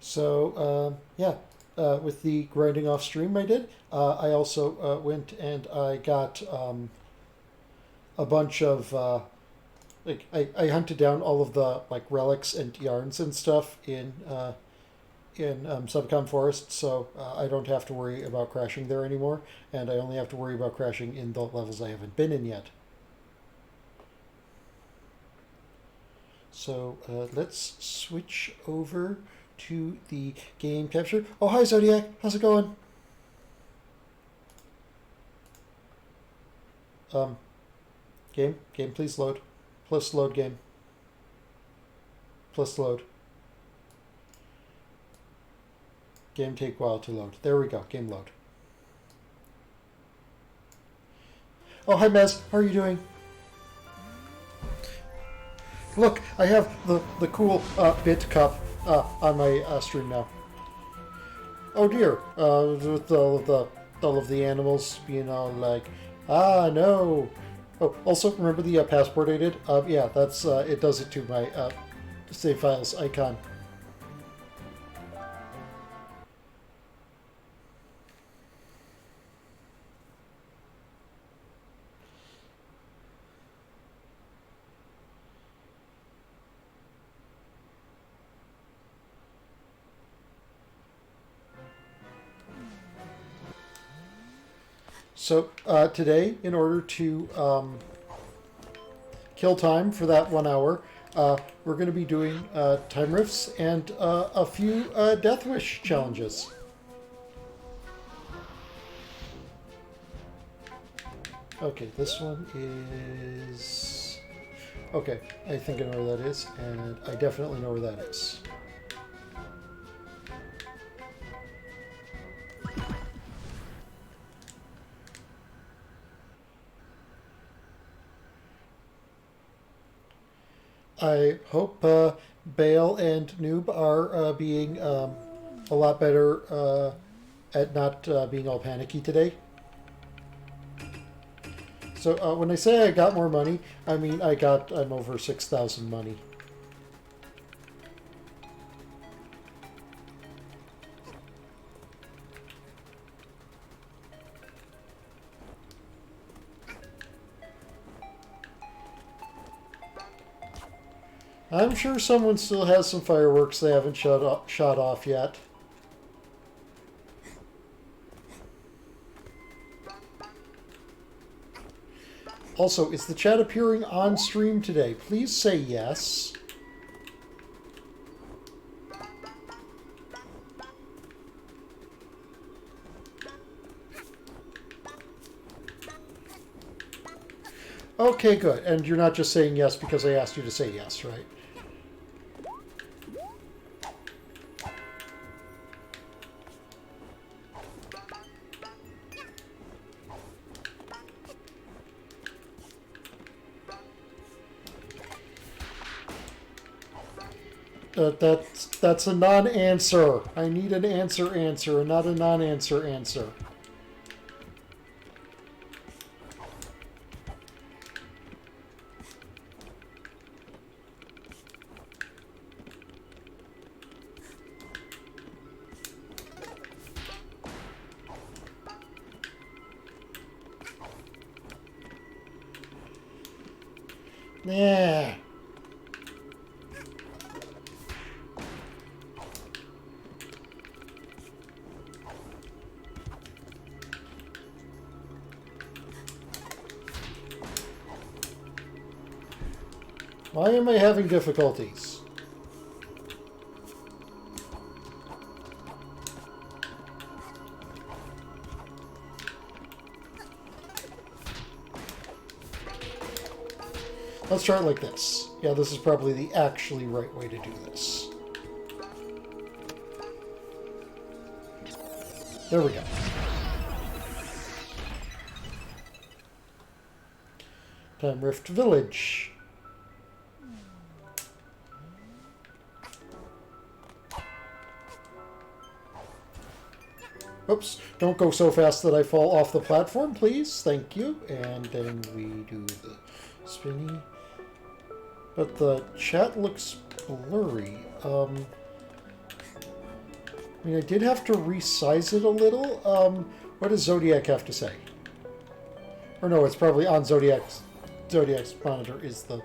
So, yeah, with the grinding off stream I did, I also went and I got a bunch of, I hunted down all of the, like, relics and yarns and stuff in Subcom Forest, so I don't have to worry about crashing there anymore, and I only have to worry about crashing in the levels I haven't been in yet. So let's switch over to the game capture. Oh, hi Zodiac, how's it going? Game, please load. Plus load game. Plus load. Game take a while to load. There we go, game load. Oh, hi Mez, how are you doing? Look, I have the cool bit cup on my stream now. Oh dear, with all of the animals, you know, like, ah no. Oh, also remember the passport I did? Yeah, that's it does it to my save files icon. So today, in order to kill time for that 1 hour, we're going to be doing time rifts and a few Death Wish challenges. Okay, this one is... Okay, I think I know where that is, and I definitely know where that is. I hope Bale and Noob are being a lot better at not being all panicky today. So when I say I got more money, I mean I'm over 6,000 money. I'm sure someone still has some fireworks they haven't shot off yet. Also, is the chat appearing on stream today? Please say yes. Okay, good. And you're not just saying yes because I asked you to say yes, right? That's a non-answer. I need an answer, and not a non-answer answer. Yeah. Why am I having difficulties? Let's try it like this. Yeah, this is probably the actually right way to do this. There we go. Time Rift Village. Oops, don't go so fast that I fall off the platform, please. Thank you. And then we do the spinny. But the chat looks blurry. I mean, I did have to resize it a little. What does Zodiac have to say? Or no, it's probably on Zodiac's monitor is the...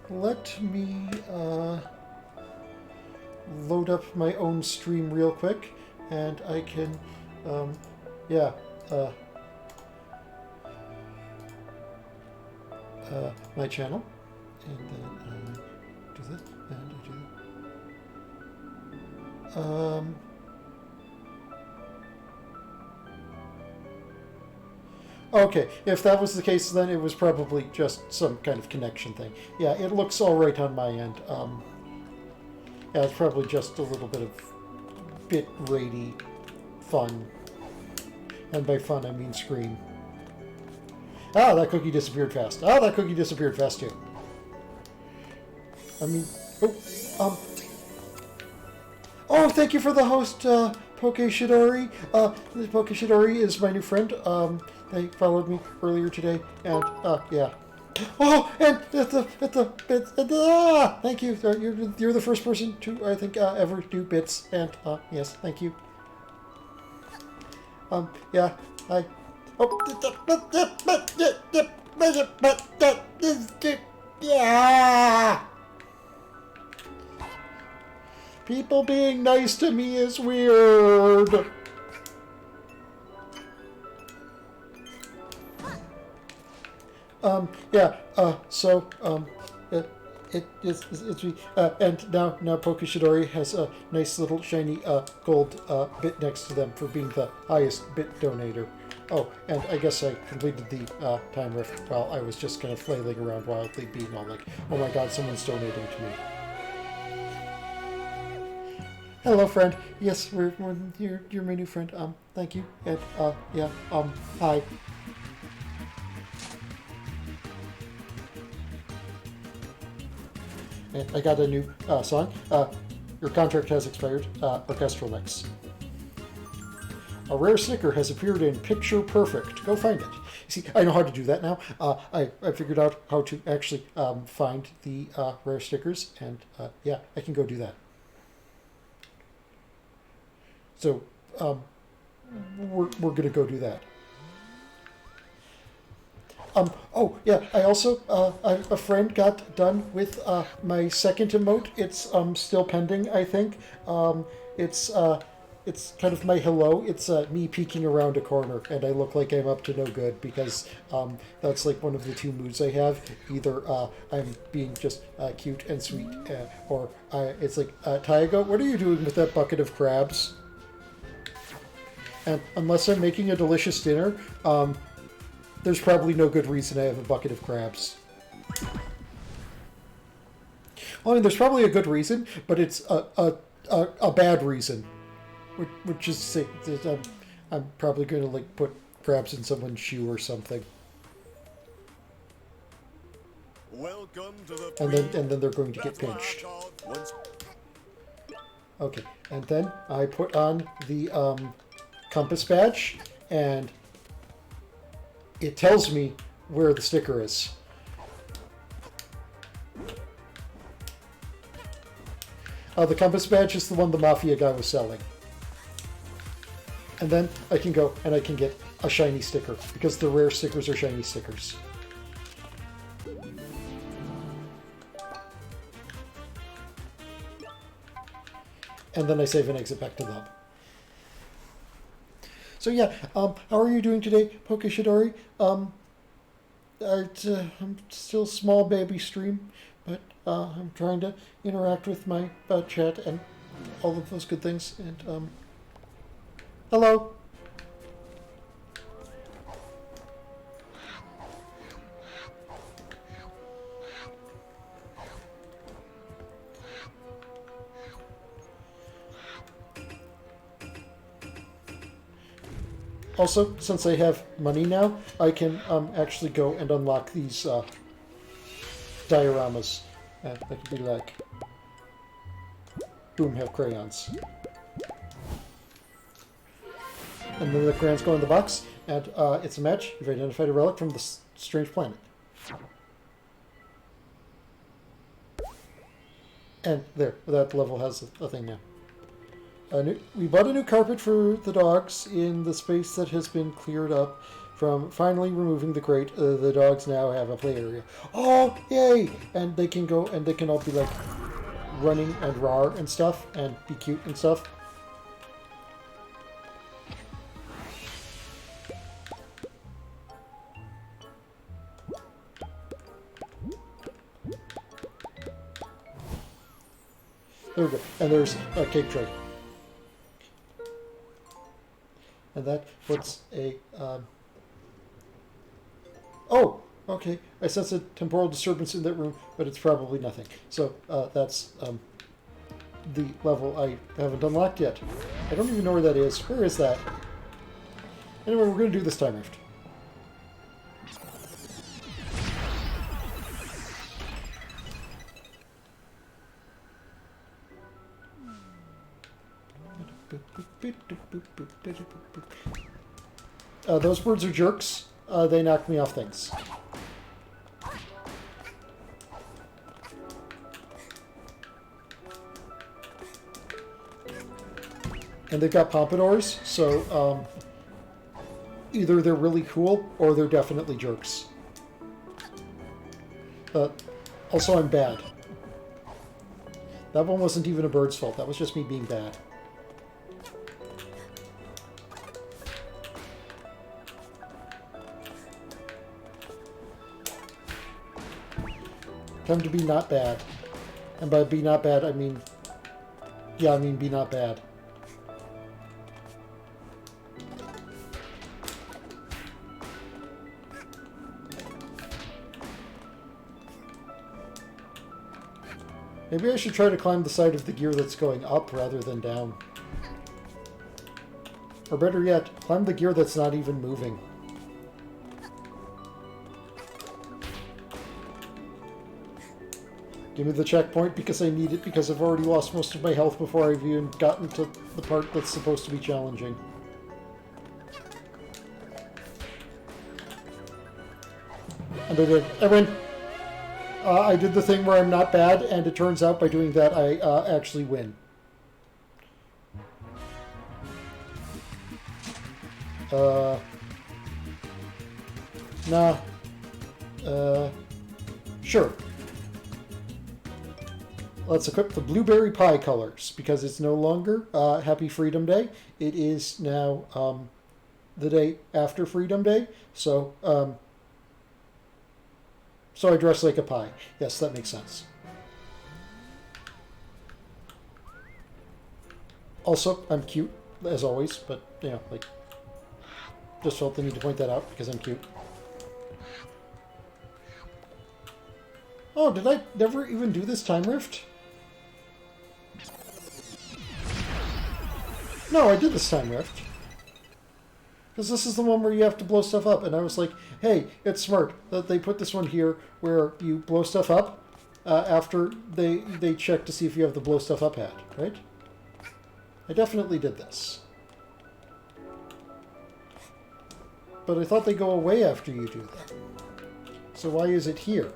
let me, load up my own stream real quick, and I can, yeah, my channel, and then, do this, and I do that. Okay, if that was the case, then it was probably just some kind of connection thing. Yeah, it looks all right on my end. Yeah, it's probably just a little bit of bit ratey fun. And by fun, I mean scream. Ah, that cookie disappeared fast. Ah, that cookie disappeared fast too. I mean, oh, thank you for the host, Poke Shidori. Poke Shidori is my new friend. They followed me earlier today, and yeah. Oh, and thank you. You're the first person to, I think, ever do bits, and yes, thank you. Yeah, I. Yeah. People being nice to me is weird. Yeah, so, it's me, and now Pokeshidori has a nice little shiny, gold, bit next to them for being the highest bit donator. Oh, and I guess I completed the, time rift while I was just kind of flailing around wildly, being all like, oh my god, someone's donating to me. Hello, friend. Yes, you're my new friend. Thank you, and, yeah, hi. I got a new song. Your contract has expired. Orchestral mix. A rare sticker has appeared in Picture Perfect. Go find it. See, I know how to do that now. I figured out how to actually find the rare stickers, and yeah, I can go do that. So we're gonna go do that. Oh, yeah, I also, a friend got done with my second emote. It's still pending, I think. It's kind of my hello. It's me peeking around a corner, and I look like I'm up to no good, because that's like one of the two moods I have. Either I'm being just cute and sweet, or it's like, Tyago, what are you doing with that bucket of crabs? And unless I'm making a delicious dinner, there's probably no good reason I have a bucket of crabs. Well, I mean, there's probably a good reason, but it's a bad reason. Which is to say that I'm probably going to like put crabs in someone's shoe or something. Welcome to the and then they're going to get pinched. Okay, and then I put on the compass badge, and it tells me where the sticker is. The compass badge is the one the Mafia guy was selling. And then I can go and I can get a shiny sticker, because the rare stickers are shiny stickers. And then I save and exit back to the hub. So yeah, how are you doing today, Pokeshidori? I'm still small baby stream, but I'm trying to interact with my chat and all of those good things. And hello. Also, since I have money now, I can actually go and unlock these dioramas. That could be like, boom, have crayons. And then the crayons go in the box, and it's a match. You've identified a relic from the strange planet. And there, that level has a thing now. We bought a new carpet for the dogs in the space that has been cleared up from finally removing the crate. The dogs now have a play area. Oh, yay! And they can go and they can all be like running and roar and stuff and be cute and stuff. There we go. And there's a cake tray. And that puts a... Oh! Okay. I sense a temporal disturbance in that room, but it's probably nothing. So, that's the level I haven't unlocked yet. I don't even know where that is. Where is that? Anyway, we're going to do this time rift. Those birds are jerks. They knock me off things. And they've got pompadours, so either they're really cool or they're definitely jerks. Also, I'm bad. That one wasn't even a bird's fault. That was just me being bad. Time to be not bad. And by be not bad, I mean... Yeah, I mean be not bad. Maybe I should try to climb the side of the gear that's going up rather than down. Or better yet, climb the gear that's not even moving. Give me the checkpoint because I need it, because I've already lost most of my health before I've even gotten to the part that's supposed to be challenging. And I did. I win! I did the thing where I'm not bad, and it turns out by doing that I actually win. Nah. Sure. Let's equip the blueberry pie colors, because it's no longer Happy Freedom Day. It is now the day after Freedom Day, so so I dress like a pie. Yes, that makes sense. Also, I'm cute, as always, but, you know, like, just felt the need to point that out, because I'm cute. Oh, did I never even do this time rift? No, I did this time rift. Because this is the one where you have to blow stuff up. And I was like, hey, it's smart that they put this one here where you blow stuff up after they check to see if you have the blow stuff up hat, right? I definitely did this. But I thought they go away after you do that. So why is it here?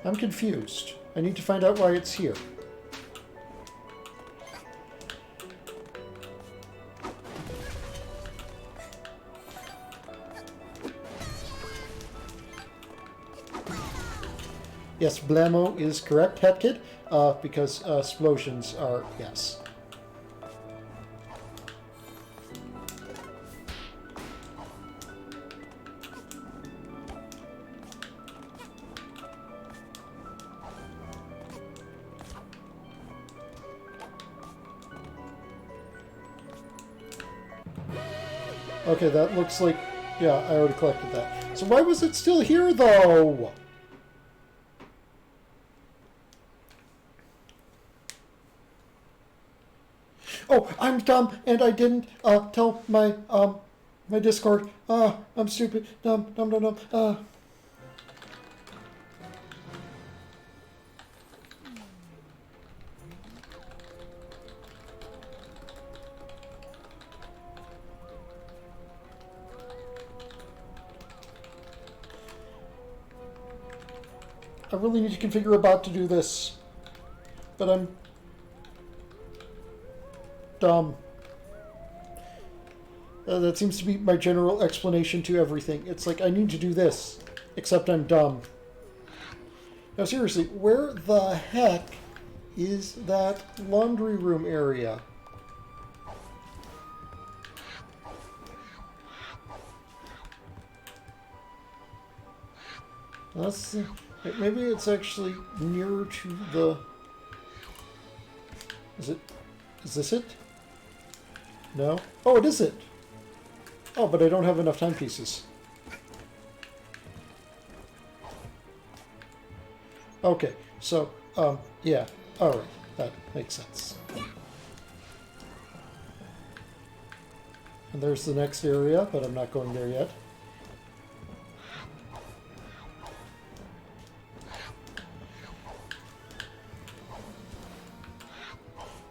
I'm confused. I need to find out why it's here. Yes, blammo is correct, Hetkid, because explosions are yes. Okay, that looks like... Yeah, I already collected that. So why was it still here, though? Oh, I'm dumb, and I didn't tell my my Discord. I'm stupid. Dumb. I really need to configure a bot to do this. But I'm dumb. That seems to be my general explanation to everything. It's like, I need to do this, except I'm dumb. Now seriously, where the heck is that laundry room area? That's... maybe it's actually nearer to the... Is this it? No? Oh, it is it! Oh, but I don't have enough timepieces. Okay, so, yeah, alright, that makes sense. And there's the next area, but I'm not going there yet.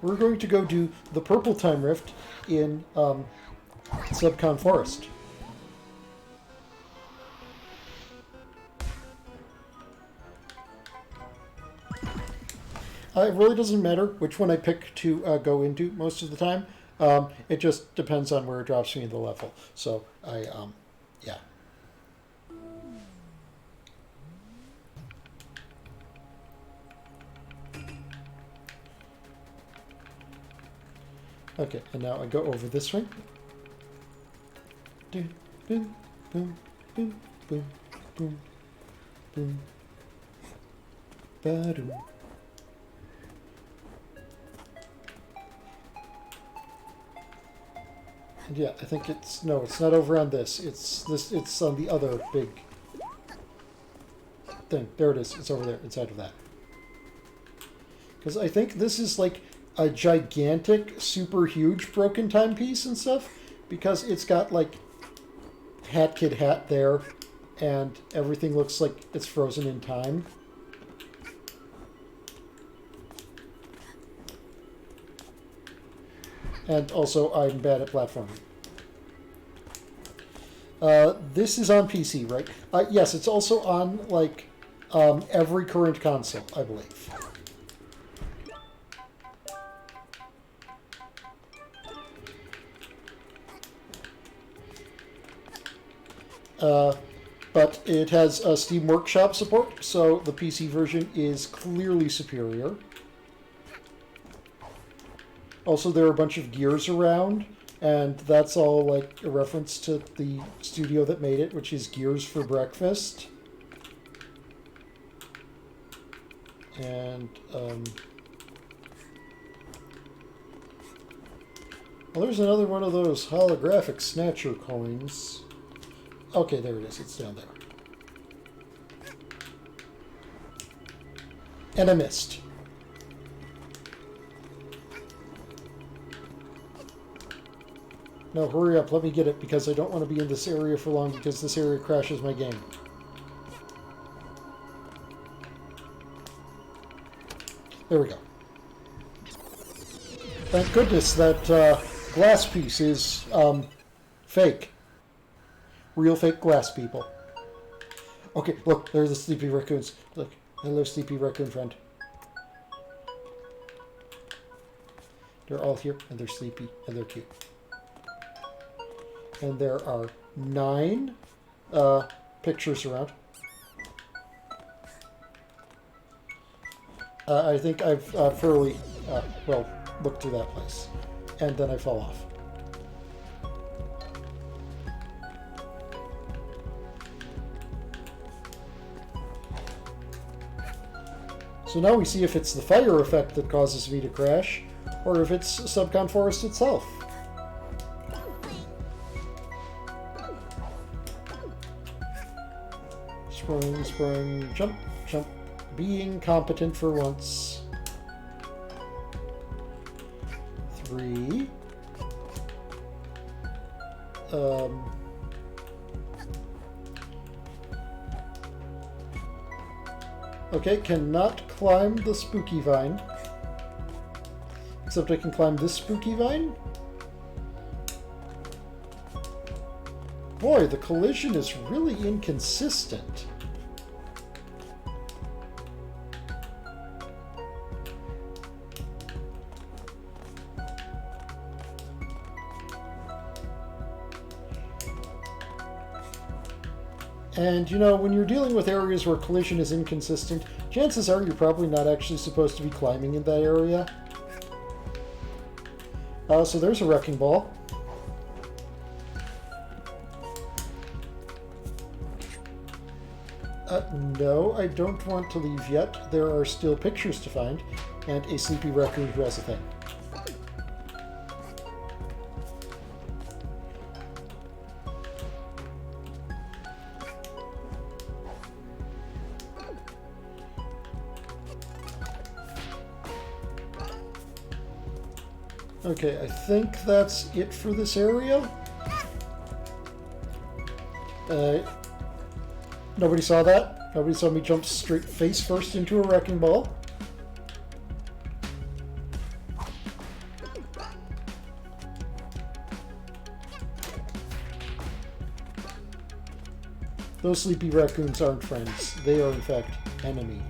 We're going to go do the purple time rift in Subcon Forest. It really doesn't matter which one I pick to go into most of the time. It just depends on where it drops me in the level. So yeah. Okay, and now I go over this way. Boom, boom, boom, boom, boom, boom, boom. Ba-doom. And yeah, I think it's... No, it's not over on this. It's on the other big thing. There it is. It's over there, inside of that. Because I think this is like a gigantic, super huge broken timepiece and stuff. Because it's got like Hat Kid Hat there. And everything looks like it's frozen in time. And also, I'm bad at platforming. This is on PC, right? Yes, it's also on, like, every current console, I believe. But it has Steam Workshop support, so the PC version is clearly superior. Also, there are a bunch of gears around, and that's all like a reference to the studio that made it, which is Gears for Breakfast. And, well, there's another one of those holographic Snatcher coins. Okay, there it is. It's down there. And I missed. No, hurry up, let me get it, because I don't want to be in this area for long, because this area crashes my game. There we go. Thank goodness that glass piece is fake. Real fake glass people. Okay, look, there's the sleepy raccoons. Look, hello, sleepy raccoon friend. They're all here, and they're sleepy, and they're cute. And there are 9 pictures around. I think I've fairly well looked through that place. And then I fall off. So now we see if it's the fire effect that causes me to crash, or if it's Subcon Forest itself. Spring, spring, jump, jump. Being competent for once. 3. Okay, cannot climb the spooky vine. Except I can climb this spooky vine. Boy, the collision is really inconsistent. And, you know, when you're dealing with areas where collision is inconsistent, chances are you're probably not actually supposed to be climbing in that area. So there's a wrecking ball. No, I don't want to leave yet. There are still pictures to find, and a sleepy raccoon who has a thing. Okay, I think that's it for this area. Nobody saw that? Nobody saw me jump straight face first into a wrecking ball? Those sleepy raccoons aren't friends. They are, in fact, enemy.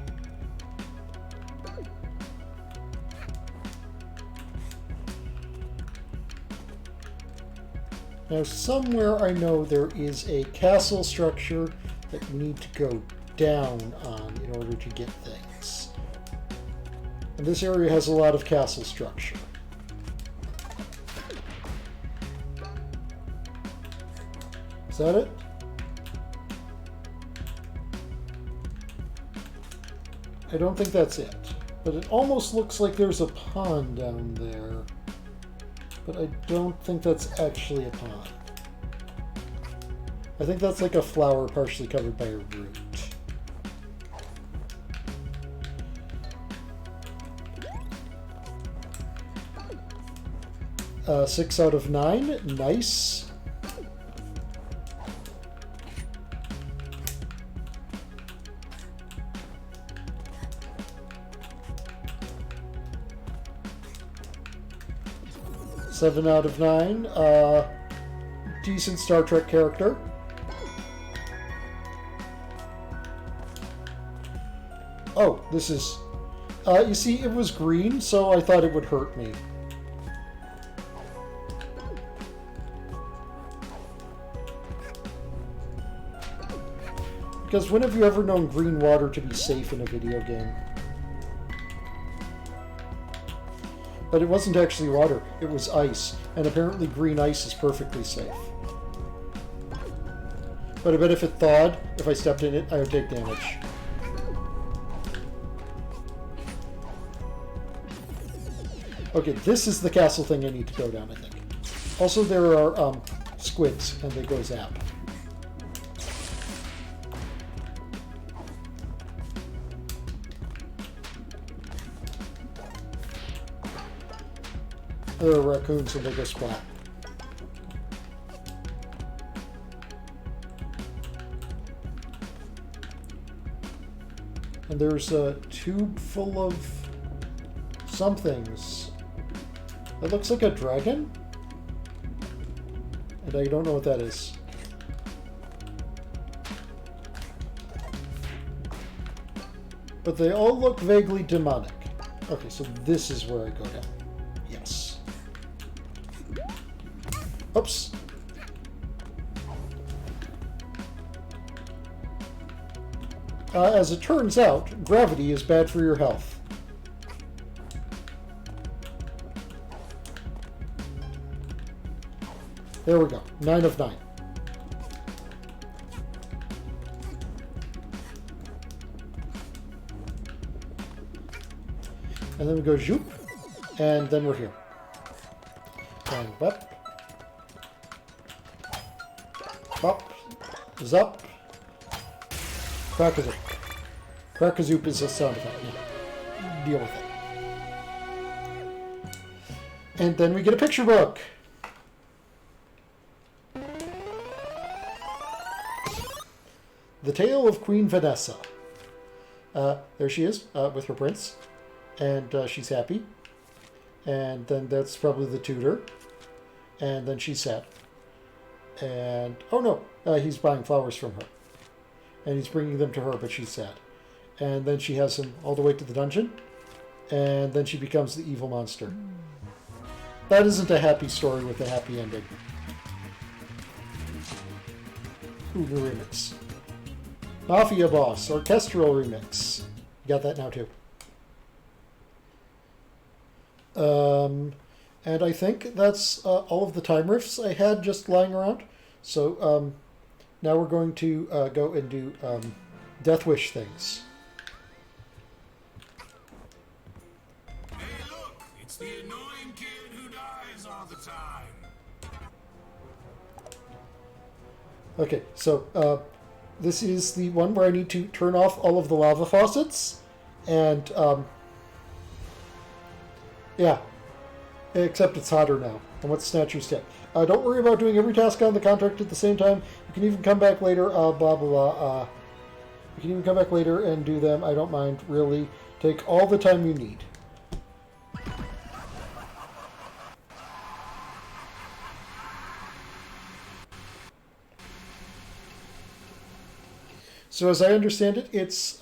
Now, somewhere I know there is a castle structure that you need to go down on in order to get things. And this area has a lot of castle structure. Is that it? I don't think that's it. But it almost looks like there's a pond down there. But I don't think that's actually a pond. I think that's like a flower partially covered by a root. 6 out of 9. Nice. Seven out of 9. Decent Star Trek character. Oh, this is... you see, it was green, so I thought it would hurt me. Because when have you ever known green water to be safe in a video game? But it wasn't actually water, it was ice. And apparently green ice is perfectly safe. But I bet if it thawed, if I stepped in it, I would take damage. Okay, this is the castle thing I need to go down, I think. Also, there are squids, and they go zap. There are raccoons, and they go splat. And there's a tube full of somethings. It looks like a dragon? And I don't know what that is. But they all look vaguely demonic. Okay, so this is where I go down. Yes. Oops. As it turns out, gravity is bad for your health. There we go. 9 of 9. And then we go zoop, and then we're here. And up. Up. Zup. Crack-a-zoop. Crack-a-zoop is a sound effect. Yeah. Deal with it. And then we get a picture book. The Tale of Queen Vanessa. There she is, with her prince. And she's happy. And then that's probably the tutor. And then she's sad. And, oh no, he's buying flowers from her. And he's bringing them to her, but she's sad. And then she has him all the way to the dungeon. And then she becomes the evil monster. That isn't a happy story with a happy ending. Ooh, the remix. Mafia Boss, Orchestral Remix. You got that now too. And I think that's all of the time riffs I had just lying around. So now we're going to go and do Death Wish things. Hey, look! It's the annoying kid who dies all the time. Okay, so this is the one where I need to turn off all of the lava faucets. And, yeah. Except it's hotter now. And what's Snatcher's tip? Don't worry about doing every task on the contract at the same time. You can even come back later, blah, blah, blah. You can even come back later and do them. I don't mind, really. Take all the time you need. So as I understand it, it's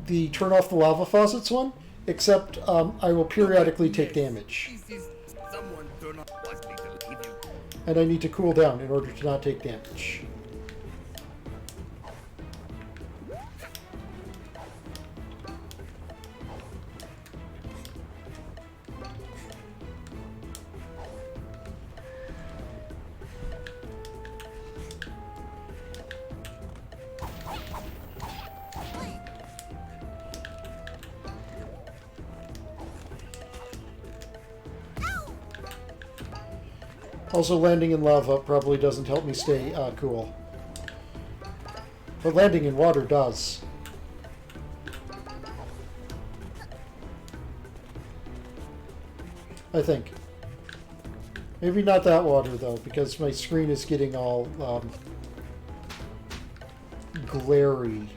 the turn off the lava faucets one, except I will periodically take damage. And I need to cool down in order to not take damage. Also, landing in lava probably doesn't help me stay cool. But landing in water does. I think. Maybe not that water, though, because my screen is getting all glary.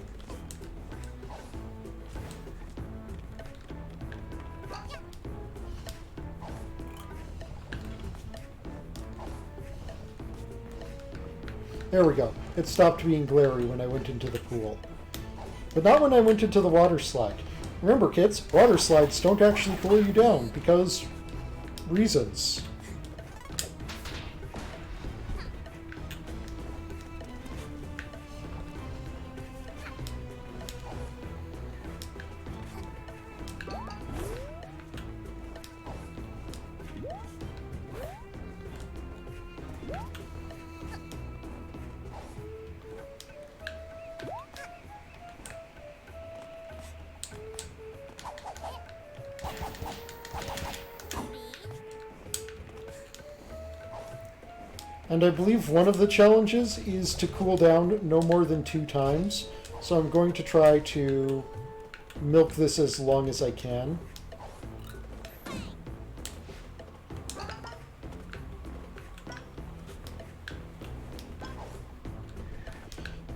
There we go. It stopped being glary when I went into the pool. But not when I went into the water slide. Remember, kids, water slides don't actually cool you down because reasons. And I believe one of the challenges is to cool down no more than 2 times. So I'm going to try to milk this as long as I can.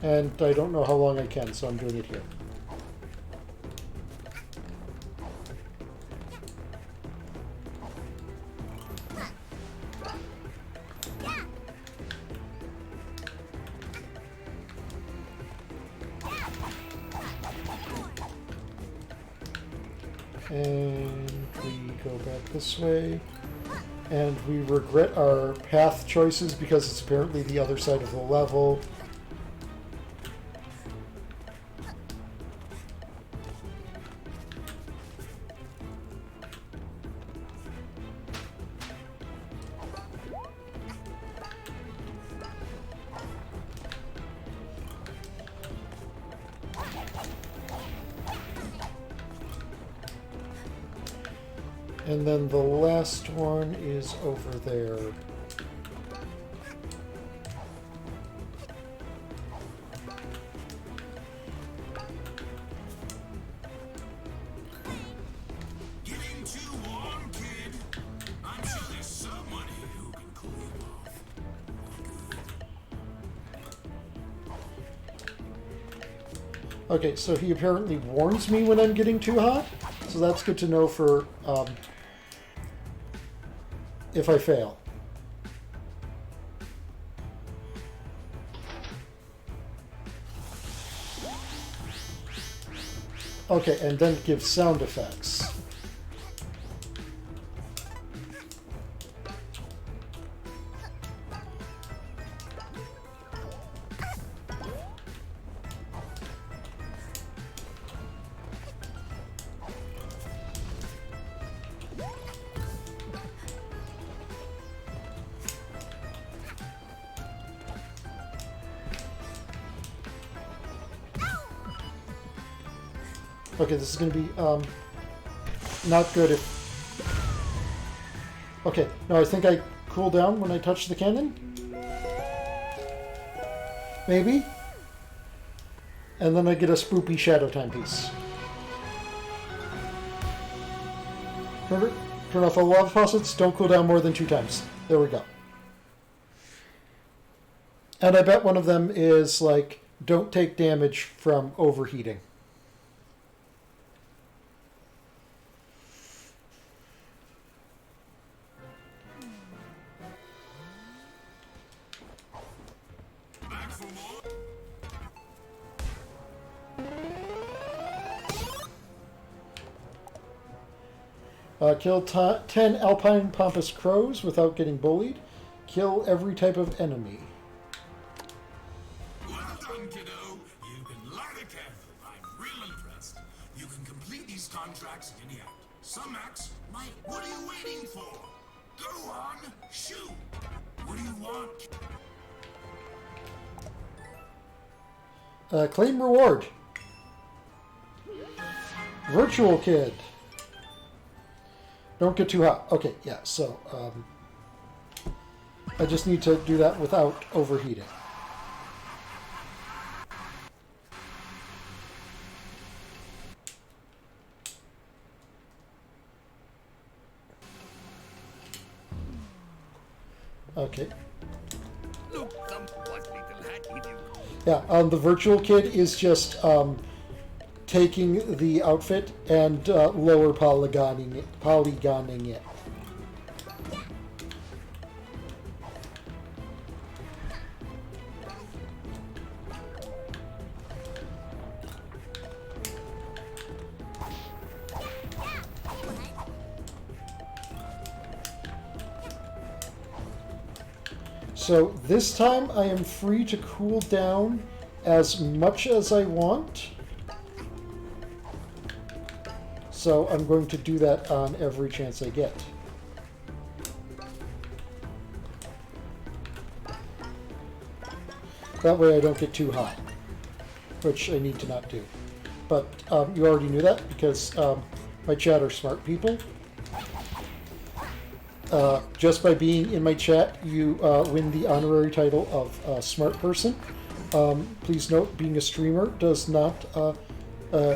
And I don't know how long I can, so I'm doing it here. And we go back this way. And we regret our path choices because it's apparently the other side of the level. And then the last one is over there. Getting too warm, kid. I'm sure there's someone here who can cool you off. Okay, so he apparently warns me when I'm getting too hot. So that's good to know for if I fail. Okay, and then it gives sound effects. Okay, this is going to be not good if... Okay, no, I think I cool down when I touch the cannon? Maybe? And then I get a spoopy shadow timepiece. Remember, turn off all lava faucets, don't cool down more than 2 times. There we go. And I bet one of them is like, don't take damage from overheating. Back for more? Kill 10 alpine pompous crows without getting bullied. Kill every type of enemy. Well done, kiddo. You've been mighty careful. I'm real impressed. You can complete these contracts at any act. Some acts might. What are you waiting for? Go on, shoot. What do you want? Claim reward. Virtual Kid. Don't get too hot. Okay, yeah, so I just need to do that without overheating. Okay. Look, what little hat with you. Yeah, the Virtual Kid is just taking the outfit and lower polygoning it. So this time I am free to cool down as much as I want. So I'm going to do that on every chance I get. That way I don't get too hot, which I need to not do. But you already knew that because my chat are smart people. Just by being in my chat, you win the honorary title of smart person. Please note, being a streamer does not,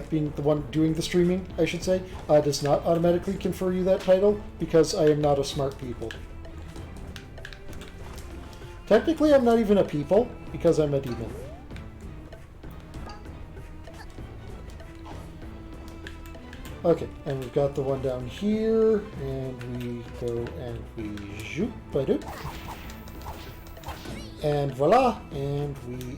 being the one doing the streaming, I should say, does not automatically confer you that title because I am not a smart people. Technically, I'm not even a people because I'm a demon. Okay, and we've got the one down here, and we go and we zoop, ba-doop. And voila, and we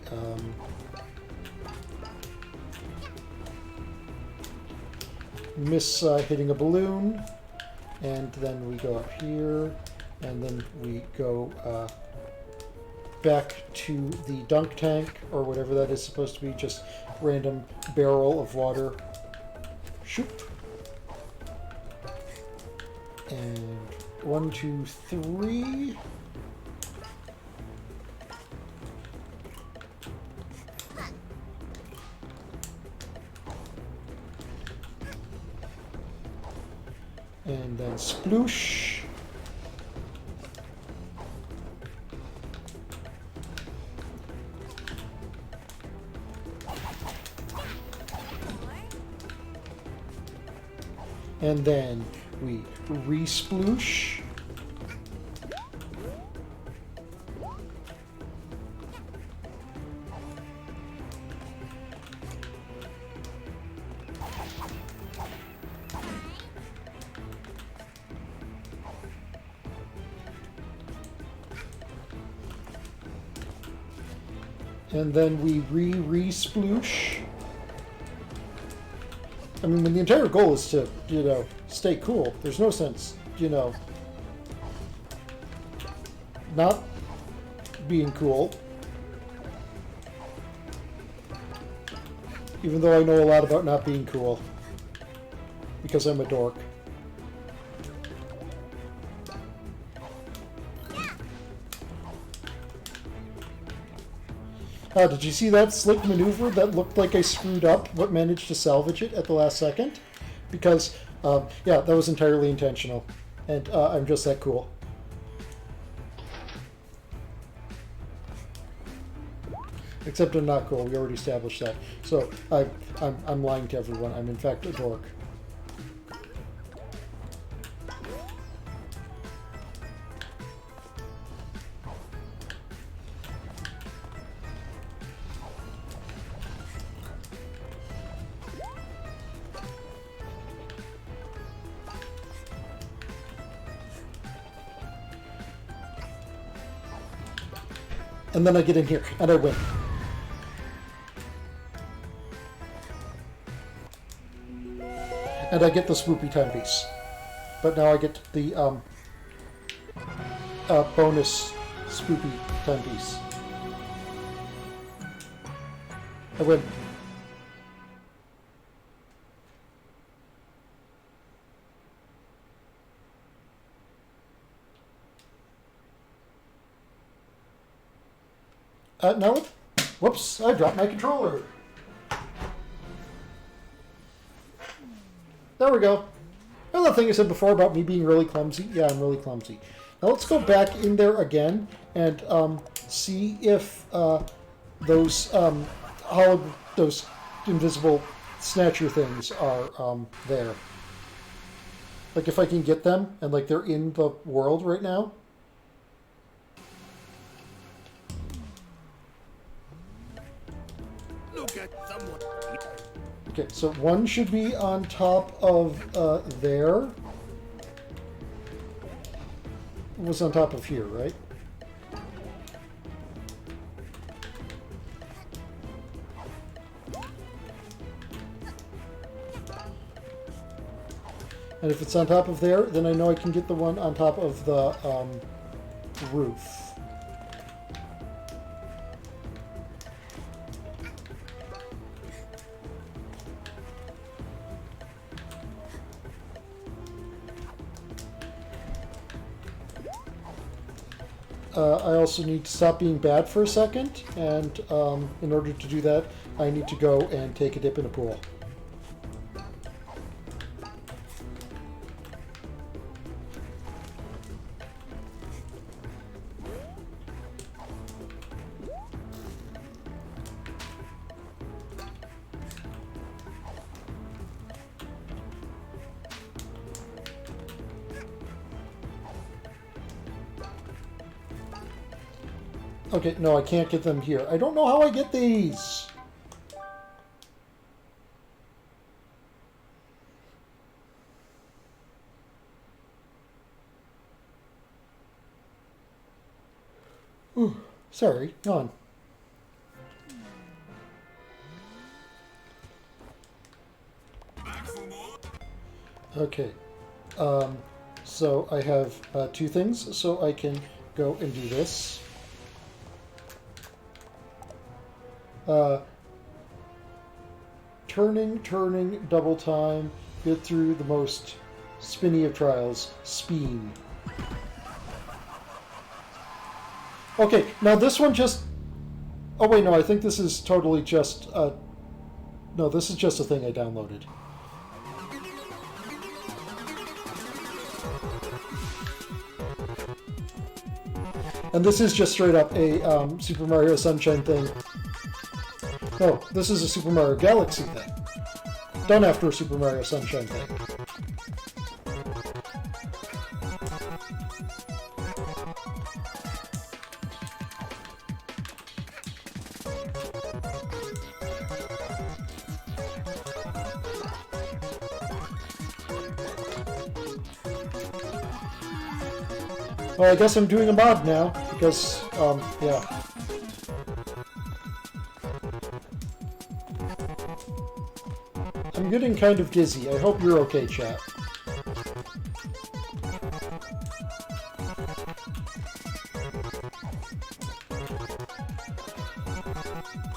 miss hitting a balloon, and then we go up here, and then we go back to the dunk tank, or whatever that is supposed to be, just random barrel of water. Shoop. And 1, 2, 3. And then sploosh. And then we re-sploosh. And then we re-sploosh. I mean, when the entire goal is to, you know, stay cool, there's no sense, you know, not being cool. Even though I know a lot about not being cool. Because I'm a dork. Did you see that slick maneuver that looked like I screwed up, but managed to salvage it at the last second? Because, yeah, that was entirely intentional. And I'm just that cool. Except I'm not cool. We already established that. So I'm lying to everyone. I'm in fact a dork. And then I get in here, and I win. And I get the swoopy timepiece. But now I get the bonus swoopy timepiece. I win. Now, whoops, I dropped my controller. There we go. And the thing I said before about me being really clumsy, yeah, I'm really clumsy. Now let's go back in there again and see if those those invisible snatcher things are there. Like if I can get them and like they're in the world right now. Look at someone. Okay, so one should be on top of there. It was on top of here, right? And if it's on top of there, then I know I can get the one on top of the roof. I also need to stop being bad for a second, and in order to do that, I need to go and take a dip in a pool. Okay, no, I can't get them here. I don't know how I get these. Ooh, sorry, gone. Okay, so I have two things, so I can go and do this. Turning, double time, get through the most spinny of trials, spin. Okay, now this one just... Oh wait, no, I think this is totally just... No, this is just a thing I downloaded. And this is just straight up a Super Mario Sunshine thing. No, this is a Super Mario Galaxy thing. Done after a Super Mario Sunshine thing. Well, I guess I'm doing a mod now, because, yeah. I'm getting kind of dizzy. I hope you're okay, chat.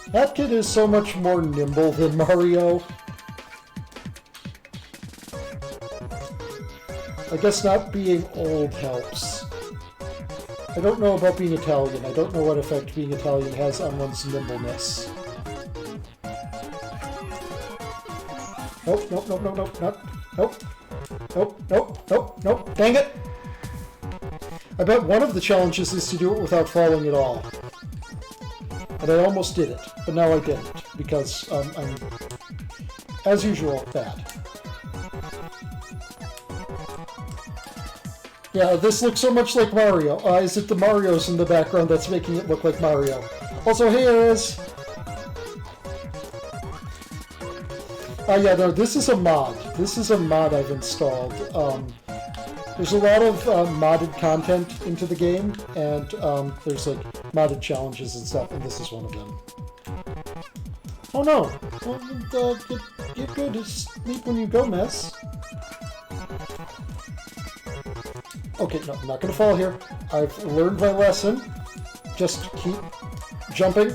That kid is so much more nimble than Mario. I guess not being old helps. I don't know about being Italian. I don't know what effect being Italian has on one's nimbleness. Nope, nope, nope, nope, nope, nope, nope, nope, nope, nope, nope, dang it! I bet one of the challenges is to do it without falling at all. And I almost did it, but now I didn't, because I'm, as usual, bad. Yeah, this looks so much like Mario. Is it the Marios in the background that's making it look like Mario? Also, hey, Ares! Yeah, no, this is a mod. This is a mod I've installed. There's a lot of modded content into the game, and there's like modded challenges and stuff, and this is one of them. Oh no! Well, get good to sleep when you go, mess. Okay, no, I'm not gonna fall here. I've learned my lesson. Just keep jumping.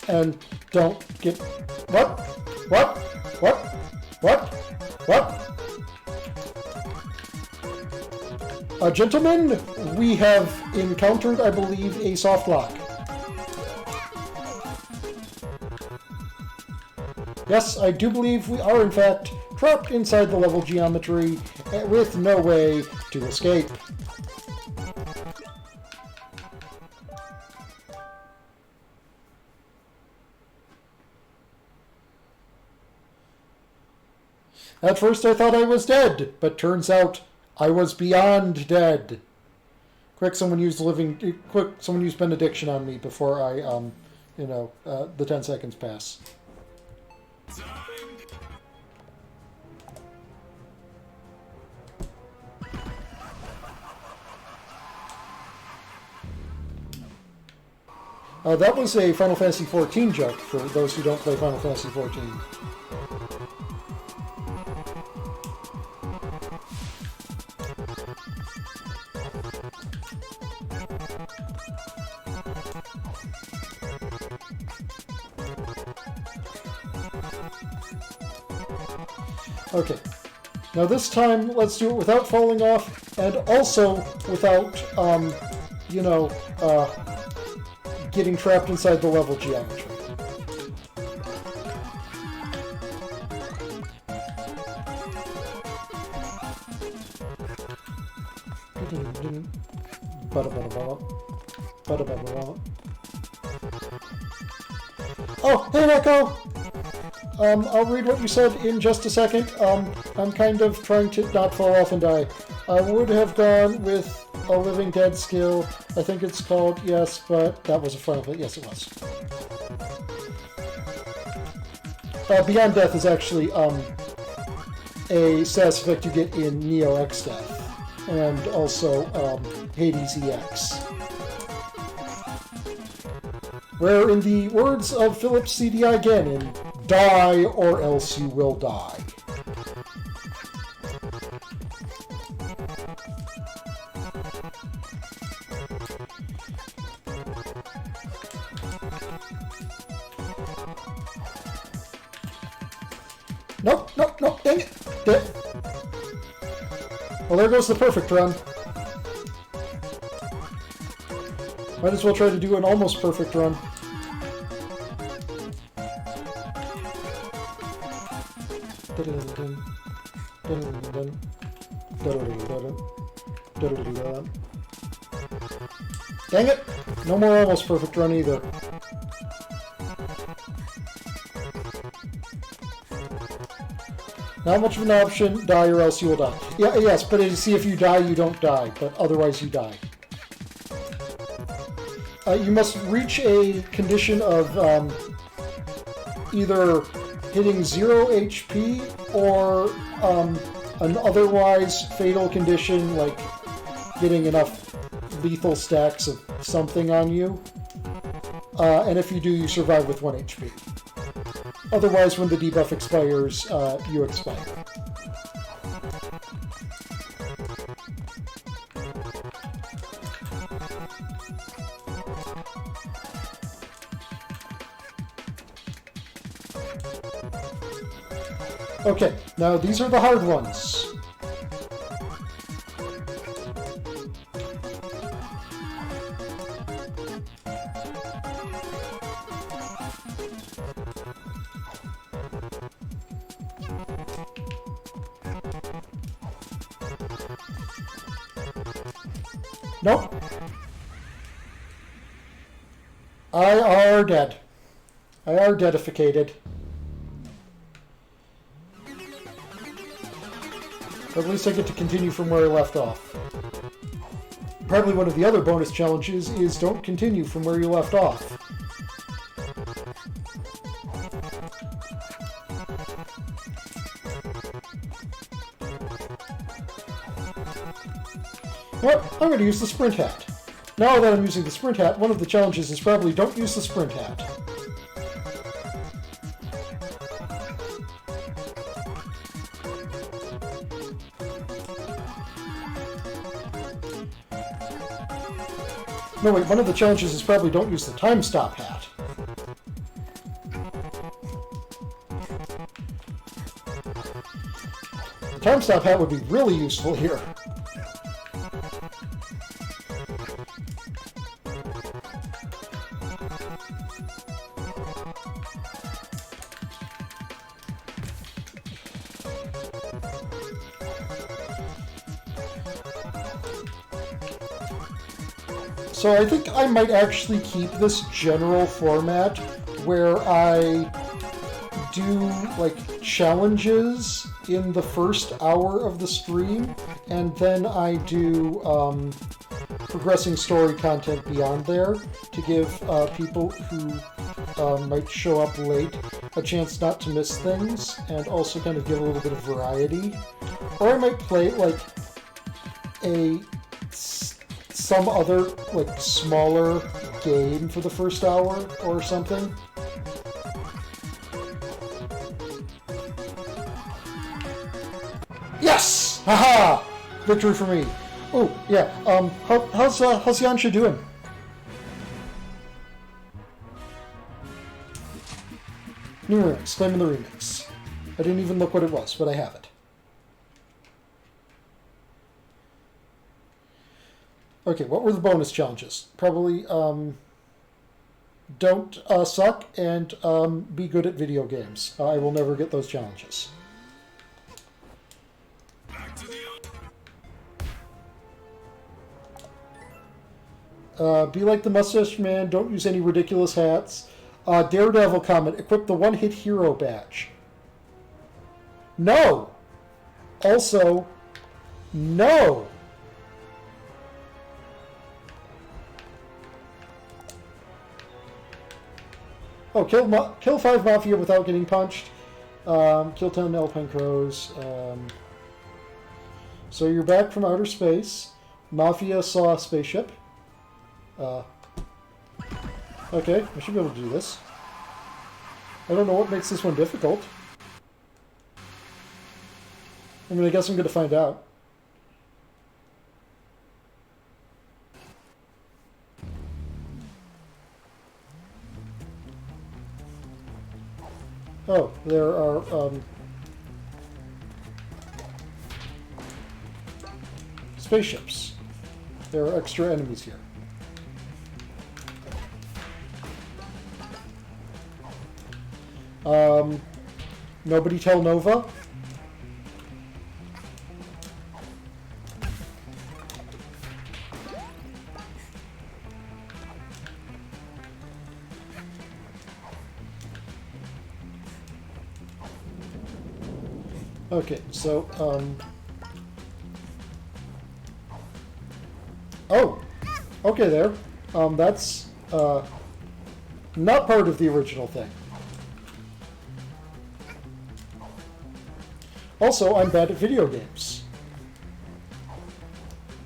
And don't get... What? What? What? What? What? Gentlemen, we have encountered, I believe, a soft lock. Yes, I do believe we are, in fact, trapped inside the level geometry with no way to escape. At first I thought I was dead, but turns out I was beyond dead. Quick, someone use benediction on me before I, the 10 seconds pass. That was a Final Fantasy XIV joke for those who don't play Final Fantasy XIV. Okay, now this time let's do it without falling off, and also without, getting trapped inside the level geometry. Oh, hey Neko! I'll read what you said in just a second. I'm kind of trying to not fall off and die. I would have gone with a Living Dead skill. I think it's called, yes, but that was a front of it. Yes, it was. Beyond Death is actually a status effect you get in Neo X Death, and also Hades EX. Where, in the words of Phillips CDI Gannon, die or else you will die. Nope, nope, nope, dang it! Well, there goes the perfect run. Might as well try to do an almost perfect run. Dang it! No more almost perfect run either. Not much of an option, die or else you will die. Yeah, yes, but see, if you die, you don't die, but otherwise you die. You must reach a condition of either hitting 0 HP or an otherwise fatal condition, like getting enough lethal stacks of something on you. And if you do, you survive with 1 HP. Otherwise, when the debuff expires, you expire. Okay, now these are the hard ones. Nope. I are dead. I are deadificated. But at least I get to continue from where I left off. Probably one of the other bonus challenges is don't continue from where you left off. Well, I'm going to use the sprint hat. Now that I'm using the sprint hat, one of the challenges is probably don't use the sprint hat. No, wait, one of the challenges is probably don't use the time stop hat. The time stop hat would be really useful here. So I think I might actually keep this general format where I do like challenges in the first hour of the stream, and then I do progressing story content beyond there to give people who might show up late a chance not to miss things, and also kind of give a little bit of variety. Or I might play like some other like smaller game for the first hour or something. Yes! Haha! Victory for me. Oh yeah. How's Yansha doing? New remix. Claiming the remix. I didn't even look what it was, but I have it. Okay, what were the bonus challenges? Probably don't suck and be good at video games. I will never get those challenges. Be like the mustache man, don't use any ridiculous hats. Daredevil comment, equip the one-hit hero badge. No! Also, no! Oh, kill 5 Mafia without getting punched. Kill 10 Alpine Crows. So you're back from outer space. Mafia saw a spaceship. Okay, I should be able to do this. I don't know what makes this one difficult. I mean, I guess I'm going to find out. Oh, there are, spaceships. There are extra enemies here. Nobody tell Nova? Okay, so, oh! Okay there. That's, not part of the original thing. Also, I'm bad at video games.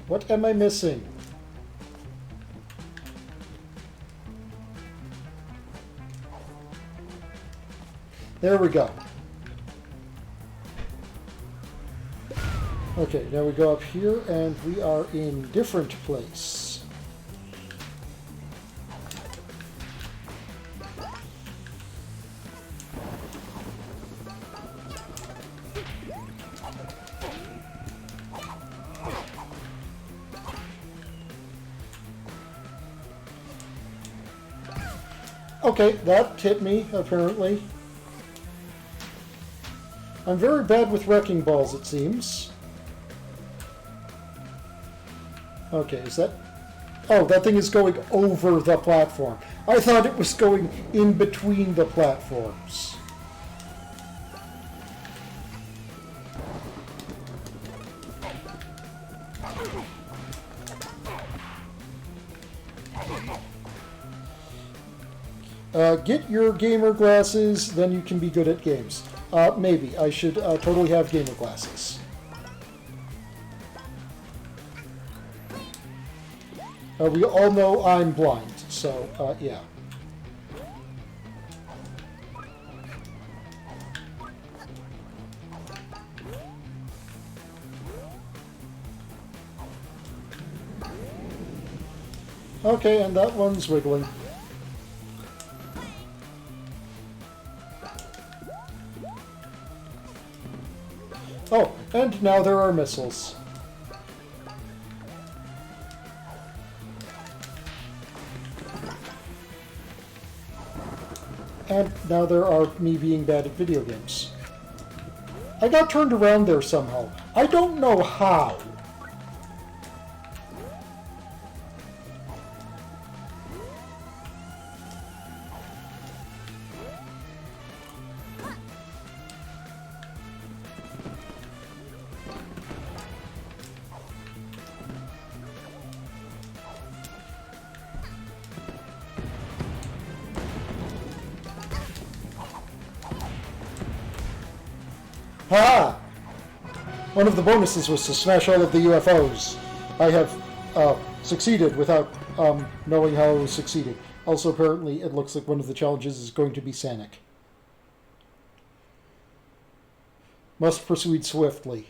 What am I missing? There we go. Okay, now we go up here and we are in different place. Okay, that hit me, apparently. I'm very bad with wrecking balls, it seems. Okay, is that... Oh, that thing is going over the platform. I thought it was going in between the platforms. Get your gamer glasses, then you can be good at games. Maybe. I should totally have gamer glasses. We all know I'm blind, so, yeah. Okay, and that one's wiggling. Oh, and now there are missiles. And now there are me being bad at video games. I got turned around there somehow. I don't know how. Ha! One of the bonuses was to smash all of the UFOs. I have succeeded without knowing how I was succeeding. Also, apparently, it looks like one of the challenges is going to be Sanic. Must proceed swiftly.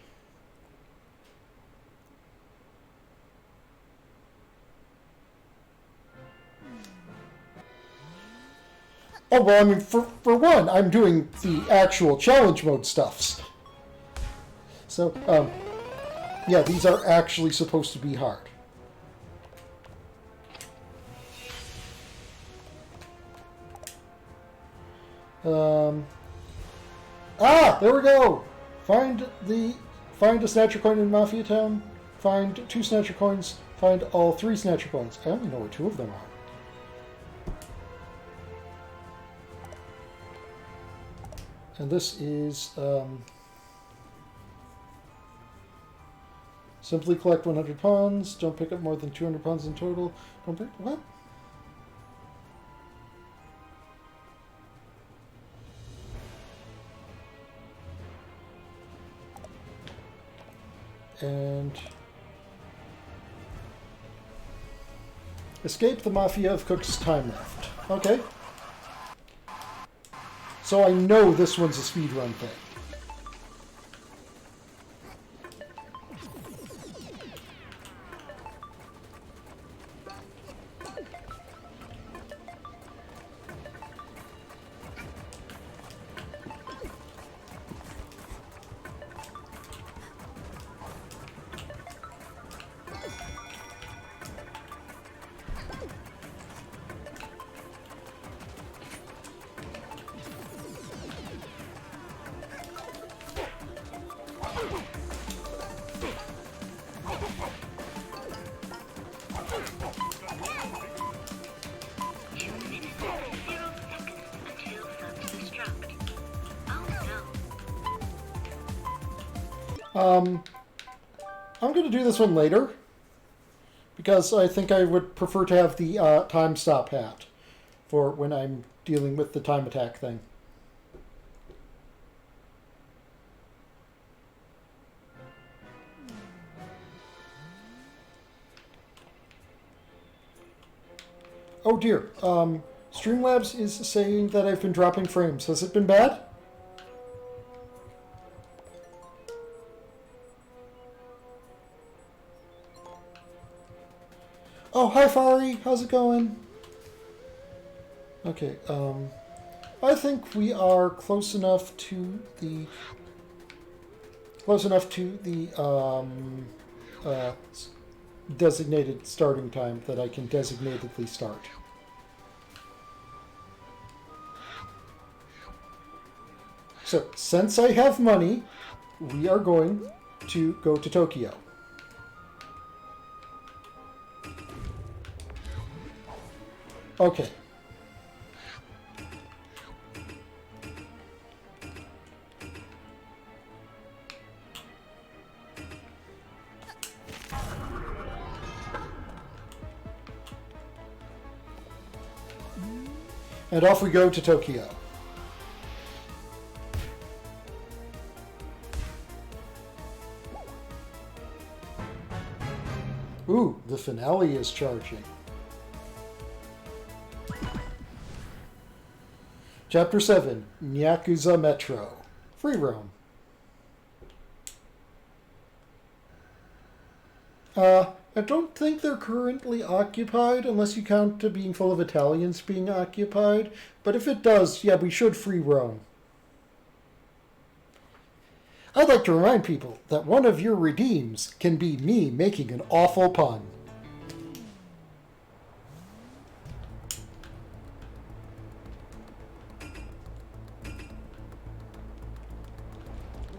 Oh, well, I mean, for one, I'm doing the actual challenge mode stuffs. So, yeah, these are actually supposed to be hard. There we go! Find a Snatcher Coin in Mafia Town, find 2 Snatcher Coins, find all 3 Snatcher Coins. I only know where 2 of them are. And this is, simply collect 100 pawns, don't pick up more than 200 pawns in total, don't pick, what? And escape the Mafia of Cook's time left. Okay. So I know this one's a speedrun thing. I'm going to do this one later, because I think I would prefer to have the time stop hat for when I'm dealing with the time attack thing. Oh dear, Streamlabs is saying that I've been dropping frames. Has it been bad? Oh, hi Fari, how's it going? Okay, I think we are close enough to the designated starting time that I can designatedly start. So, since I have money, we are going to go to Tokyo. Okay. And off we go to Tokyo. Ooh, the finale is charging. Chapter 7, Nyakuza Metro. Free roam. I don't think they're currently occupied, unless you count to being full of Italians being occupied. But if it does, yeah, we should free roam. I'd like to remind people that one of your redeems can be me making an awful pun.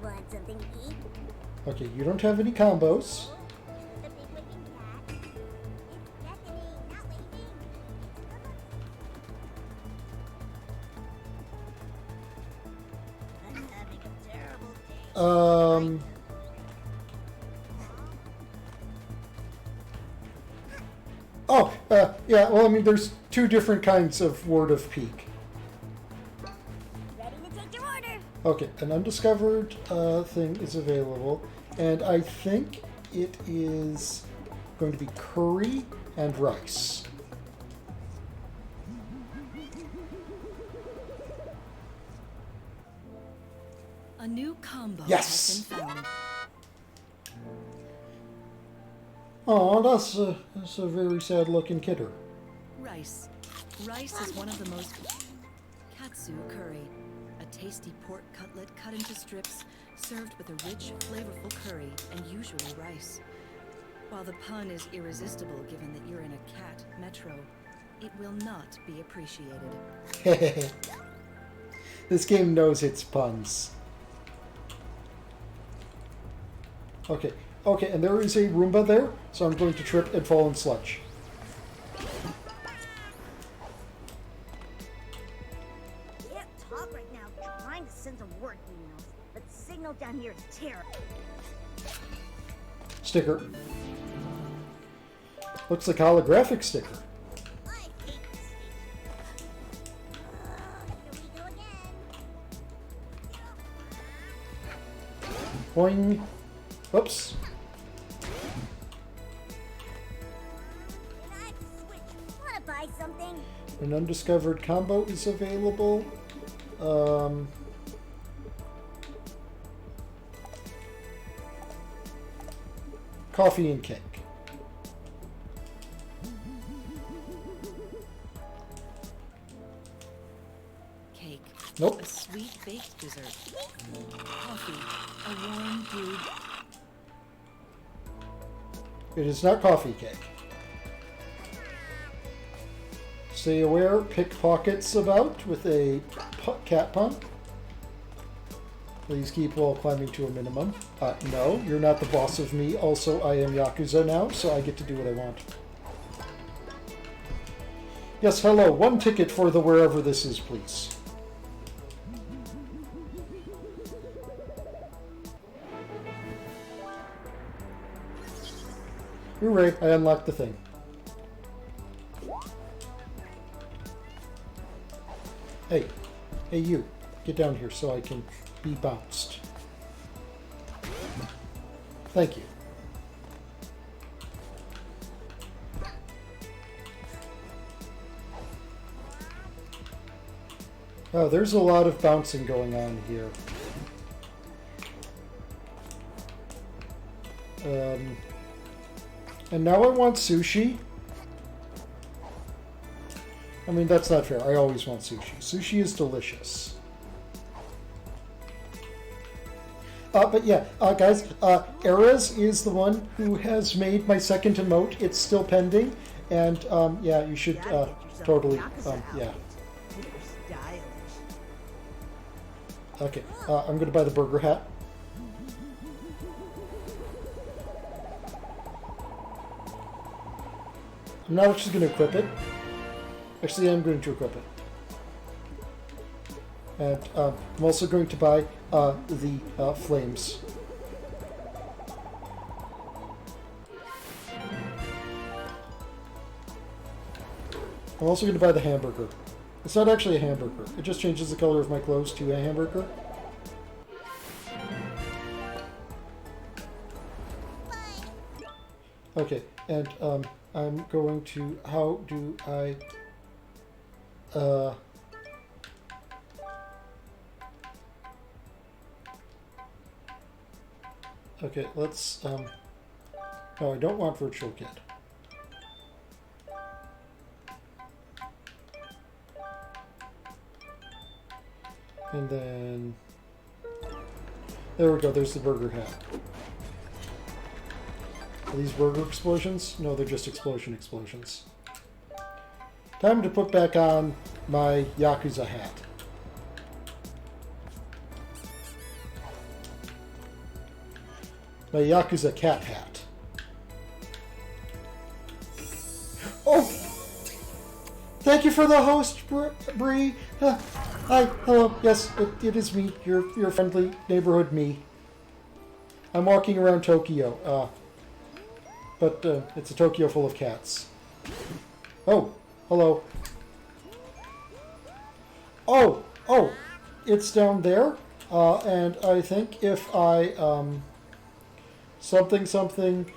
Want something to eat? Okay, you don't have any combos. The big looking cat. It's Bethany, not waving. I'm having a terrible day. Oh, yeah, well, I mean, there's two different kinds of Word of Peak. Ready to take your order. Okay, an undiscovered thing is available, and I think it is going to be curry and rice. A new combo Yes! has been found. Oh, that's a very sad-looking kidder. Rice. Rice is one of the most... Katsu curry. A tasty pork cutlet cut into strips, served with a rich, flavorful curry, and usually rice. While the pun is irresistible given that you're in a cat metro, it will not be appreciated. This game knows its puns. Okay, okay, and there is a Roomba there, so I'm going to trip and fall in sludge. Can't talk right now. Trying to send some work emails, but the signal down here is terrible. Sticker. Looks like a holographic sticker. I hate this station. Here we go again. Boing. Oops. Can I switch? Wanna buy something? An undiscovered combo is available. Coffee and cake. Cake. Nope. A sweet baked dessert. Coffee. A warm brewed... It is not coffee cake. Stay aware, pickpockets about with a cat pun. Please keep while climbing to a minimum. No, you're not the boss of me. Also, I am Yakuza now, so I get to do what I want. Yes, hello. One ticket for the wherever this is, please. Hooray, I unlocked the thing. Hey, hey you, get down here so I can be bounced. Thank you. Oh, there's a lot of bouncing going on here. And now I want sushi. I mean, that's not fair. I always want sushi. Sushi is delicious. But yeah, guys, Erez is the one who has made my second emote. It's still pending. And, yeah, you should totally, yeah. Okay, I'm going to buy the burger hat. I'm not just going to equip it. Actually, I'm going to equip it. And I'm also going to buy the flames. I'm also going to buy the hamburger. It's not actually a hamburger. It just changes the color of my clothes to a hamburger. Okay, and I'm going to... How do I... Okay, let's... No, I don't want virtual kit. And then... There we go, there's the burger hat. Are these burger explosions? No, they're just explosions. Time to put back on my Nyakuza hat. My Nyakuza cat hat. Oh! Thank you for the host, Bree. Hi, hello. Yes, it is me, your friendly neighborhood me. I'm walking around Tokyo, but it's a Tokyo full of cats. Oh, hello. Oh, it's down there, and I think if I something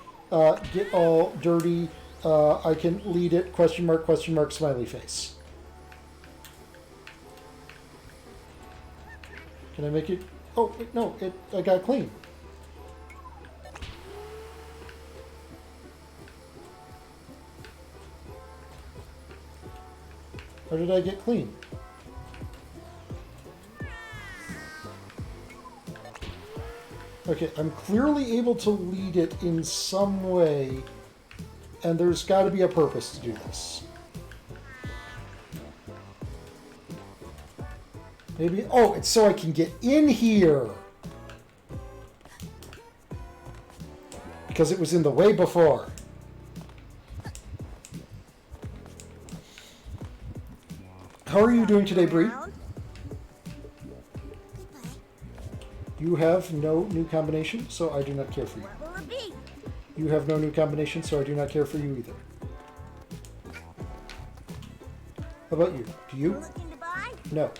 get all dirty, I can lead it, question mark, smiley face. Can I make it? Oh, wait, no, I got clean. How did I get clean? Okay, I'm clearly able to lead it in some way, and there's got to be a purpose to do this. Maybe... Oh, it's so I can get in here! Because it was in the way before. How are you doing today, Bree? You have no new combination, so I do not care for you. What will it be? You have no new combination, so I do not care for you either. How about you? Do you? Looking to buy? No.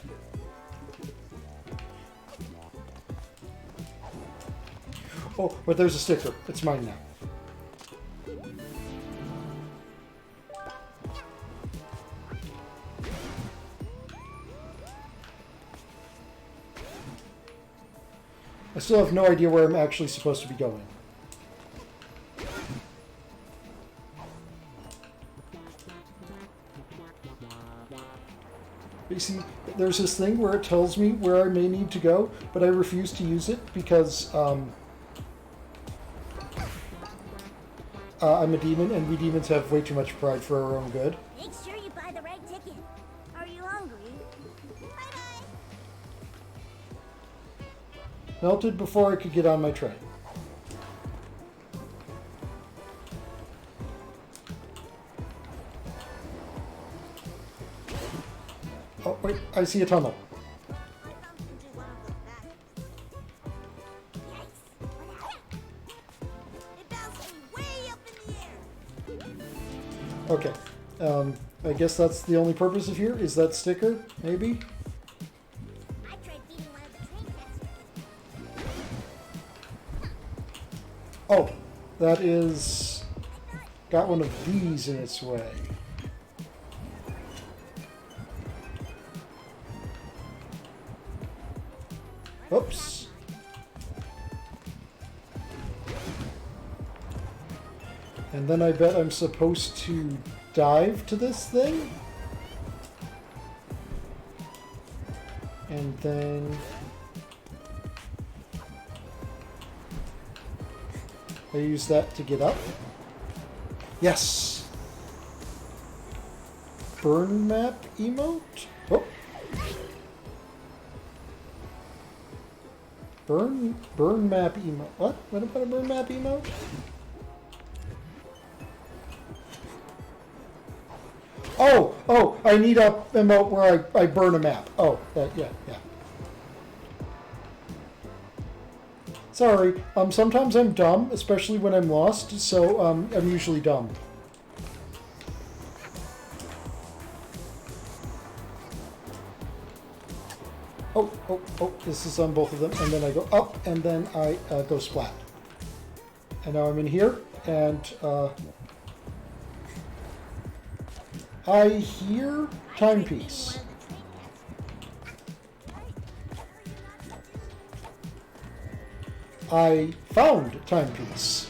Oh, but there's a sticker. It's mine now. I still have no idea where I'm actually supposed to be going. You see, there's this thing where it tells me where I may need to go, but I refuse to use it because I'm a demon, and we demons have way too much pride for our own good. Make sure you buy the right ticket. Are you hungry? Bye-bye. Melted before I could get on my train. Oh, wait, I see a tunnel. Okay, I guess that's the only purpose of here, is that sticker, maybe? I tried beating one of the train passengers. Oh, that is... got one of these in its way. Oops. And then I bet I'm supposed to dive to this thing? And then... I use that to get up. Yes! Burn map emote? Oh! Burn map emote. What? What about a burn map emote? Oh, I need a emote where I burn a map. Oh, yeah. Sorry, sometimes I'm dumb, especially when I'm lost, so I'm usually dumb. Oh, this is on both of them, and then I go up, and then I go splat. And now I'm in here, and I hear timepiece. I found timepiece.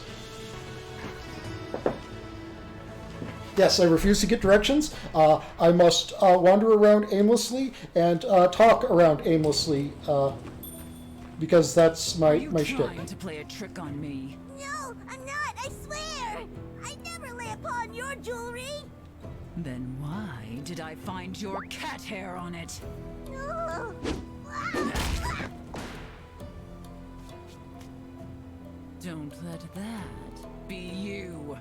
Yes, I refuse to get directions. I must wander around aimlessly and talk around aimlessly because that's my shtick. Are you trying to play a trick on me? No, I'm not, I swear! I never lay upon your jewelry! Then why did I find your cat hair on it? No! Don't let that be you.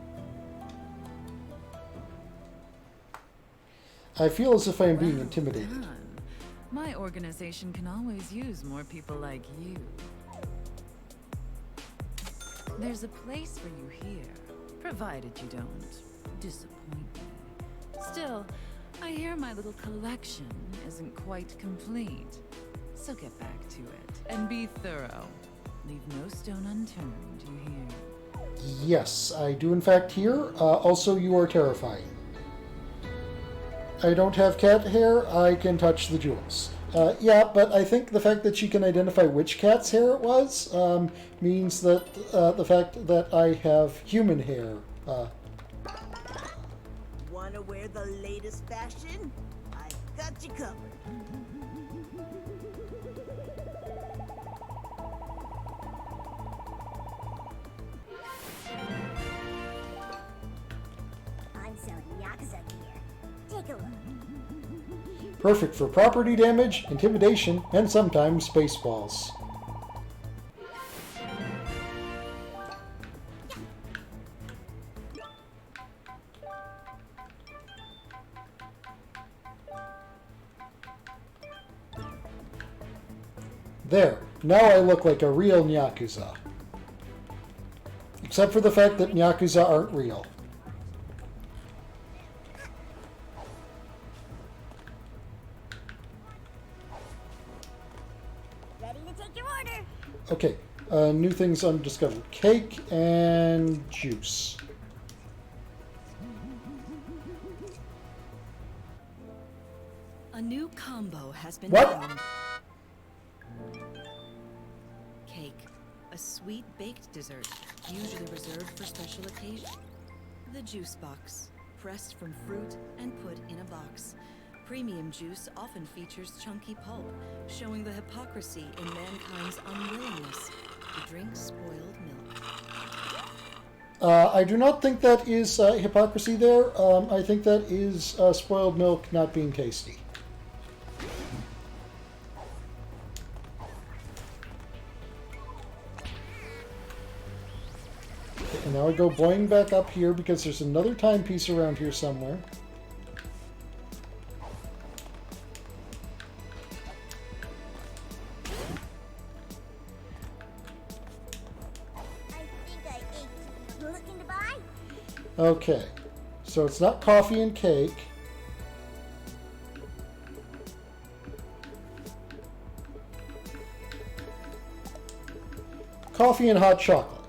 I feel as if I am being intimidated. Done. My organization can always use more people like you. There's a place for you here, provided you don't disappoint me. Still, I hear my little collection isn't quite complete. So get back to it and be thorough. Leave no stone unturned, you hear? Yes, I do in fact hear. Also, you are terrifying. I don't have cat hair, I can touch the jewels. Yeah, but I think the fact that she can identify which cat's hair it was means that the fact that I have human hair. Wanna wear the latest fashion? I got you covered. I'm selling Nyakuza gear. Take a look. Perfect for property damage, intimidation, and sometimes spaceballs. There, now I look like a real Nyakuza. Except for the fact that Nyakuza aren't real. Ready to take your order. Okay, new things undiscovered. Cake and juice. A new combo has been What? found. Cake, a sweet baked dessert, usually reserved for special occasions. The juice box, pressed from fruit and put in a box. Premium juice often features chunky pulp, showing the hypocrisy in mankind's unwillingness to drink spoiled milk. I do not think that is hypocrisy there. I think that is spoiled milk not being tasty. And now I go boing back up here because there's another timepiece around here somewhere. I think I ate. Looking to buy? Okay, so it's not coffee and cake. Coffee and hot chocolate.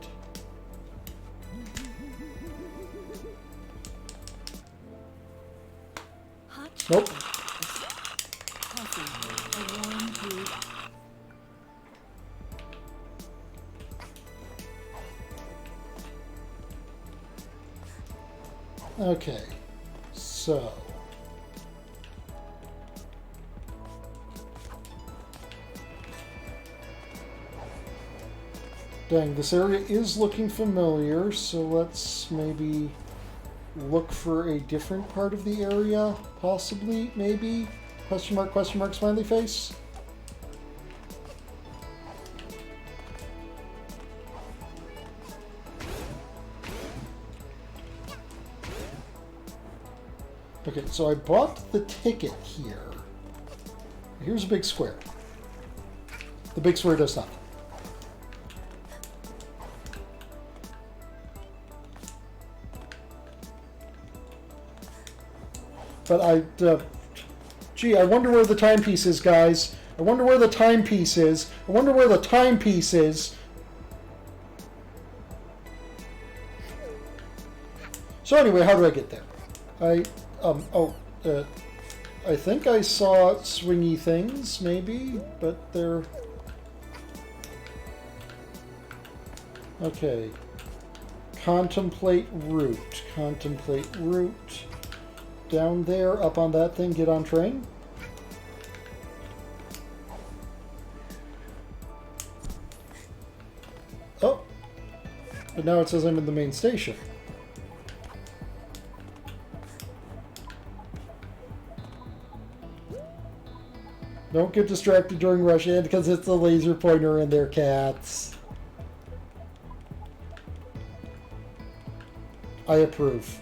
Hot Nope. coffee, a warm brew. Okay, so dang, this area is looking familiar, so let's maybe look for a different part of the area, possibly, maybe? Question mark, smiley face? Okay, so I bought the ticket here. Here's a big square. The big square does nothing. But gee, I wonder where the timepiece is, guys. I wonder where the timepiece is. I wonder where the timepiece is. So anyway, how do I get there? I think I saw swingy things, maybe, but they're... Okay. Contemplate route. Contemplate route. Down there, up on that thing, get on train. Oh! But now it says I'm in the main station. Don't get distracted during rush in because it's a laser pointer and they're cats. I approve.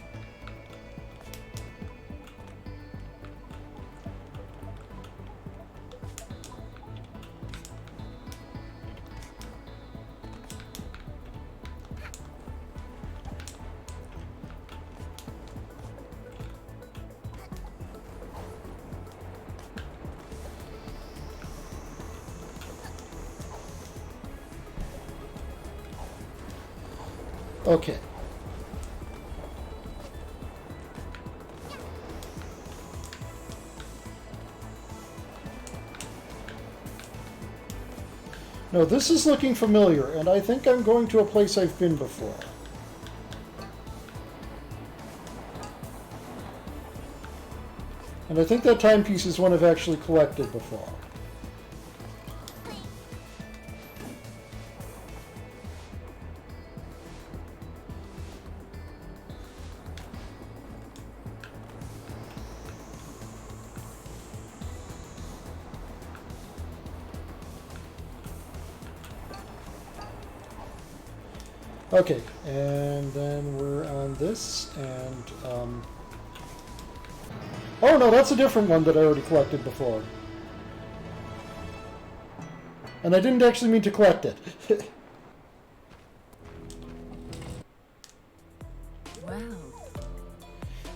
Okay. No, this is looking familiar, and I think I'm going to a place I've been before. And I think that timepiece is one I've actually collected before. Okay, and then we're on this, and, oh no, that's a different one that I already collected before. And I didn't actually mean to collect it.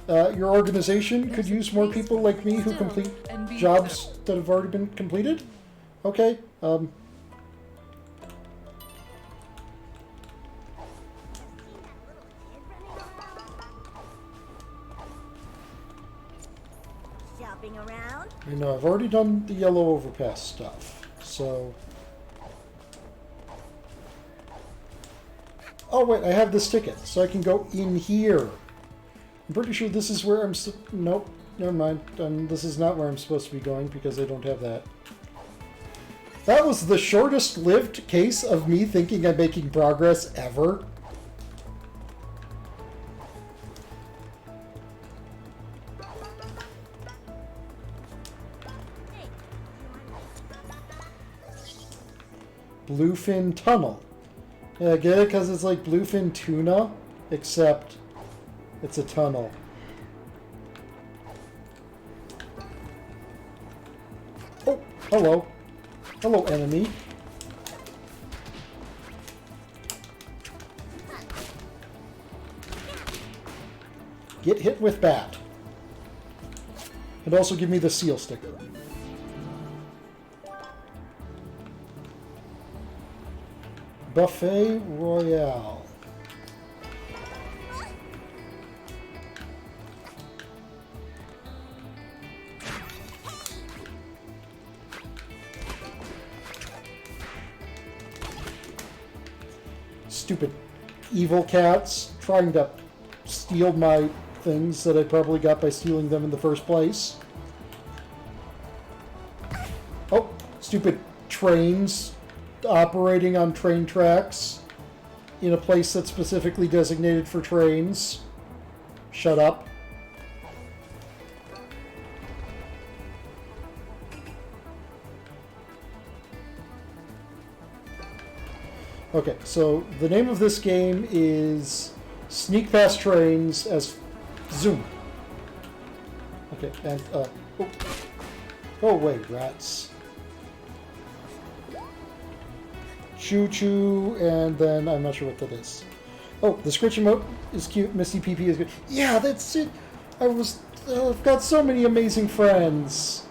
Wow. Your organization could use more people like me who complete jobs that have already been completed? Okay, Shopping around? I know, I've already done the yellow overpass stuff, so... Oh wait, I have this ticket, so I can go in here. I'm pretty sure this is where I'm... Nope, never mind. This is not where I'm supposed to be going, because I don't have that. That was the shortest lived case of me thinking I'm making progress ever. Bluefin Tunnel. Yeah, I get it because it's like bluefin tuna, except it's a tunnel. Oh, hello. Hello, enemy. Get hit with bat. And also give me the seal sticker. Buffet Royale. Stupid evil cats trying to steal my things that I probably got by stealing them in the first place. Oh, stupid trains operating on train tracks in a place that's specifically designated for trains. Shut up. Okay, so the name of this game is Sneak Past Trains as Zoom. Okay, and, oh. Go away, rats. Choo-choo, and then I'm not sure what that is. Oh, the Scritch emote is cute. Misty PP is good. Yeah, that's it. I've got so many amazing friends.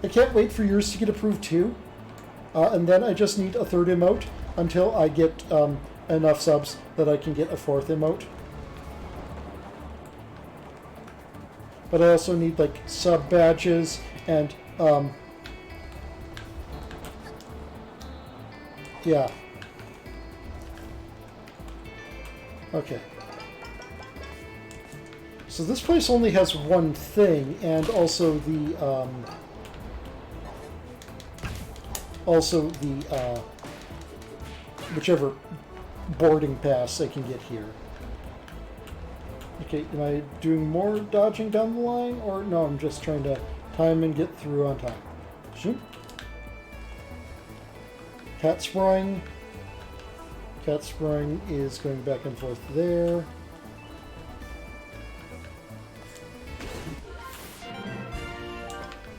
I can't wait for yours to get approved too. And then I just need a third emote until I get enough subs that I can get a fourth emote. But I also need like sub badges and yeah. Okay. So this place only has one thing, and also the whichever boarding pass I can get here. Okay, am I doing more dodging down the line, or no? I'm just trying to time and get through on time. Shoot. Cat Spring. Cat Spring is going back and forth there.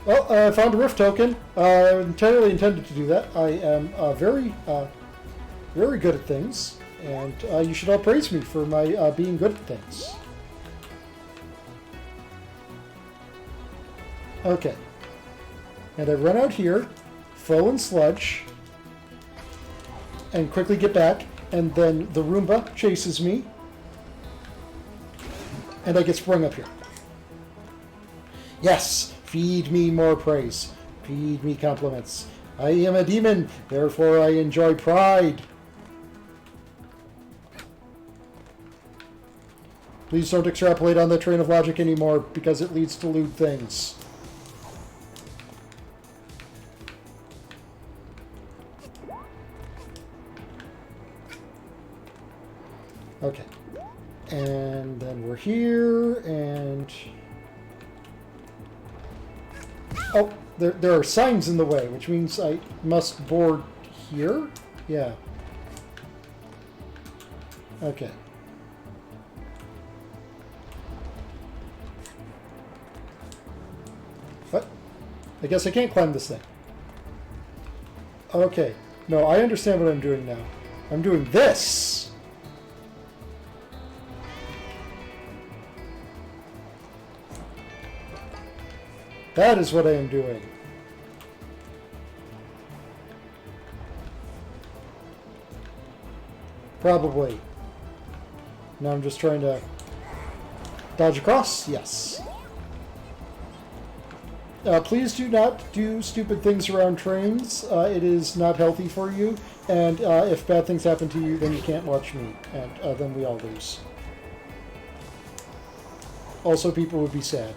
Well, I found a rift token. I entirely intended to do that. I am very good at things, and you should all praise me for my being good at things. Okay. And I run out here, full in sludge, and quickly get back, and then the Roomba chases me, and I get sprung up here. Yes! Feed me more praise. Feed me compliments. I am a demon, therefore I enjoy pride. Please don't extrapolate on that train of logic anymore, because it leads to lewd things. Okay. And then we're here, and... Oh, there are signs in the way, which means I must board here? Yeah. Okay. What? I guess I can't climb this thing. Okay. No, I understand what I'm doing now. I'm doing this! That is what I am doing. Probably. Now I'm just trying to dodge across. Yes. Please do not do stupid things around trains. It is not healthy for you. And if bad things happen to you, then you can't watch me. And then we all lose. Also, people would be sad.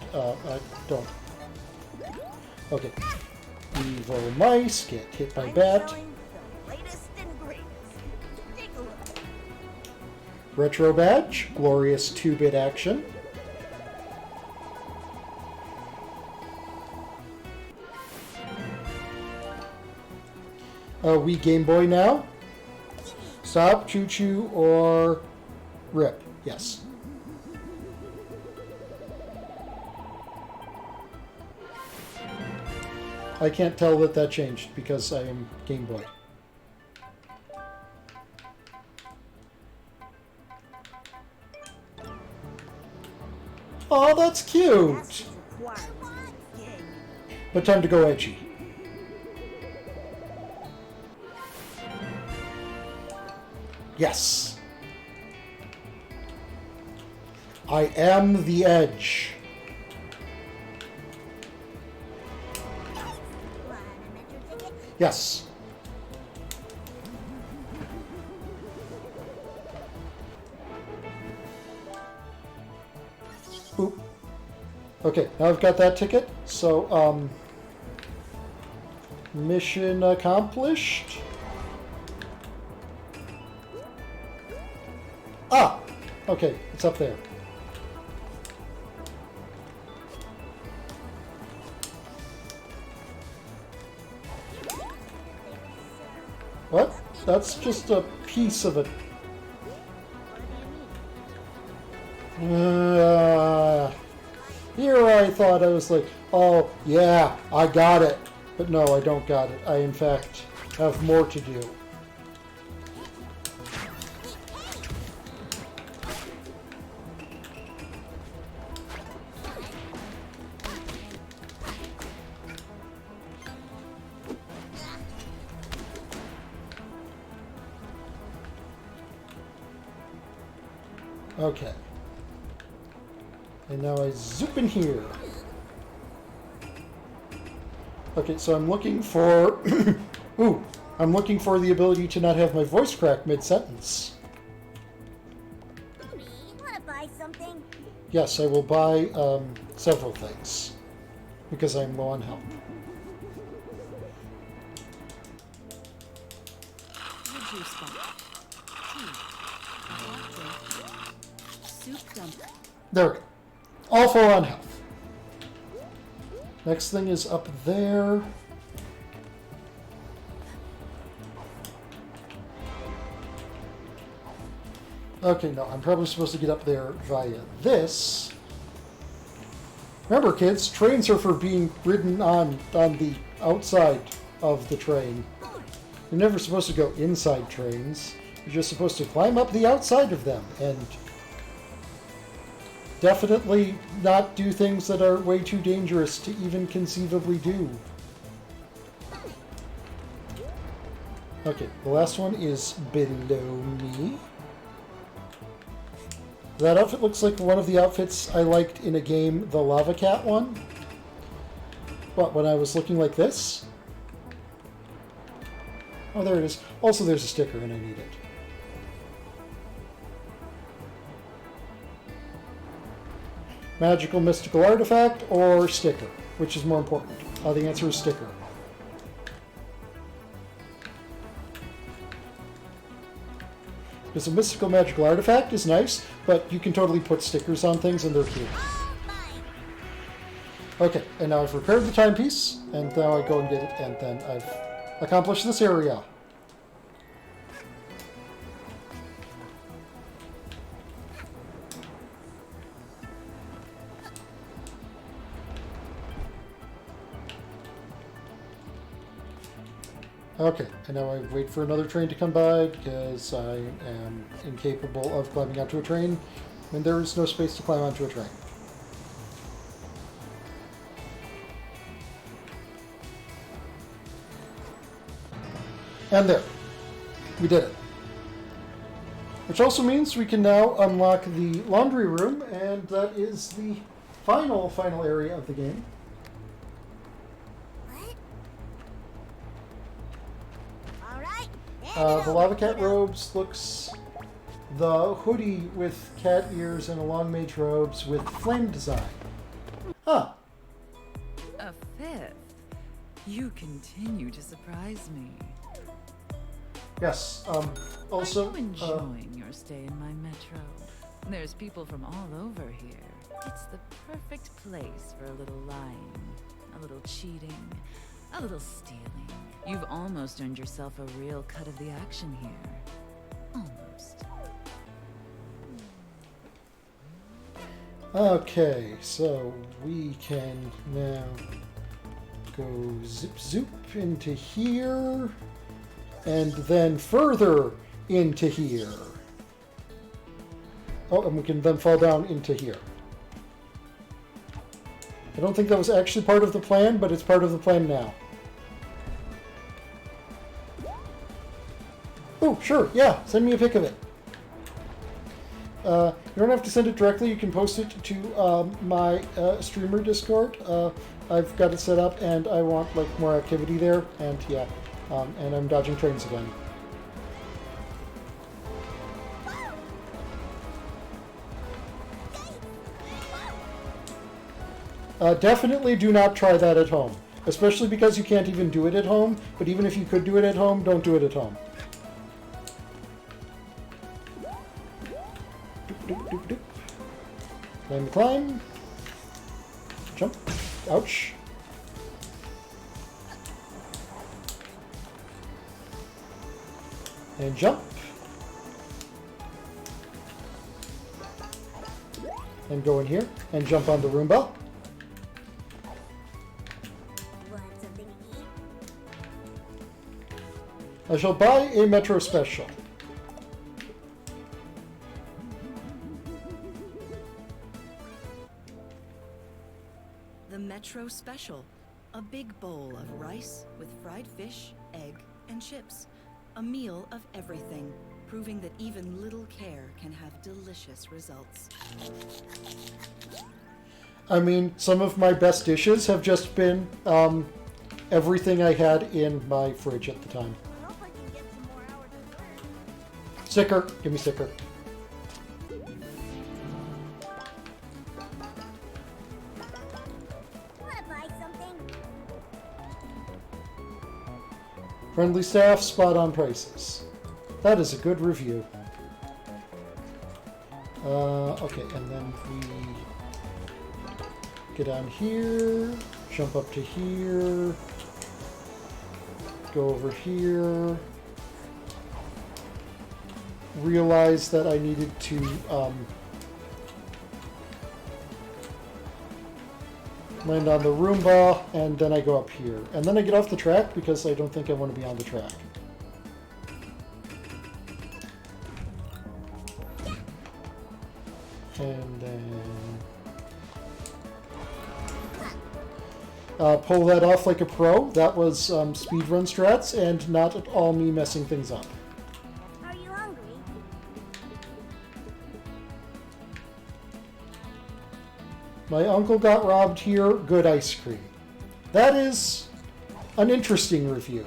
Don't. Okay. Evil mice get hit by bat. Showing the latest and greatest. Take a look. Retro badge. Glorious 2-bit action. We Game Boy now. Stop, choo choo, or rip. Yes. I can't tell that changed because I am Game Boy. Oh, that's cute! That's required. Yeah. But time to go edgy. Yes! I am the edge. Yes. Oop. Okay, now I've got that ticket. So, mission accomplished. Ah! Okay, it's up there. What? That's just a piece of it. Here I thought I was like, oh, yeah, I got it. But no, I don't got it. I, in fact, have more to do. Okay. And now I zoop in here. Okay, so I'm looking for... Ooh, I'm looking for the ability to not have my voice crack mid-sentence. Wanna buy something? Yes, I will buy several things. Because I'm low on health. The juice box. Tea. Hot drink. Soup dump. There we go. All full on health. Next thing is up there. Okay, no, I'm probably supposed to get up there via this. Remember, kids, trains are for being ridden on the outside of the train. You're never supposed to go inside trains. You're just supposed to climb up the outside of them and definitely not do things that are way too dangerous to even conceivably do. Okay, the last one is below me. That outfit looks like one of the outfits I liked in a game, the Lava Cat one. What, when I was looking like this? Oh, there it is. Also, there's a sticker and I need it. Magical, mystical artifact, or sticker? Which is more important? The answer is sticker. Because a mystical, magical artifact is nice, but you can totally put stickers on things and they're cute. Okay, and now I've repaired the timepiece, and now I go and get it, and then I've accomplished this area. Okay, and now I wait for another train to come by because I am incapable of climbing onto a train when there is no space to climb onto a train. And there. We did it. Which also means we can now unlock the laundry room, and that is the final area of the game. The Lava Cat robes looks the hoodie with cat ears and a long mage robes with flame design. Huh. A fifth? You continue to surprise me. Yes. Also, are you enjoying your stay in my metro? There's people from all over here. It's the perfect place for a little lying, a little cheating, a little stealing. You've almost earned yourself a real cut of the action here. Almost. Okay, so we can now go zip zoop into here, and then further into here. Oh, and we can then fall down into here. I don't think that was actually part of the plan, but it's part of the plan now. Oh, sure, yeah, send me a pic of it. You don't have to send it directly, you can post it to my streamer Discord. I've got it set up and I want like more activity there, and yeah, and I'm dodging trains again. Definitely do not try that at home, especially because you can't even do it at home, but even if you could do it at home, don't do it at home. Doop, doop, doop. Climb, climb. Jump. Ouch. And jump. and go in here and jump on the Roomba. Want something to eat? I shall buy a Metro Special. The Metro Special. A big bowl of rice with fried fish, egg, and chips. A meal of everything, proving that even little care can have delicious results. I mean, some of my best dishes have just been everything I had in my fridge at the time. I hope I can get some more hours of work. Sticker. Give me sticker. Wanna buy something? Friendly staff, spot on prices. That is a good review. Okay, and then we get down here, jump up to here, go over here, realize that I needed to land on the Roomba, and then I go up here. And then I get off the track because I don't think I want to be on the track. And then pull that off like a pro. That was speedrun strats and not at all me messing things up. Are you hungry? My uncle got robbed here, good ice cream. That is an interesting review.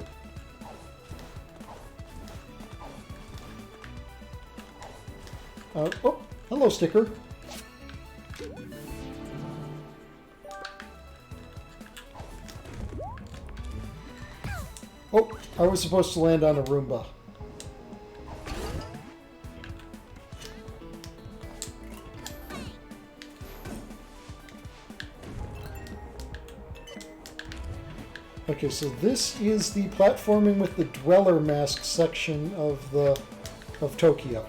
Oh, hello, sticker. Oh, I was supposed to land on a Roomba. Okay, so this is the platforming with the Dweller Mask section of Tokyo.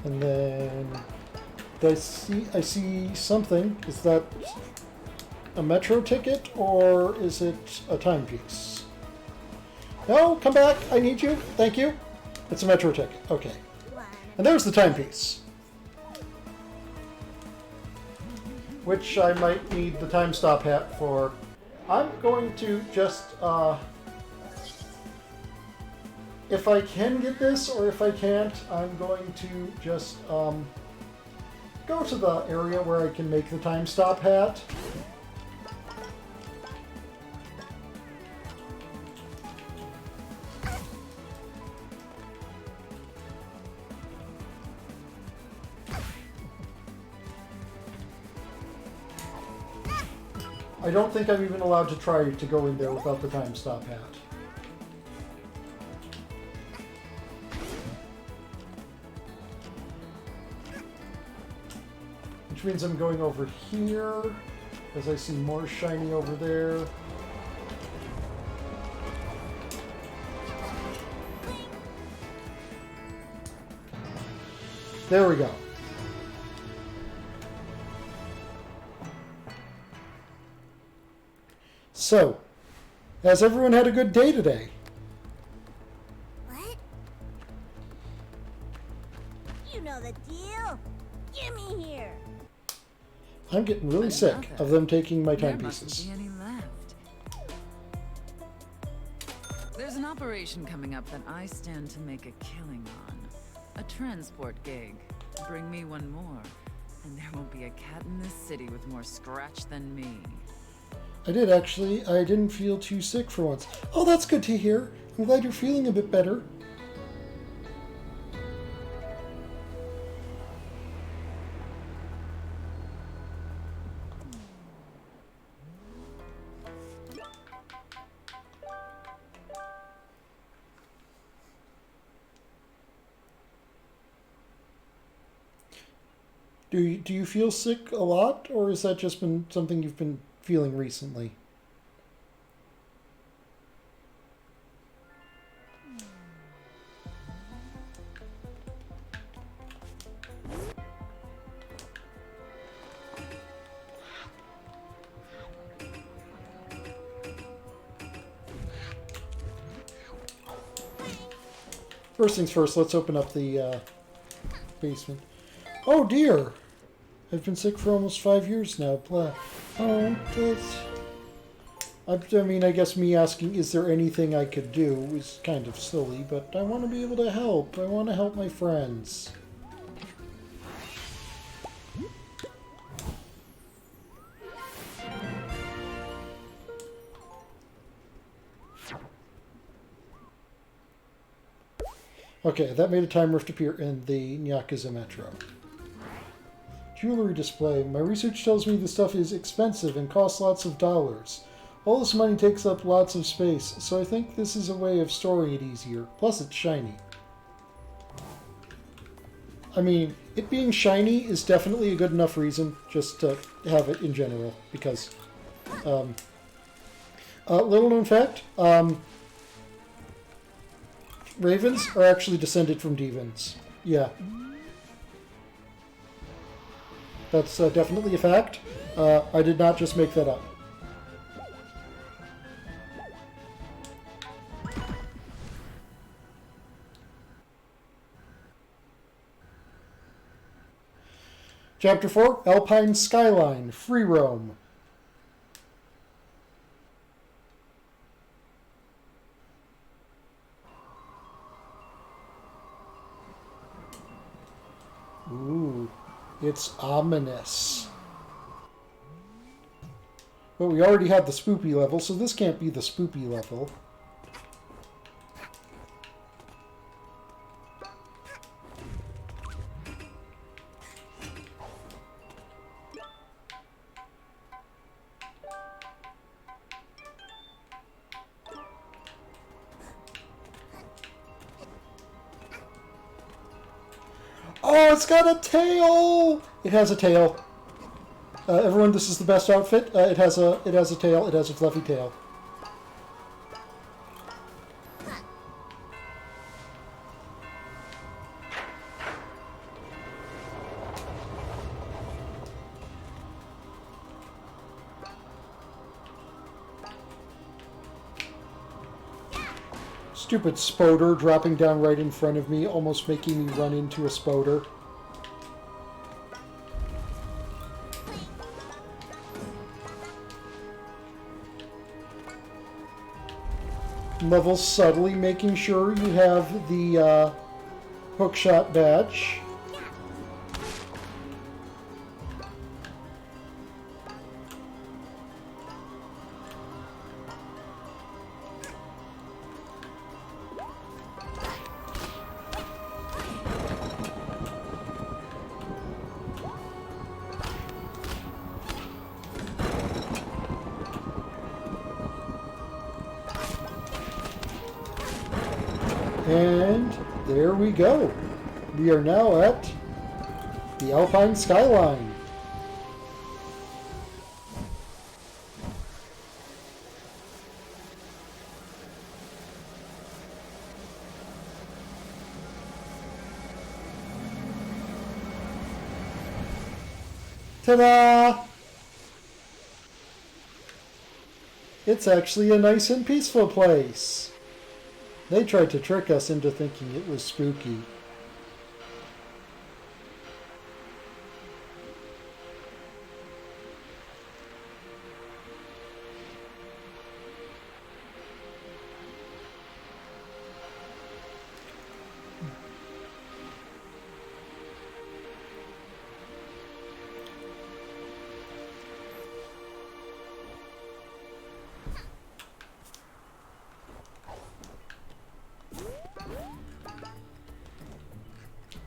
And then I see something. Is that a Metro ticket or is it a timepiece? No, come back. I need you. Thank you. It's a Metro ticket. Okay. And there's the timepiece. Which I might need the time stop hat for. I'm going to just, if I can get this or if I can't, I'm going to just go to the area where I can make the time stop hat. I don't think I'm even allowed to try to go in there without the time stop hat. Which means I'm going over here, as I see more shiny over there. There we go. So, has everyone had a good day today? What? You know the deal. Give me here. I'm getting really sick of them taking my There mustn't timepieces. be any left. There's an operation coming up that I stand to make a killing on. A transport gig. Bring me one more, and there won't be a cat in this city with more scratch than me. I did actually. I didn't feel too sick for once. Oh, that's good to hear. I'm glad you're feeling a bit better. Do you feel sick a lot, or has that just been something you've been feeling recently? First things first, let's open up the basement. Oh dear! I've been sick for almost 5 years now. Blah. Oh, that's... I mean, I guess me asking, is there anything I could do, is kind of silly, but I want to be able to help. I want to help my friends. Okay, that made a time rift appear in the Nyakuza Metro. Jewelry display. My research tells me this stuff is expensive and costs lots of dollars. All this money takes up lots of space, so I think this is a way of storing it easier. Plus, it's shiny. I mean, it being shiny is definitely a good enough reason just to have it in general, because... little known fact, ravens are actually descended from demons. Yeah. That's definitely a fact. I did not just make that up. Chapter 4, Alpine Skyline, Free Roam. Ooh, it's ominous. But we already had the spoopy level, so this can't be the spoopy level. Oh, it's got a tail! It has a tail. Everyone, this is the best outfit. It has a tail. It has a fluffy tail. Stupid spoder dropping down right in front of me, almost making me run into a spoder. Level subtly, making sure you have the hookshot badge. And there we go. We are now at the Alpine Skyline. Ta-da! It's actually a nice and peaceful place. They tried to trick us into thinking it was spooky.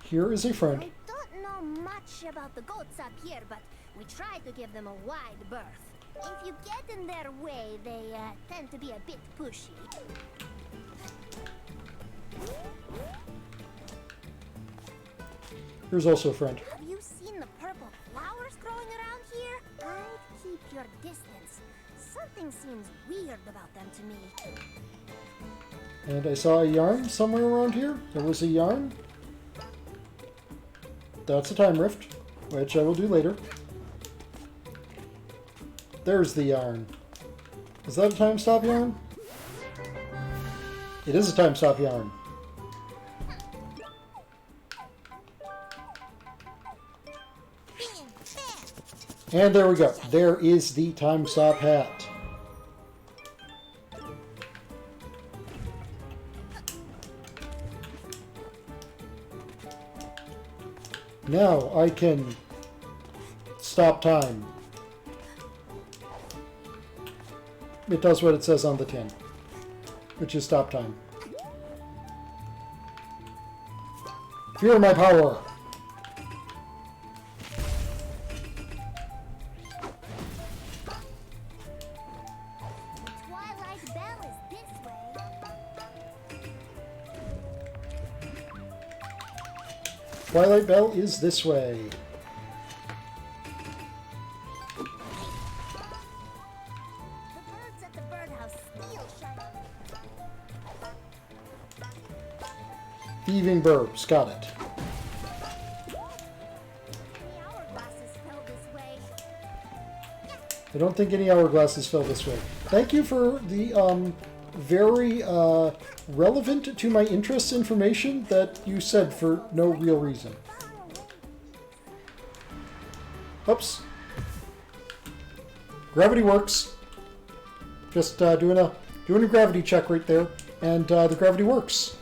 Here is a friend. I don't know much about the goats up here, but we try to give them a wide berth. If you get in their way, they tend to be a bit pushy. Here's also a friend. Have you seen the purple flowers growing around here? I'd keep your distance. Something seems weird about them to me. And I saw a yarn somewhere around here. There was a yarn. That's a time rift, which I will do later. There's the yarn. Is that a time stop yarn? It is a time stop yarn. And there we go. There is the time stop hat. Now I can stop time. It does what it says on the tin, which is stop time. Fear my power. Twilight Bell is this way. Twilight Bell is this way. The birds at the birdhouse steal shiny. Thieving Burbs. Got it. The hourglasses fell this way. I don't think any hourglasses fell this way. Thank you for the very relevant to my interests information that you said for no real reason. Oops. Gravity works. Just doing a gravity check right there, and the gravity works.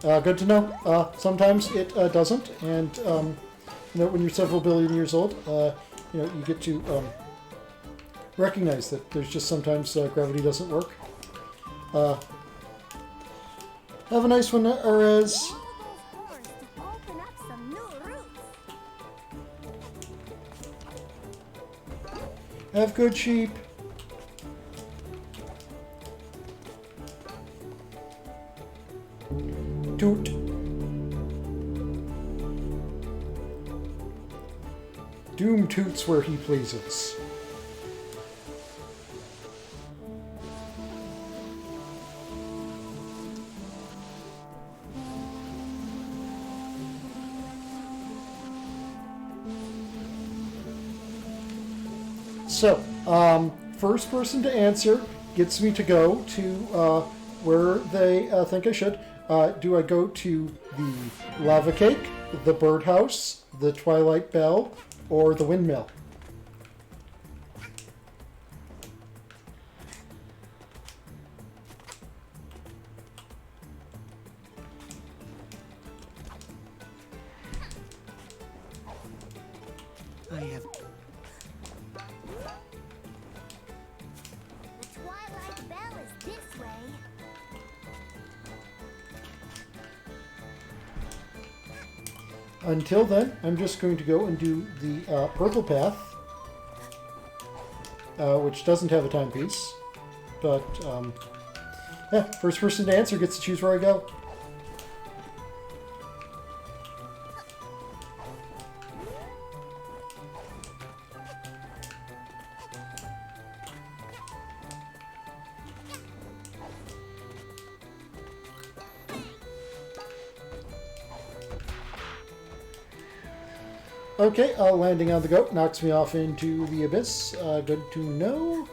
Good to know. Sometimes it doesn't, and you know, when you're several billion years old, you know, you get to recognize that there's just sometimes gravity doesn't work. Have a nice one, Erez. All those horns to open up some new routes. Have good sheep. Toot. Doom toots where he pleases. So, first person to answer gets me to go to where they think I should. Do I go to the lava cake, the birdhouse, the Twilight Bell, or the windmill? I have The Twilight Bell is this way. Until then, I'm just going to go and do the purple path, which doesn't have a timepiece. But, yeah, first person to answer gets to choose where I go. Okay, landing on the goat knocks me off into the abyss. Good to know.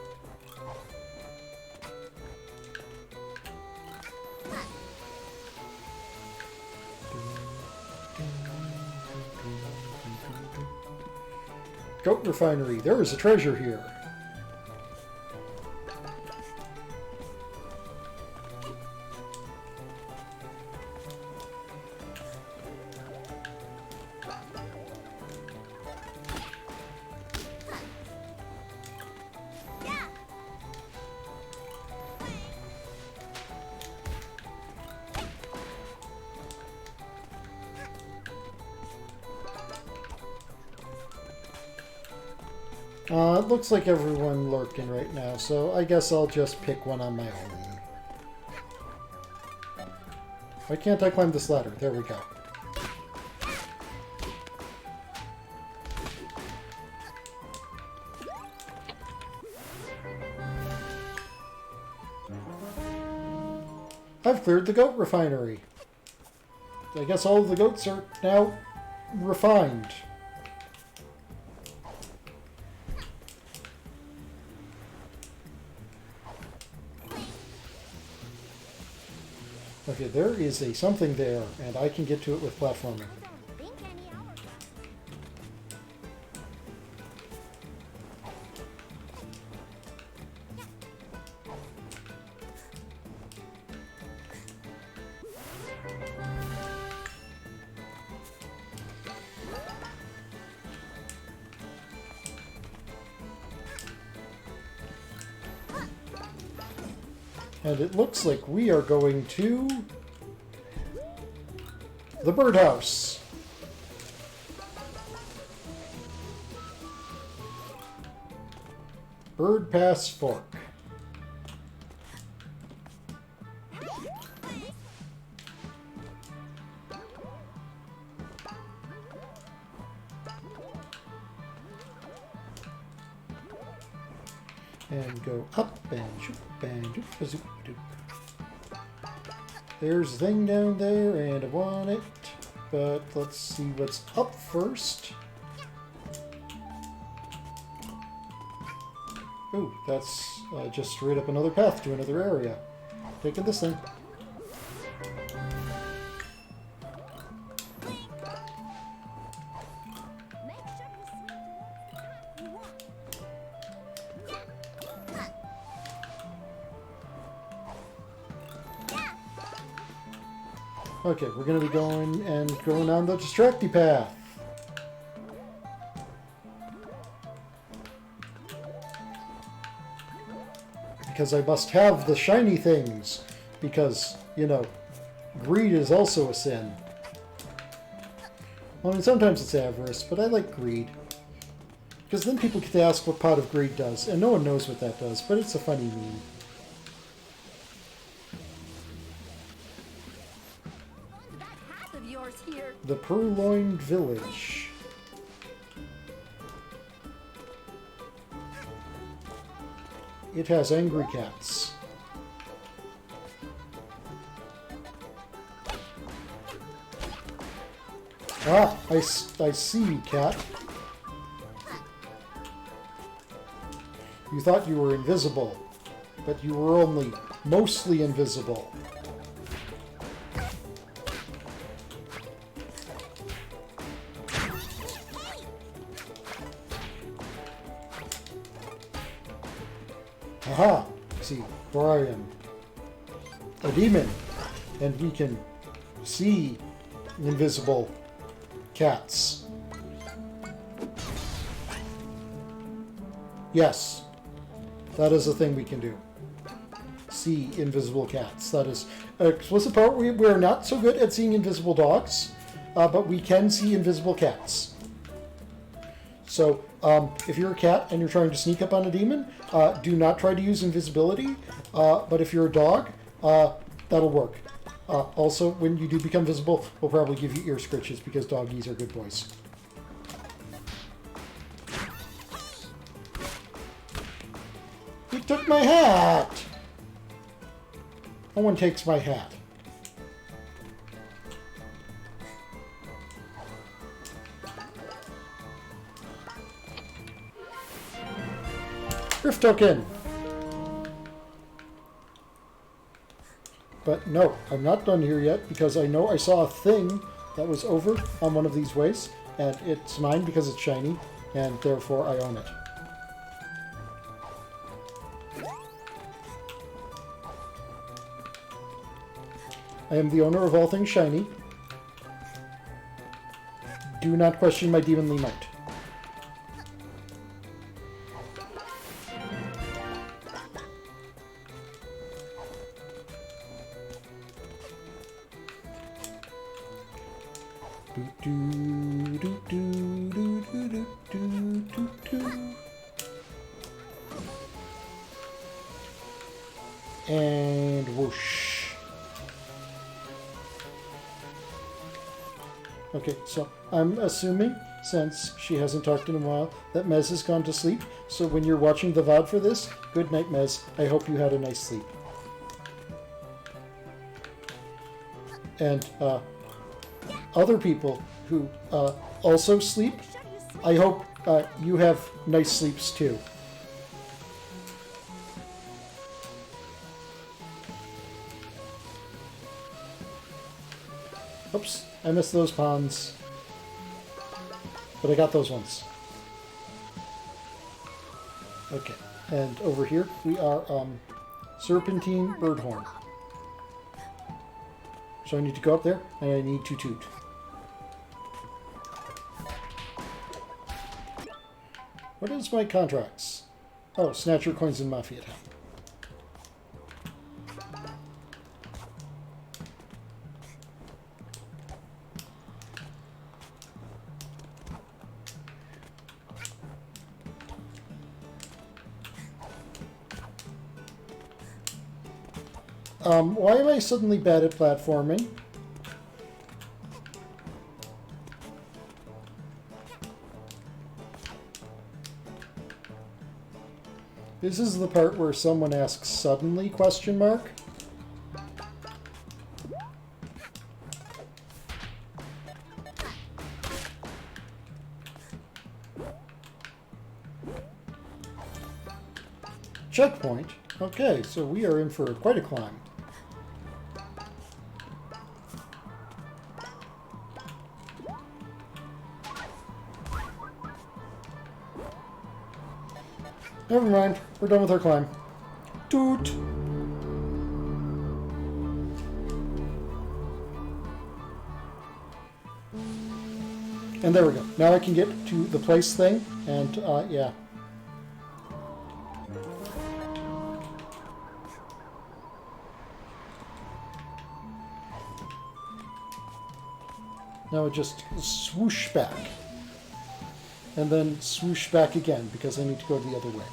Goat refinery. There is a treasure here. It looks like everyone lurking right now, so I guess I'll just pick one on my own. Why can't I climb this ladder? There we go. I've cleared the goat refinery. I guess all of the goats are now refined. Okay, there is a something there, and I can get to it with platforming. I don't think any hourglass. And it looks like we are going to the birdhouse. Bird Pass Fork. And go up and shoop and doop a zoop doop. There's a thing down there and I want it, but let's see what's up first. Ooh, that's just straight up another path to another area. Taking this thing. Okay, we're going to be going on the distracty path. Because I must have the shiny things. Because, you know, greed is also a sin. Well, I mean, sometimes it's avarice, but I like greed. Because then people get to ask what Pot of Greed does, and no one knows what that does, but it's a funny meme. The Purloined Village. It has angry cats. Ah, I see you, cat. You thought you were invisible, but you were only mostly invisible. Aha! See, where I am. A demon. And we can see invisible cats. Yes. That is a thing we can do. See invisible cats. That is an explicit part. We are not so good at seeing invisible dogs, but we can see invisible cats. So, if you're a cat and you're trying to sneak up on a demon, do not try to use invisibility. But if you're a dog, that'll work. Also, when you do become visible, we'll probably give you ear scritches because doggies are good boys. He took my hat! No one takes my hat. Rift token! But no, I'm not done here yet because I know I saw a thing that was over on one of these ways, and it's mine because it's shiny, and therefore I own it. I am the owner of all things shiny. Do not question my demonly might. And whoosh. Okay, so I'm assuming, since she hasn't talked in a while, that Mez has gone to sleep. So when you're watching the VOD for this, good night, Mez. I hope you had a nice sleep. And other people who also sleep, I hope you have nice sleeps too. Oops, I missed those ponds. But I got those ones. Okay, and over here we are Serpentine Birdhorn. So I need to go up there, and I need to toot. What is my contracts? Oh, Snatcher Coins and Mafia Town. Why am I suddenly bad at platforming? This is the part where someone asks suddenly, question mark? Checkpoint? Okay, so we are in for quite a climb. Never mind, we're done with our climb. Toot! And there we go. Now I can get to the place thing, and yeah. Now I just swoosh back. And then swoosh back again, because I need to go the other way.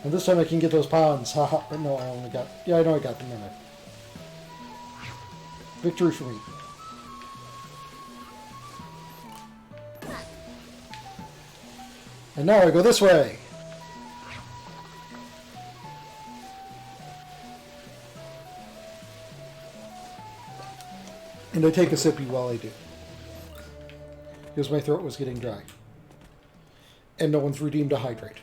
And this time I can get those pawns. Haha. No, I only got... Yeah, I know I got them. Never. Victory for me. And now I go this way. And I take a sippy while I do. Because my throat was getting dry. And no one's redeemed a hydrate.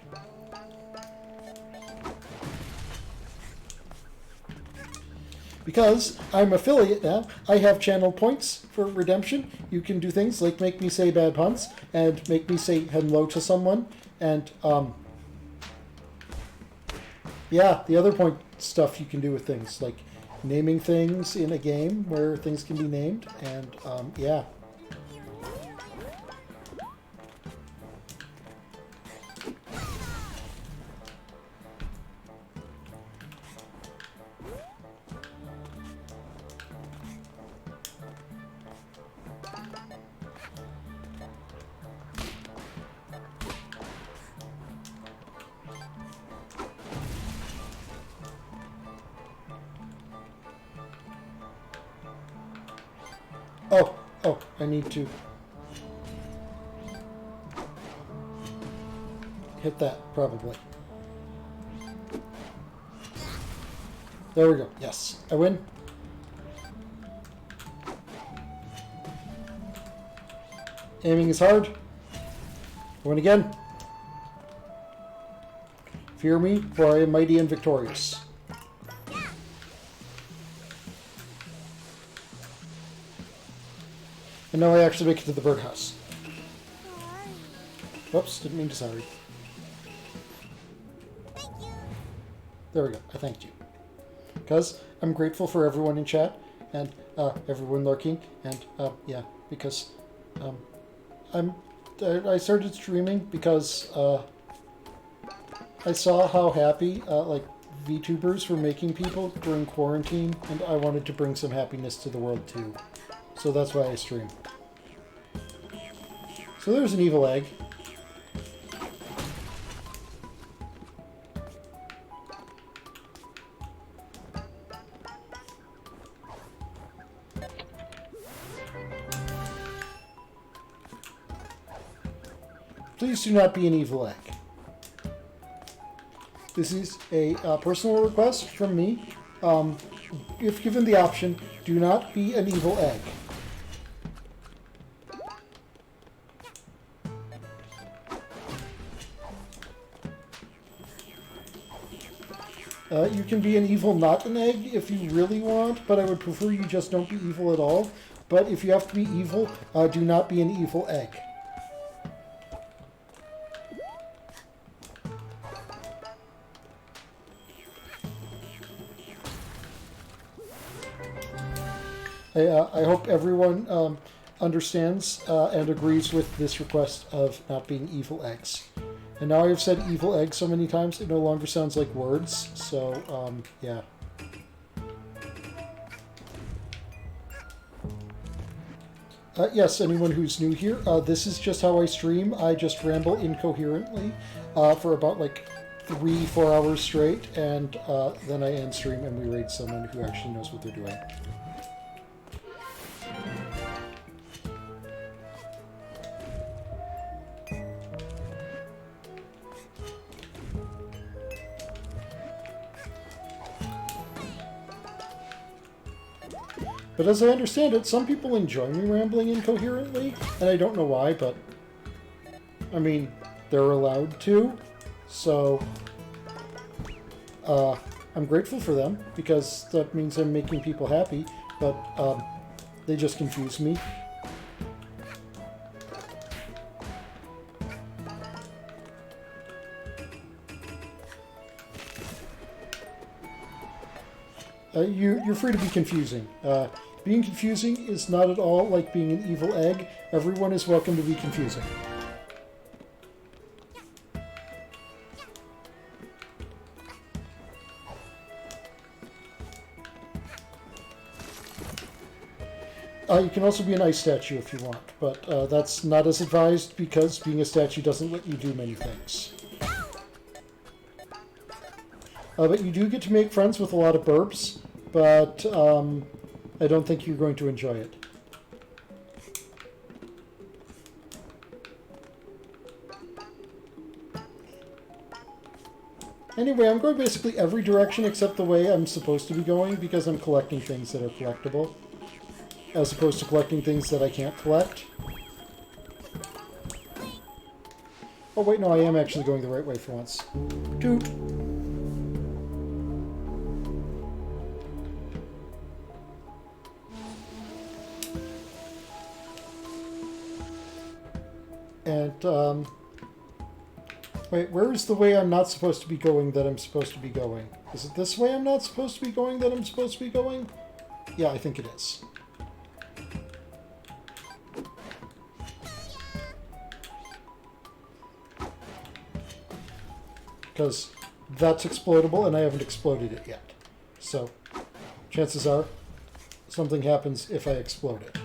Because I'm affiliate now, I have channel points for redemption. You can do things like make me say bad puns and make me say hello to someone. And, yeah, the other point stuff you can do with things like naming things in a game where things can be named. And, yeah. Oh, I need to hit that, probably. There we go. Yes, I win. Aiming is hard. I win again. Fear me, for I am mighty and victorious. And now I actually make it to the birdhouse. Whoops, didn't mean to sorry. There we go, I thanked you. Because I'm grateful for everyone in chat, and everyone lurking, and yeah, because I started streaming because I saw how happy like VTubers were making people during quarantine, and I wanted to bring some happiness to the world too. So that's why I stream. So there's an evil egg. Please do not be an evil egg. This is a personal request from me. If given the option, do not be an evil egg. You can be an evil not an egg if you really want, but I would prefer you just don't be evil at all. But if you have to be evil, do not be an evil egg. I hope everyone understands and agrees with this request of not being evil eggs. And now I've said evil egg so many times, it no longer sounds like words, so, yeah. Yes, anyone who's new here, this is just how I stream. I just ramble incoherently for about, like, 3-4 hours straight, and then I end stream and we raid someone who actually knows what they're doing. But as I understand it, some people enjoy me rambling incoherently, and I don't know why, but I mean, they're allowed to, so I'm grateful for them, because that means I'm making people happy, but they just confuse me. You're free to be confusing. Being confusing is not at all like being an evil egg. Everyone is welcome to be confusing. You can also be an ice statue if you want, but that's not as advised because being a statue doesn't let you do many things. But you do get to make friends with a lot of burps, but I don't think you're going to enjoy it. Anyway, I'm going basically every direction except the way I'm supposed to be going because I'm collecting things that are collectible, as opposed to collecting things that I can't collect. Oh wait, no, I am actually going the right way for once. Toot! And, wait, where is the way I'm not supposed to be going that I'm supposed to be going? Is it this way I'm not supposed to be going that I'm supposed to be going? Yeah, I think it is. Because that's explodable and I haven't exploded it yet. So, chances are, something happens if I explode it.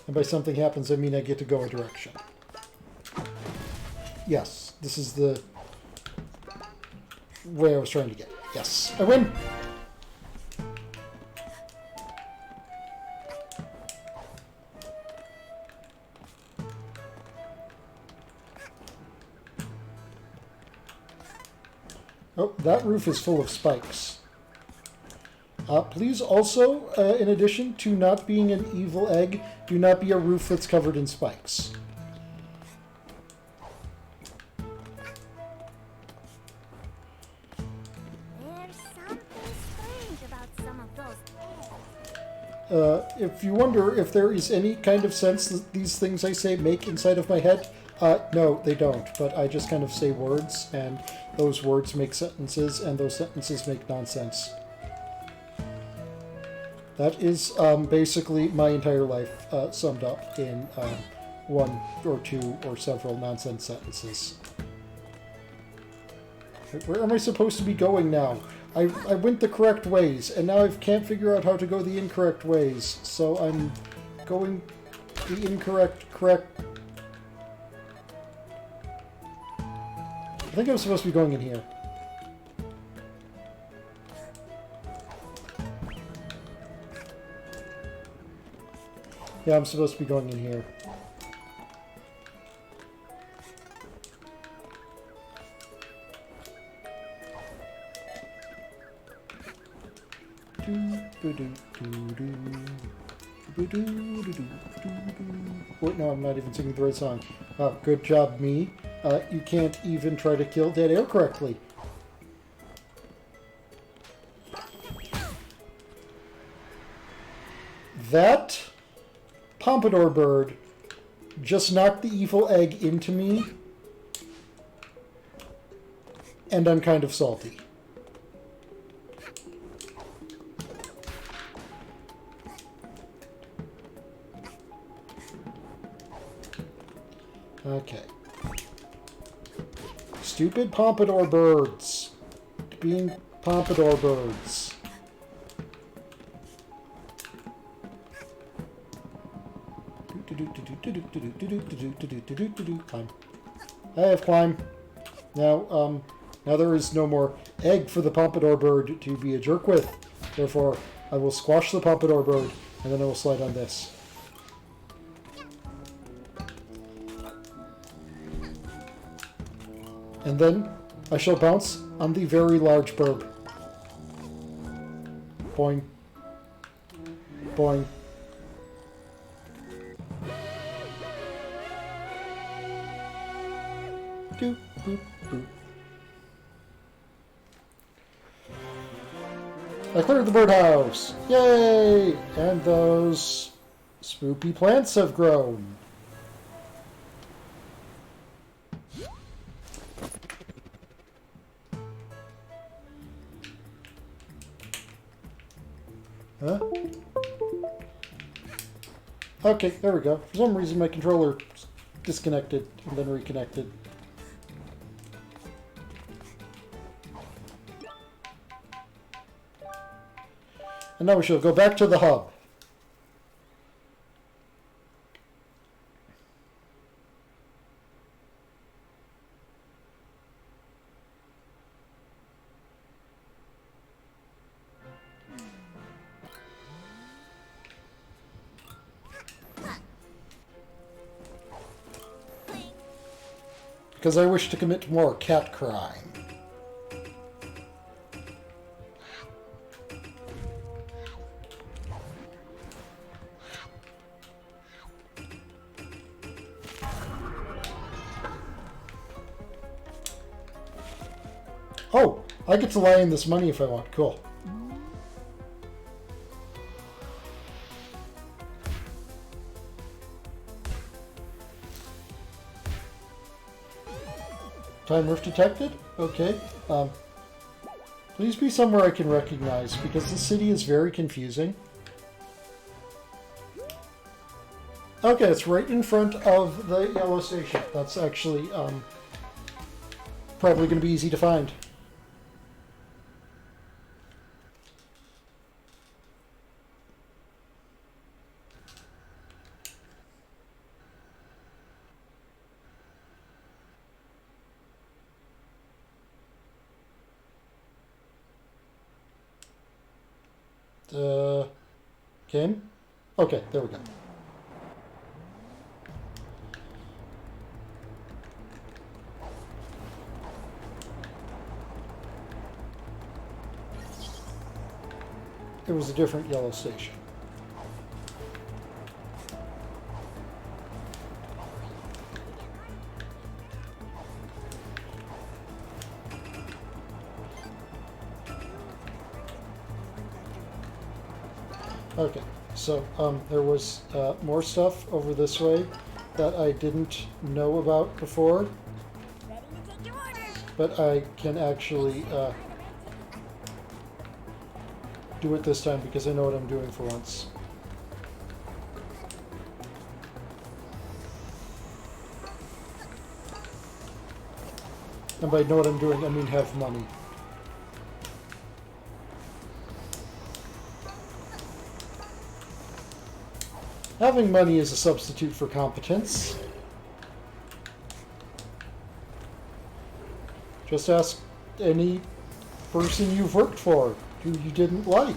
And by something happens, I mean I get to go a direction. Yes, this is the way I was trying to get. Yes, I win! Oh, that roof is full of spikes. Please also, in addition to not being an evil egg, do not be a roof that's covered in spikes. There's something strange about some of those eggs. If you wonder if there is any kind of sense that these things I say make inside of my head, no, they don't. But I just kind of say words, and those words make sentences, and those sentences make nonsense. That is basically my entire life summed up in one or two or several nonsense sentences. Where am I supposed to be going now? I went the correct ways, and now I can't figure out how to go the incorrect ways, so I'm going the incorrect correct. I think I'm supposed to be going in here. Yeah, I'm supposed to be going in here. Wait, no, I'm not even singing the right song. Good job, me. You can't even try to kill dead air correctly. That pompadour bird just knocked the evil egg into me, and I'm kind of salty. Okay. Stupid pompadour birds. Being pompadour birds. Climb. I have climb. Now there is no more egg for the pompadour bird to be a jerk with. Therefore, I will squash the pompadour bird, and then I will slide on this. And then I shall bounce on the very large bird. Boing. Boing. Doop, boop, boop. I cleared the birdhouse! Yay! And those spoopy plants have grown. Huh? Okay, there we go. For some reason my controller disconnected and then reconnected. And now we shall go back to the hub. Because I wish to commit more cat crime. Oh, I get to lie in this money if I want. Cool. Time rift detected? Okay. Please be somewhere I can recognize, because the city is very confusing. Okay, it's right in front of the yellow station. That's actually probably going to be easy to find. Game? Okay, there we go. It was a different yellow station. Okay, so there was more stuff over this way that I didn't know about before, but I can actually do it this time because I know what I'm doing for once. And by know what I'm doing, I mean have money. Having money is a substitute for competence. Just ask any person you've worked for who you didn't like.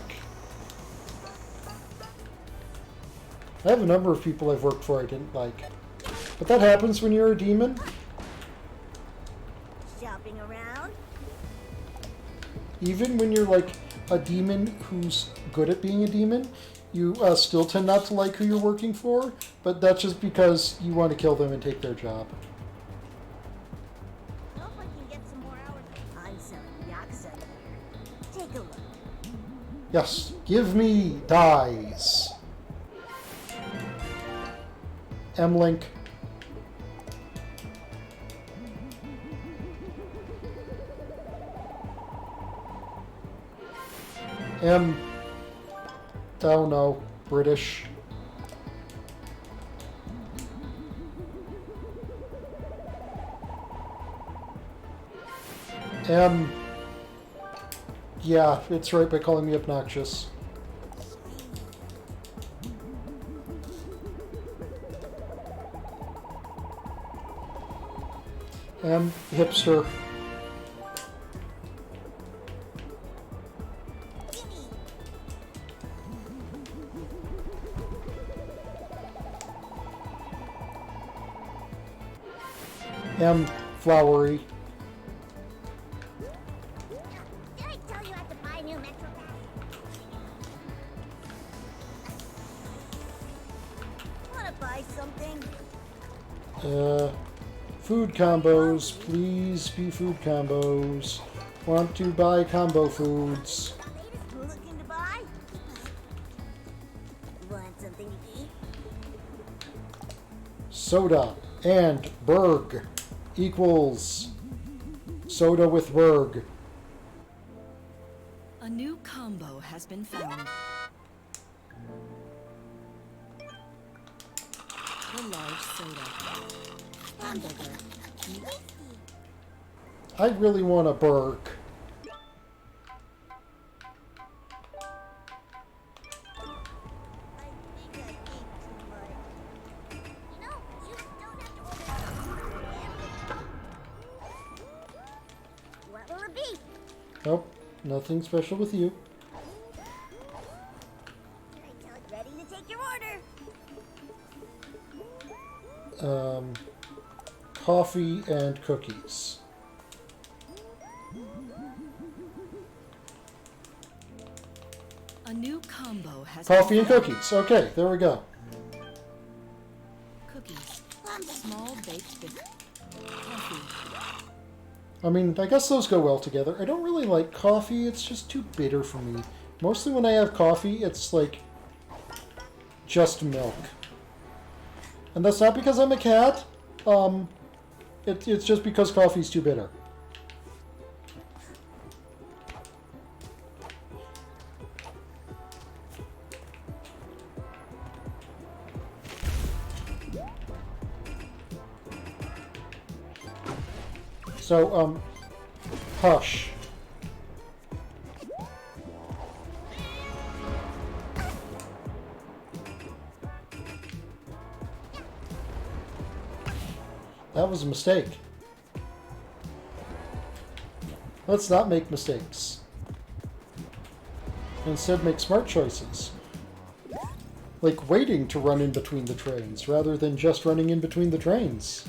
I have a number of people I've worked for I didn't like. But that happens when you're a demon. Shopping around? Even when you're like a demon who's good at being a demon, you still tend not to like who you're working for, but that's just because you want to kill them and take their job. Hope I can get some more hours. I'm selling Nyakuza here. Take a look. Yes, give me dies. M-Link. Oh no, British. Yeah, it's right by calling me obnoxious. Hipster. am flowery. Did I tell you I had to buy a new Metro Pass? Wanna buy something? Food combos, please be food combos. Want to buy combo foods. Looking to buy? Want something to eat? Soda and Berg equals soda with Berg. A new combo has been found. The large soda. Hamburger. I really want a Berg. I think I ate too much. You know, you don't have to order. What will it be? Nope, nothing special with you. Ready to take your order. Coffee and cookies. A new combo has Coffee and been found. cookies. Okay, there we go. Cookies. Small baked biscuit. Coffee. I mean, I guess those go well together. I don't really like coffee. It's just too bitter for me. Mostly when I have coffee, it's like just milk. And that's not because I'm a cat. It's just because coffee's too bitter. So, hush. That was a mistake. Let's not make mistakes. Instead, make smart choices. Like waiting to run in between the trains, rather than just running in between the trains.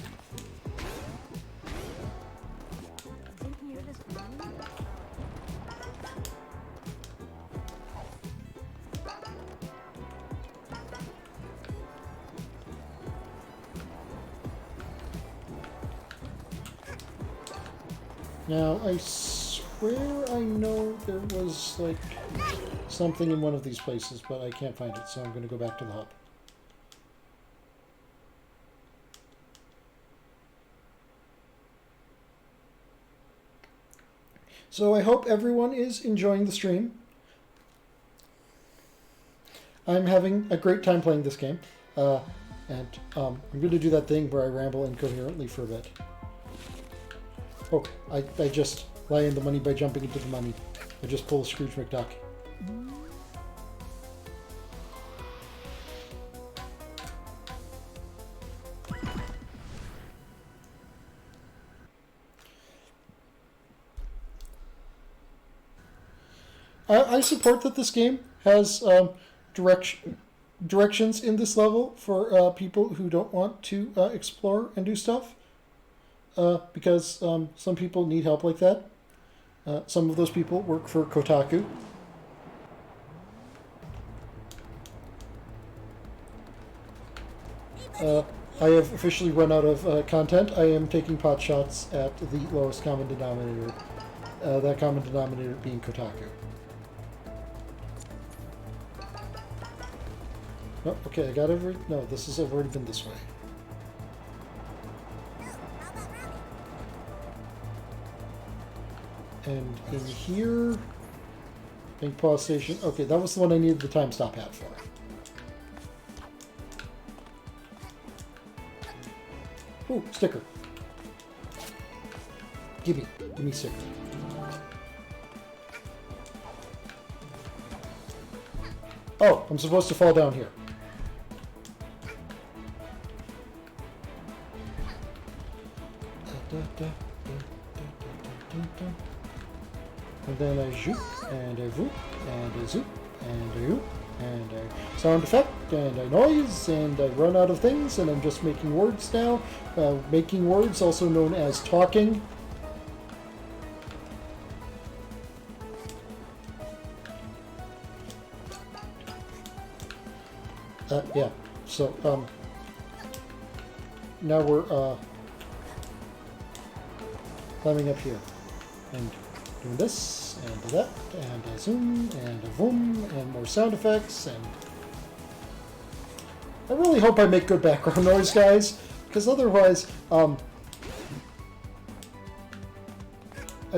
Now, I swear I know there was, like, something in one of these places, but I can't find it, so I'm going to go back to the hub. So I hope everyone is enjoying the stream. I'm having a great time playing this game. I'm going to do that thing where I ramble incoherently for a bit. Oh, I just lie in the money by jumping into the money. I just pull a Scrooge McDuck. I support that this game has directions in this level for people who don't want to explore and do stuff. Because some people need help like that. Some of those people work for Kotaku. I have officially run out of content. I am taking pot shots at the lowest common denominator. That common denominator being Kotaku. Oh, okay, I got every... No, I've already been this way. And in here, bank pause station. Okay, that was the one I needed the time stop hat for. Ooh, sticker. Give me sticker. Oh, I'm supposed to fall down here. And then I zoop, and I voop, and I zoop, and I zoop. and a sound effect, and a noise, and I run out of things, and I'm just making words now. Making words, also known as talking. Yeah, so, now we're, climbing up here, and doing this, and that, and a zoom, and a boom, and more sound effects, and I really hope I make good background noise, guys, because otherwise, I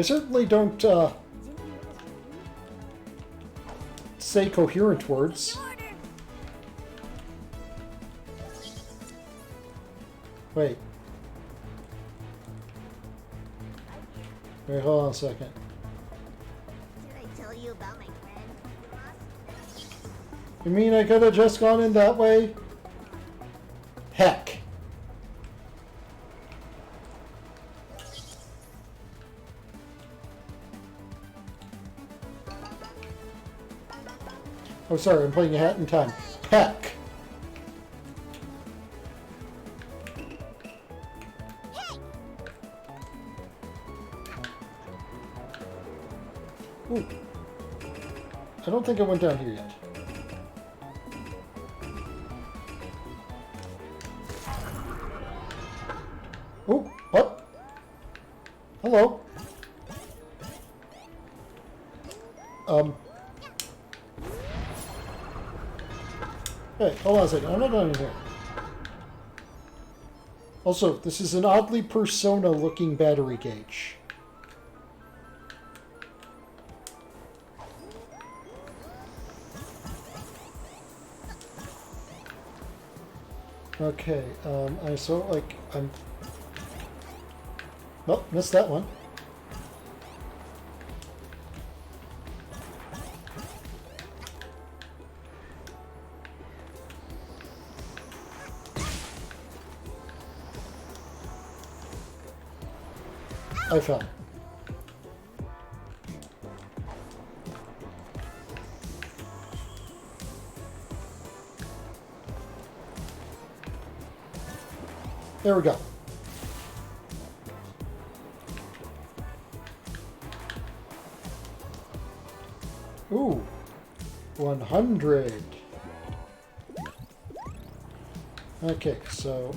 certainly don't, say coherent words. Wait. Wait, hold on a second. Did I tell you about my friend? You mean I could have just gone in that way? Heck. Oh, sorry, I'm playing a hat in time. Heck. Ooh. I don't think I went down here yet. Oh, what? Hello. Hey, hold on a second. I'm not down in here. Also, this is an oddly Persona-looking battery gauge. Okay, I'm... Well, missed that one. I fell. There we go. Ooh, 100. Okay, so,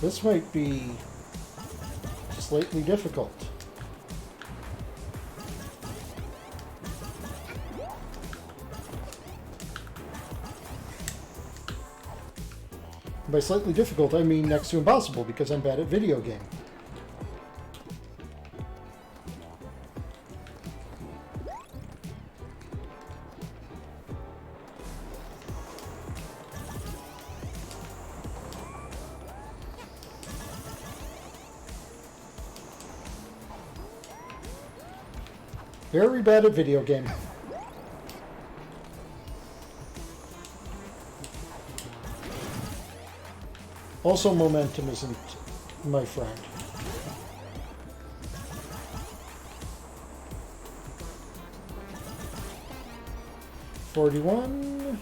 this might be slightly difficult. By slightly difficult, I mean next to impossible, because I'm bad at video game. Very bad at video game. Also, momentum isn't my friend. $41.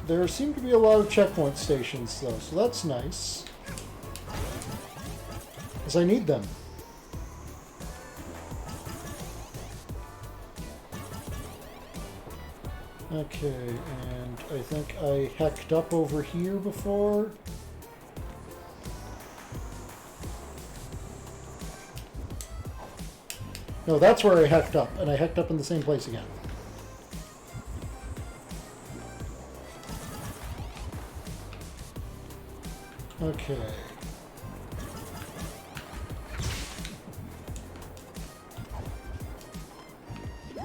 There seem to be a lot of checkpoint stations, though, so that's nice. Because I need them. Okay, and I think I hecked up over here before. No, that's where I hecked up, and I hecked up in the same place again. Okay.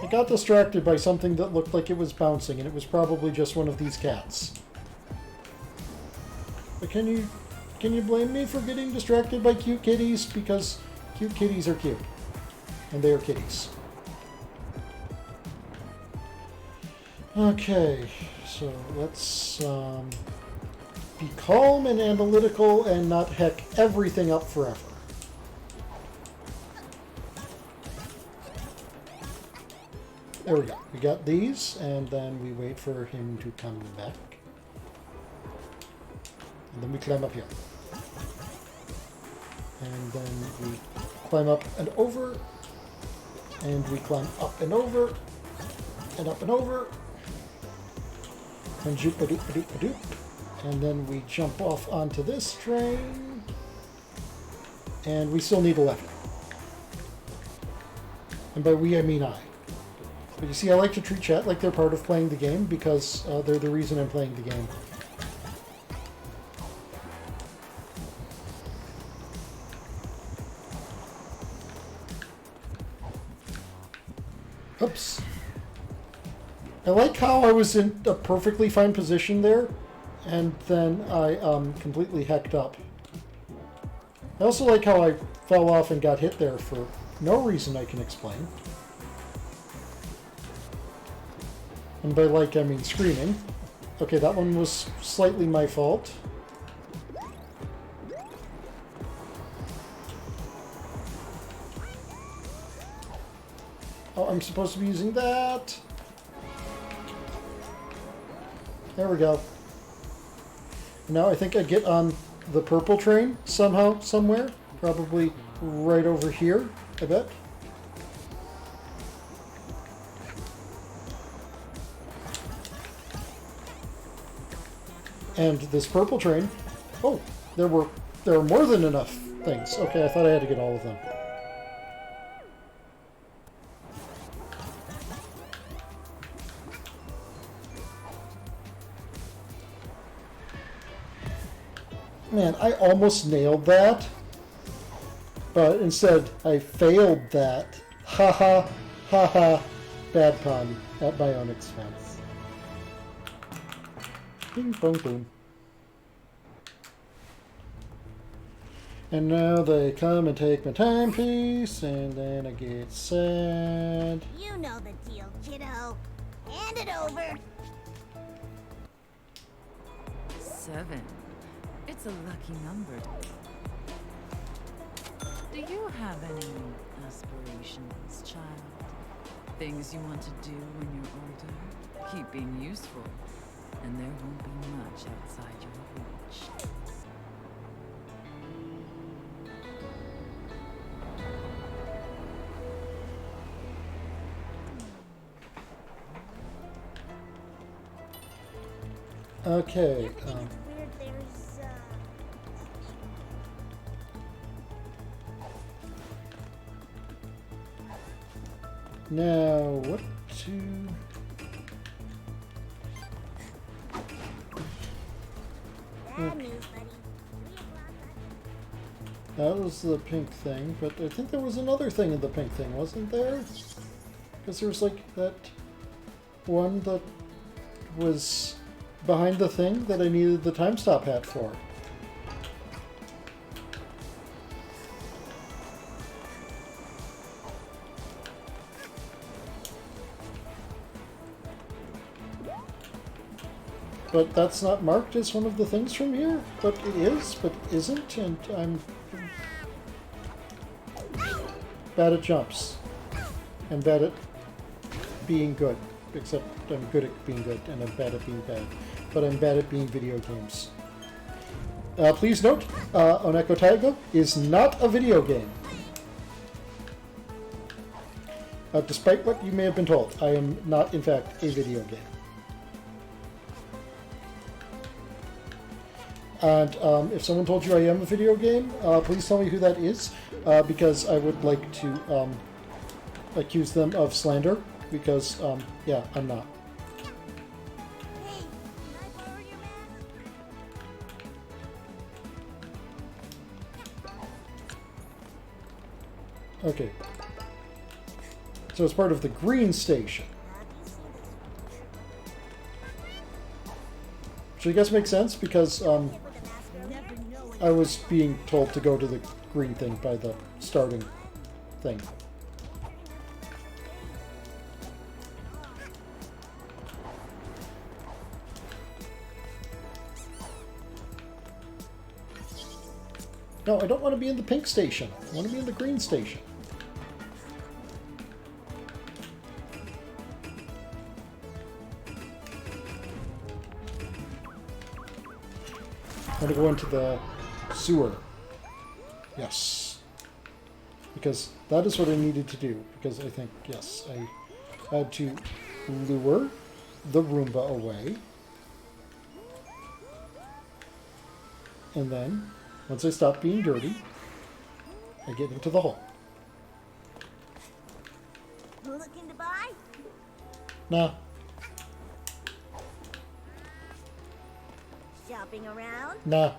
I got distracted by something that looked like it was bouncing, and it was probably just one of these cats. But can you blame me for getting distracted by cute kitties? Because cute kitties are cute. And they are kitties. Okay, so let's be calm and analytical and not heck everything up forever. There we go. We got these, and then we wait for him to come back. And then we climb up here. And then we climb up and over. And we climb up and over. And up and over. And joop-a-doop-a-doop-a-doop. And then we jump off onto this train. And we still need a lever. And by we, I mean I. But you see, I like to treat chat like they're part of playing the game because they're the reason I'm playing the game. Oops. I like how I was in a perfectly fine position there, and then I completely hecked up. I also like how I fell off and got hit there for no reason I can explain. And by like, I mean screaming. Okay, that one was slightly my fault. Oh, I'm supposed to be using that. There we go. Now I think I get on the purple train somehow, somewhere. Probably right over here, I bet. And this purple train, oh, there are more than enough things. Okay, I thought I had to get all of them. Man, I almost nailed that, but instead I failed that. Ha ha, ha ha, bad pun at my own expense. Bing, boom, boom. And now they come and take my timepiece, and then I get sad. You know the deal, kiddo. Hand it over. 7. It's a lucky number. Do you have any aspirations, child? Things you want to do when you're older? Keep being useful, and there won't be much outside your reach. Okay. It's weird. There's Now, what to... bad news, buddy. That was the pink thing, but I think there was another thing in the pink thing, wasn't there? Because there was like that one that was behind the thing that I needed the time stop hat for. But that's not marked as one of the things from here. But it is, but isn't, and I'm bad at jumps. And bad at being good. Except I'm good at being good, and I'm bad at being bad. But I'm bad at being video games. Please note, Oneko Tyago is not a video game. Despite what you may have been told, I am not, in fact, a video game. And if someone told you I am a video game, please tell me who that is, because I would like to accuse them of slander, because, yeah, I'm not. Hey, can I borrow your mask? Okay. So it's part of the green station. Which I guess makes sense, because I was being told to go to the green thing by the starting thing. No, I don't want to be in the pink station. I want to be in the green station. I'm going to go into the sewer. Yes. Because that is what I needed to do. Because I think, yes, I had to lure the Roomba away. And then, once I stop being dirty, I get into the hole. Looking to buy? Nah. Shopping around? Nah.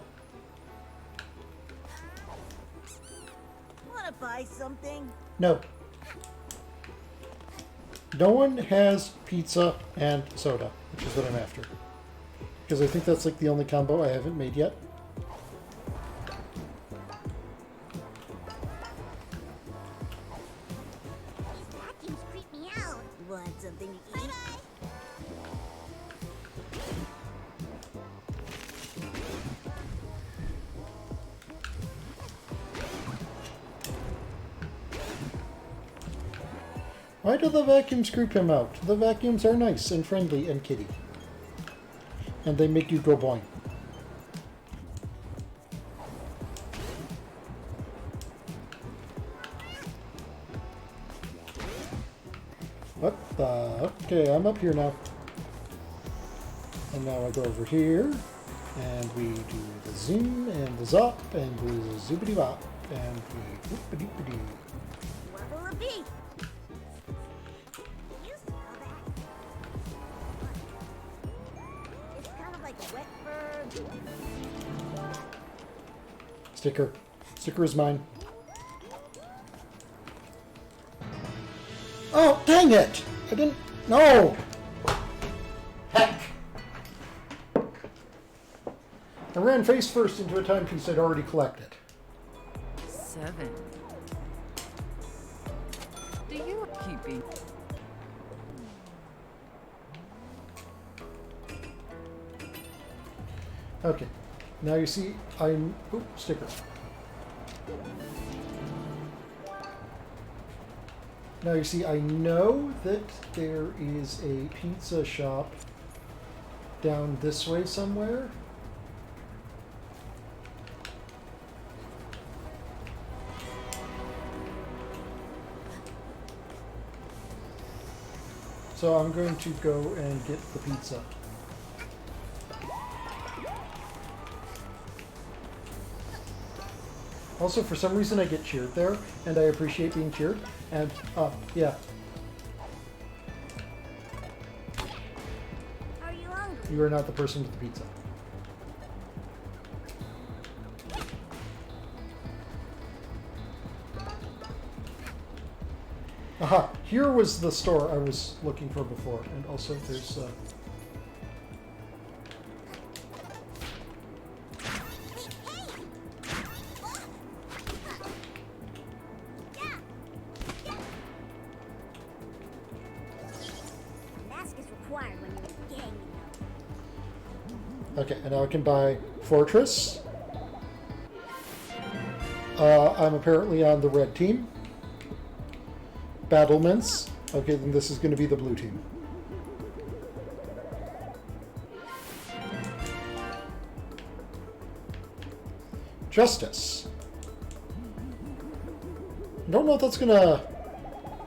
Wanna buy something? No. No one has pizza and soda, which is what I'm after. Because I think that's like the only combo I haven't made yet. Vacuums creep me out. Want something to eat? Why do the vacuums creep him out? The vacuums are nice and friendly and kitty. And they make you go boing. What the? Okay, I'm up here now. And now I go over here. And we do the zoom and the zop and the zoopity bop. And we whoop-a-doop-a-doo. What will it be? You smell that? It's kind of like a wet bird. Sticker. Sticker is mine. Oh, dang it! I didn't... No! Heck! I ran face first into a timepiece I'd already collected. 7. Do you keeping? Okay. Now you see I'm... Oop, sticker. Now you see I know that there is a pizza shop down this way somewhere. So I'm going to go and get the pizza. Also, for some reason I get cheered there, and I appreciate being cheered. And, yeah. Are you hungry? You are not the person with the pizza. Aha! Here was the store I was looking for before, and also there's, Mask is required when you're a gang, Okay, and now I can buy Fortress. I'm apparently on the red team. Battlements. Okay, then this is going to be the blue team. Justice. I don't know if that's going to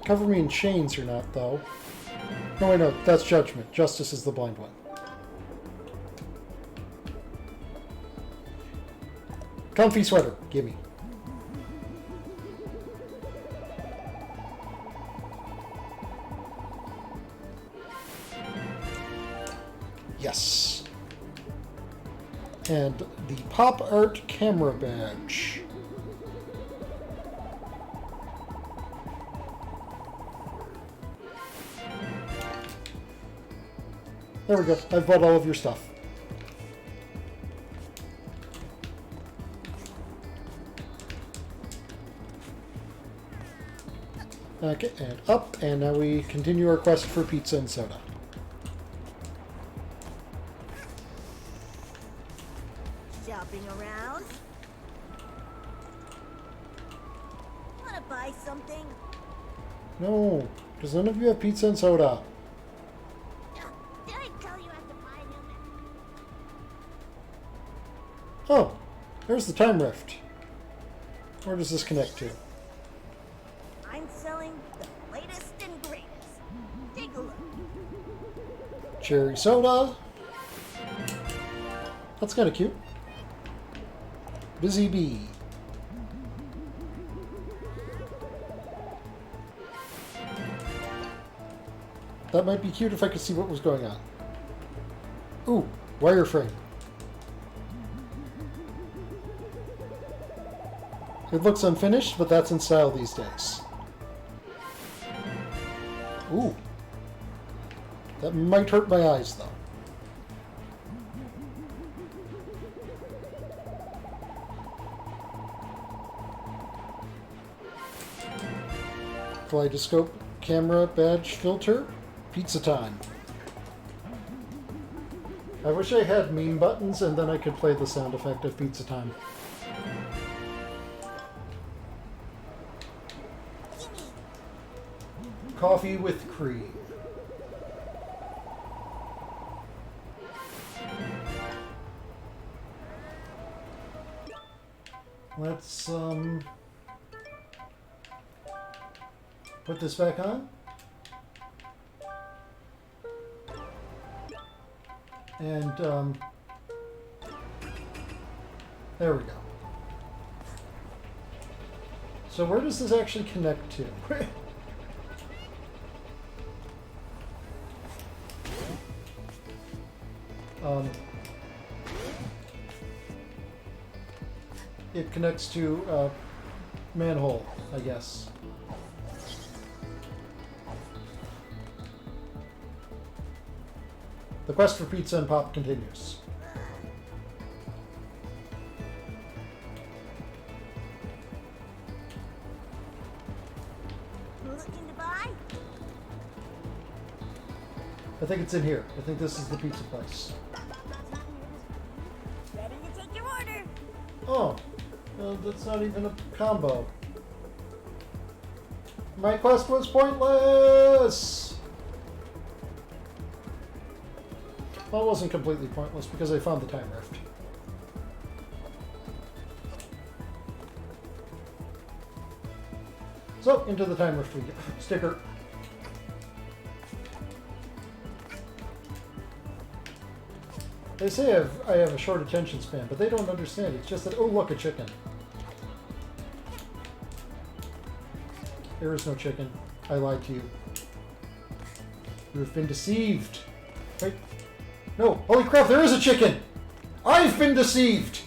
cover me in chains or not, though. No, wait, no, that's Judgment. Justice is the blind one. Comfy sweater, gimme. Yes. And the pop art camera badge. There we go. I've bought all of your stuff. Okay, and up, and now we continue our quest for pizza and soda. shopping around. buy something? No, because none of you have pizza and soda. Did I tell you I have to buy him? Oh, there's the time rift. Where does this connect to? I'm selling the latest and greatest. Take a look. Cherry soda. That's kind of cute. Busy bee. That might be cute if I could see what was going on. Ooh, wireframe. It looks unfinished, but that's in style these days. Ooh. That might hurt my eyes, though. Kaleidoscope, camera, badge, filter, pizza time. I wish I had meme buttons and then I could play the sound effect of pizza time. Coffee with cream. Let's put this back on. And there we go. So where does this actually connect to? It connects to manhole, I guess. The quest for pizza and pop continues. Looking to buy? I think it's in here. I think this is the pizza place. Ready to take your order. Oh, that's not even a combo. My quest was pointless! Well, it wasn't completely pointless because I found the time rift. So, into the time rift we go. Sticker. They say I have a short attention span, but they don't understand. It's just that, oh look, a chicken. There is no chicken. I lied to you. You have been deceived. Wait. No, holy crap, there is a chicken! I've been deceived!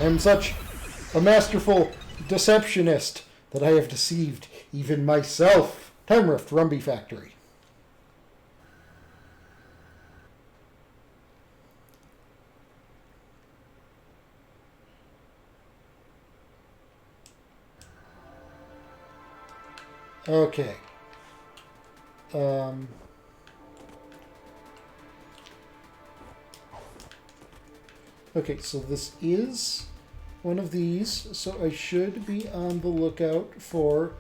I'm such a masterful deceptionist that I have deceived even myself. Time Rift, Rumby Factory. Okay. Okay, so this is one of these, so I should be on the lookout for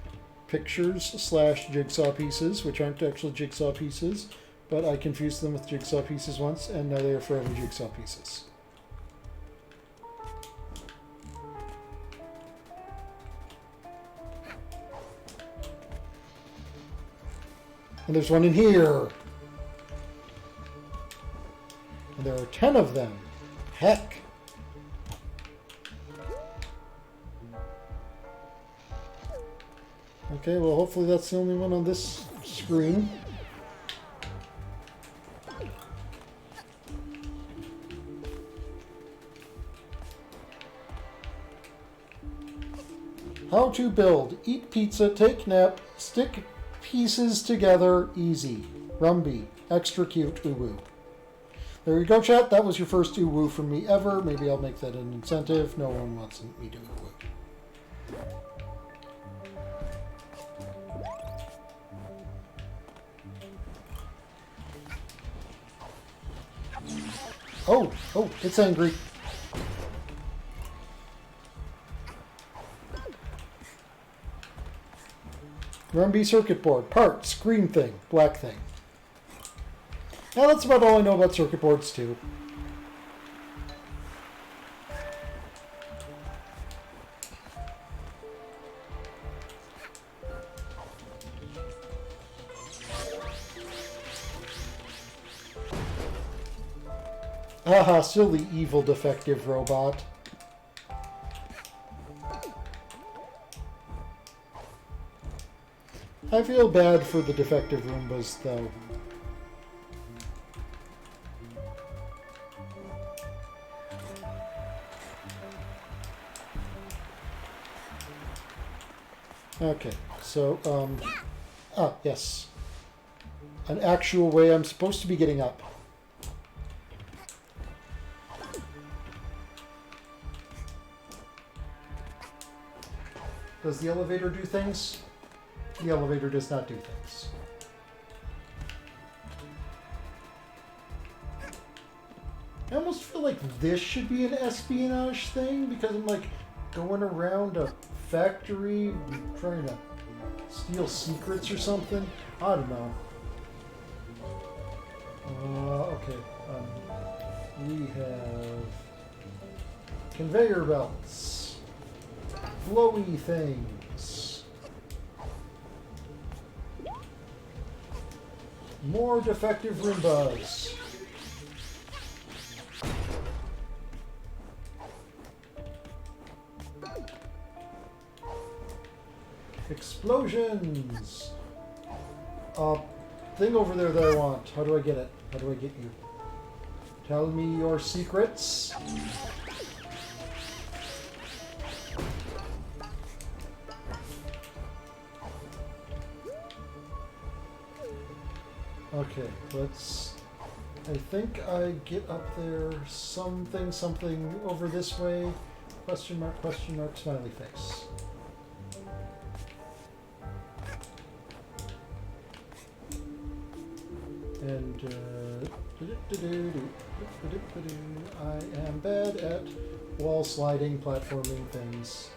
pictures / jigsaw pieces, which aren't actually jigsaw pieces, but I confused them with jigsaw pieces once, and now they are forever jigsaw pieces. And there's one in here. And there are 10 of them. Heck. Okay, well hopefully that's the only one on this screen. How to build. Eat pizza, take nap, stick pieces together, easy. Rumby. Extra cute, woo-woo. There you go, chat. That was your first woo-woo from me ever. Maybe I'll make that an incentive. No one wants me to woo-woo. Oh, oh, it's angry. Rumby circuit board. Parts. Green thing. Black thing. Now that's about all I know about circuit boards too. Haha, silly evil defective robot. I feel bad for the defective Roombas, though. Okay, so, yes. An actual way I'm supposed to be getting up. Does the elevator do things? The elevator does not do things. I almost feel like this should be an espionage thing because I'm like going around a factory trying to steal secrets or something. I don't know. Okay. We have conveyor belts, flowy things, more defective Roombas. Explosions! Thing over there that I want. How do I get it? How do I get you? Tell me your secrets. Okay, let's... I think I get up there something over this way. Question mark, smiley face. And I am bad at wall sliding, platforming things.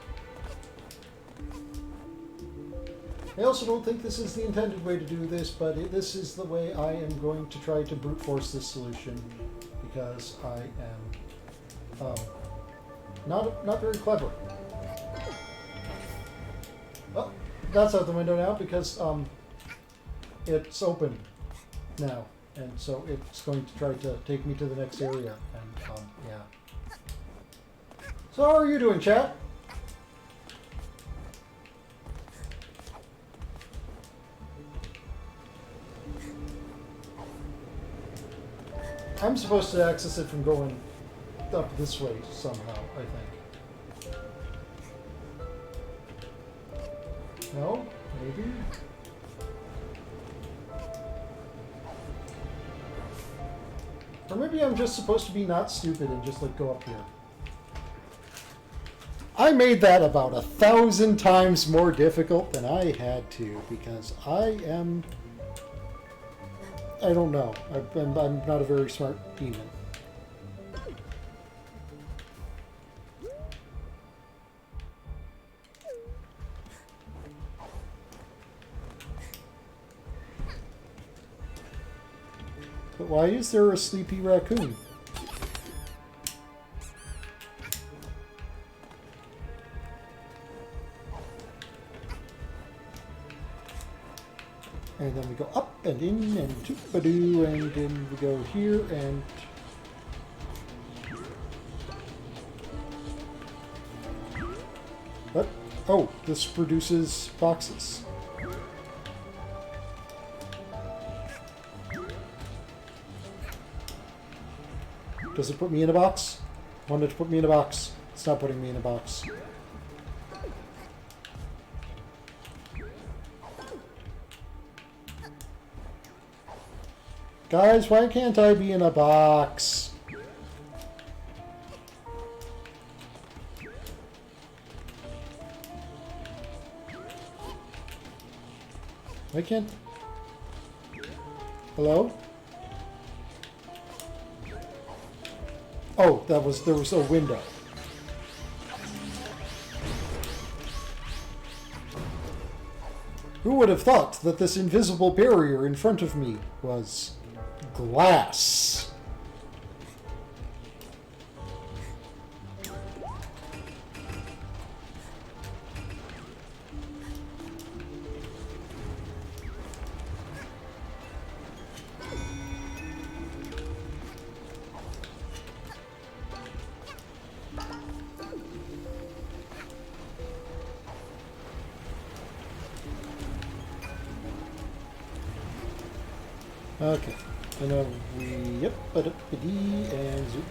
I also don't think this is the intended way to do this, but this is the way I am going to try to brute force this solution because I am not very clever. Oh, that's out the window now because it's open now, and so it's going to try to take me to the next area, and yeah. So how are you doing, chat? I'm supposed to access it from going up this way somehow, I think. No? Maybe? Or maybe I'm just supposed to be not stupid and just like go up here. I made that about 1,000 times more difficult than I had to because I don't know. I'm not a very smart demon. But why is there a sleepy raccoon? And then we go up and in and toop-a-doo, and then we go here and... What? Oh, this produces boxes. Does it put me in a box? Wanted to put me in a box. It's not putting me in a box. Guys, why can't I be in a box? Why can't... Hello? Oh, there was a window. Who would have thought that this invisible barrier in front of me was glass? Okay, and yep, and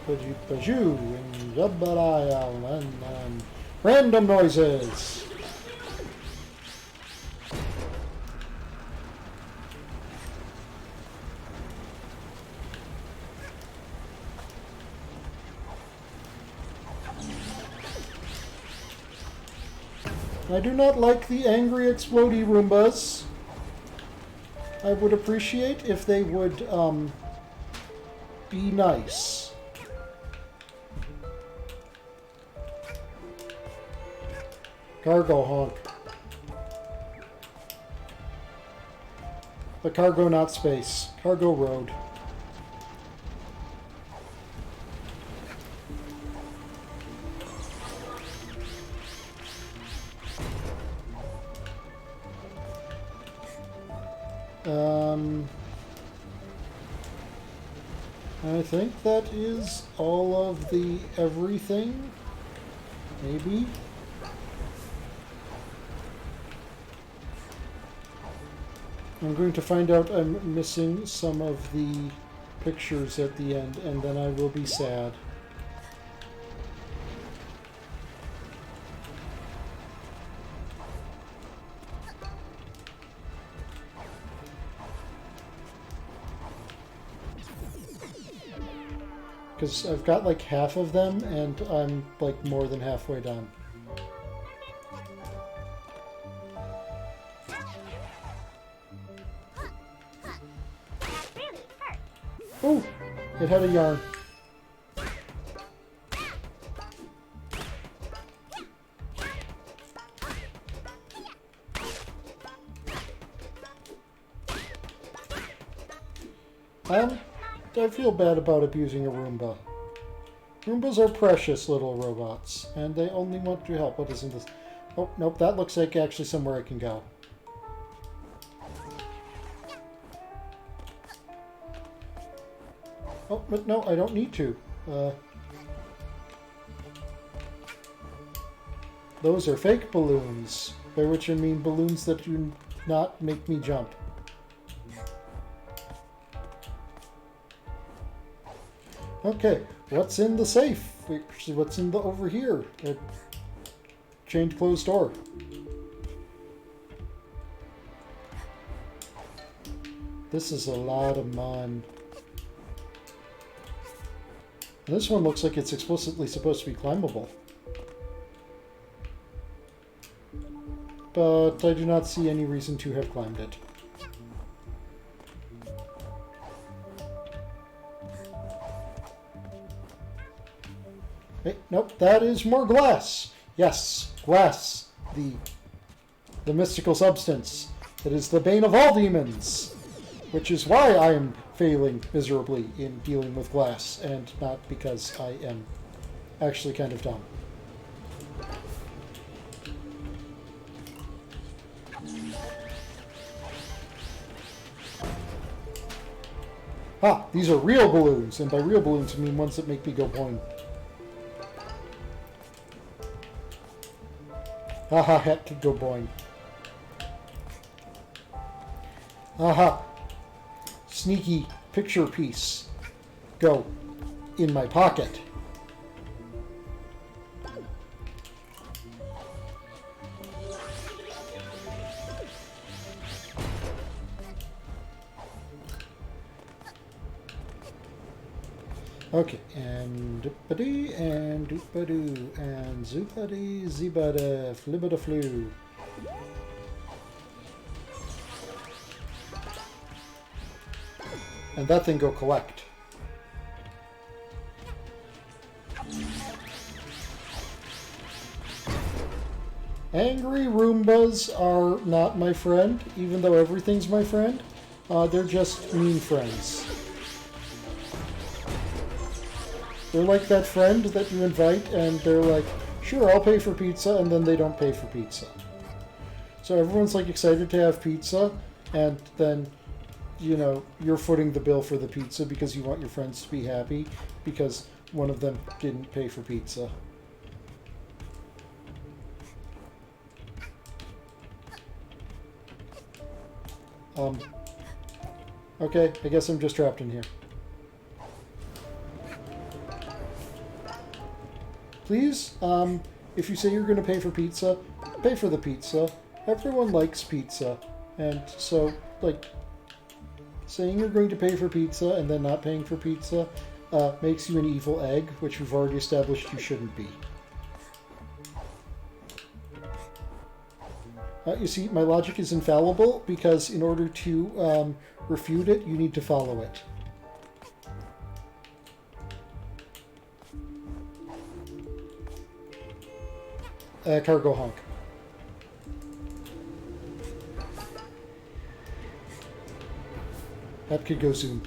zoopajoo and jabbarayal and random noises. I do not like the angry explodey Roombas. I would appreciate if they would, be nice. Cargo honk. But cargo, not space. Cargo road. I think that is all of the everything. Maybe. I'm going to find out I'm missing some of the pictures at the end, and then I will be sad. Because I've got like half of them, and I'm like more than halfway done. Oh, it had a yarn. I feel bad about abusing a Roomba. Roombas are precious little robots, and they only want to help. What is in this? Oh, nope, that looks like actually somewhere I can go. Oh, but no, I don't need to. Those are fake balloons, by which I mean balloons that do not make me jump. Okay, what's in the safe? Actually, what's in the over here? A chained closed door. This is a lot of mon. And this one looks like it's explicitly supposed to be climbable. But I do not see any reason to have climbed it. Hey, nope, that is more glass. Yes, glass, the mystical substance that is the bane of all demons, which is why I am failing miserably in dealing with glass, and not because I am actually kind of dumb. Ah, these are real balloons, and by real balloons I mean ones that make me go boing. Haha, hat could go boing. Aha. Sneaky picture piece. Go in my pocket. Okay, and doopity and doopadoo and zoopity zibada flibada flu. And that thing go collect. Angry Roombas are not my friend, even though everything's my friend. They're just mean friends. They're like that friend that you invite and they're like, sure, I'll pay for pizza, and then they don't pay for pizza. So everyone's like excited to have pizza, and then, you know, you're footing the bill for the pizza because you want your friends to be happy because one of them didn't pay for pizza. Okay, I guess I'm just trapped in here. Please, if you say you're going to pay for pizza, pay for the pizza. Everyone likes pizza. And so, like, saying you're going to pay for pizza and then not paying for pizza makes you an evil egg, which we've already established you shouldn't be. You see, my logic is infallible because in order to refute it, you need to follow it. Cargo honk. That could go soon.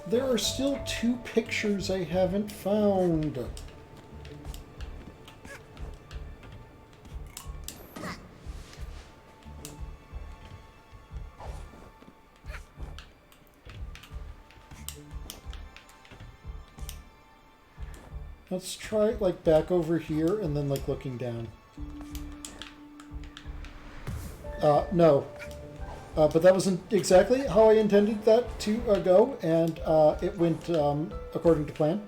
There are still 2 pictures I haven't found. Let's try like back over here and then like looking down. No. But that wasn't exactly how I intended that to go, and it went according to plan,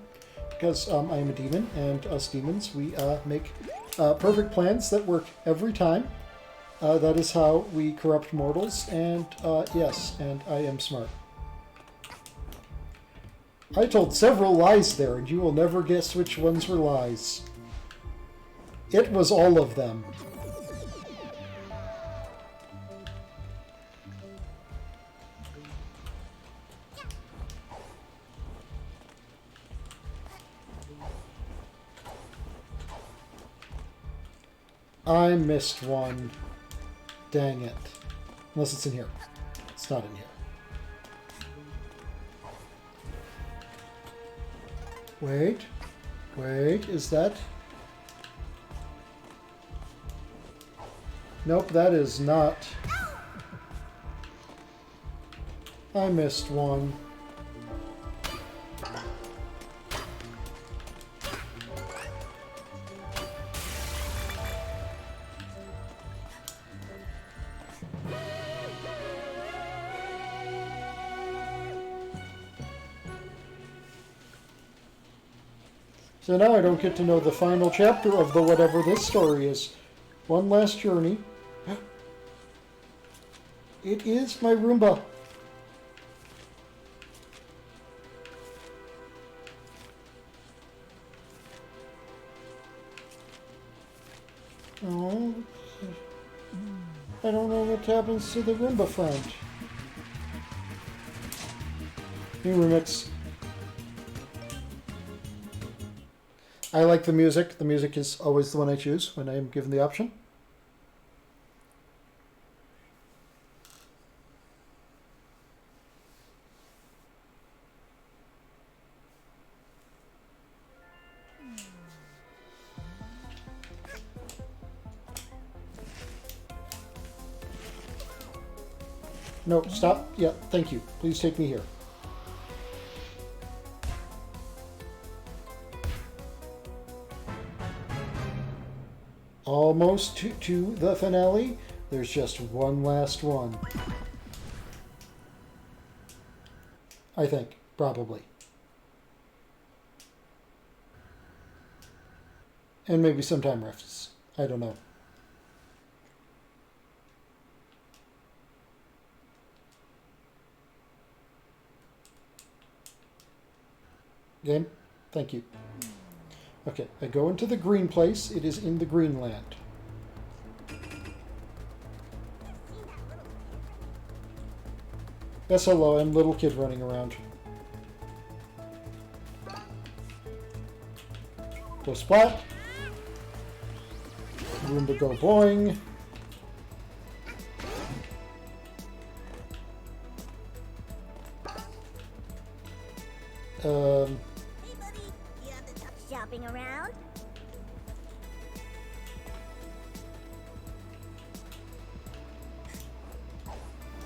because I am a demon, and us demons, we make perfect plans that work every time. That is how we corrupt mortals, and yes, and I am smart. I told several lies there, and you will never guess which ones were lies. It was all of them. I missed one. Dang it. Unless it's in here. It's not in here. Wait. Wait, is that... Nope, that is not... I missed one. So now I don't get to know the final chapter of the whatever this story is. One last journey. It is my Roomba. Oh, I don't know what happens to the Roomba friend. New remix. I like the music. The music is always the one I choose when I am given the option. No, stop. Yeah, thank you. Please take me here. Almost to the finale. There's just one last one. I think, probably. And maybe some time rifts. I don't know. Game? Thank you. Okay, I go into the green place. It is in the green land. Yes, hello, I'm little kid running around. Go splat. Roomba go boing. Hey, buddy. You have the top shopping around?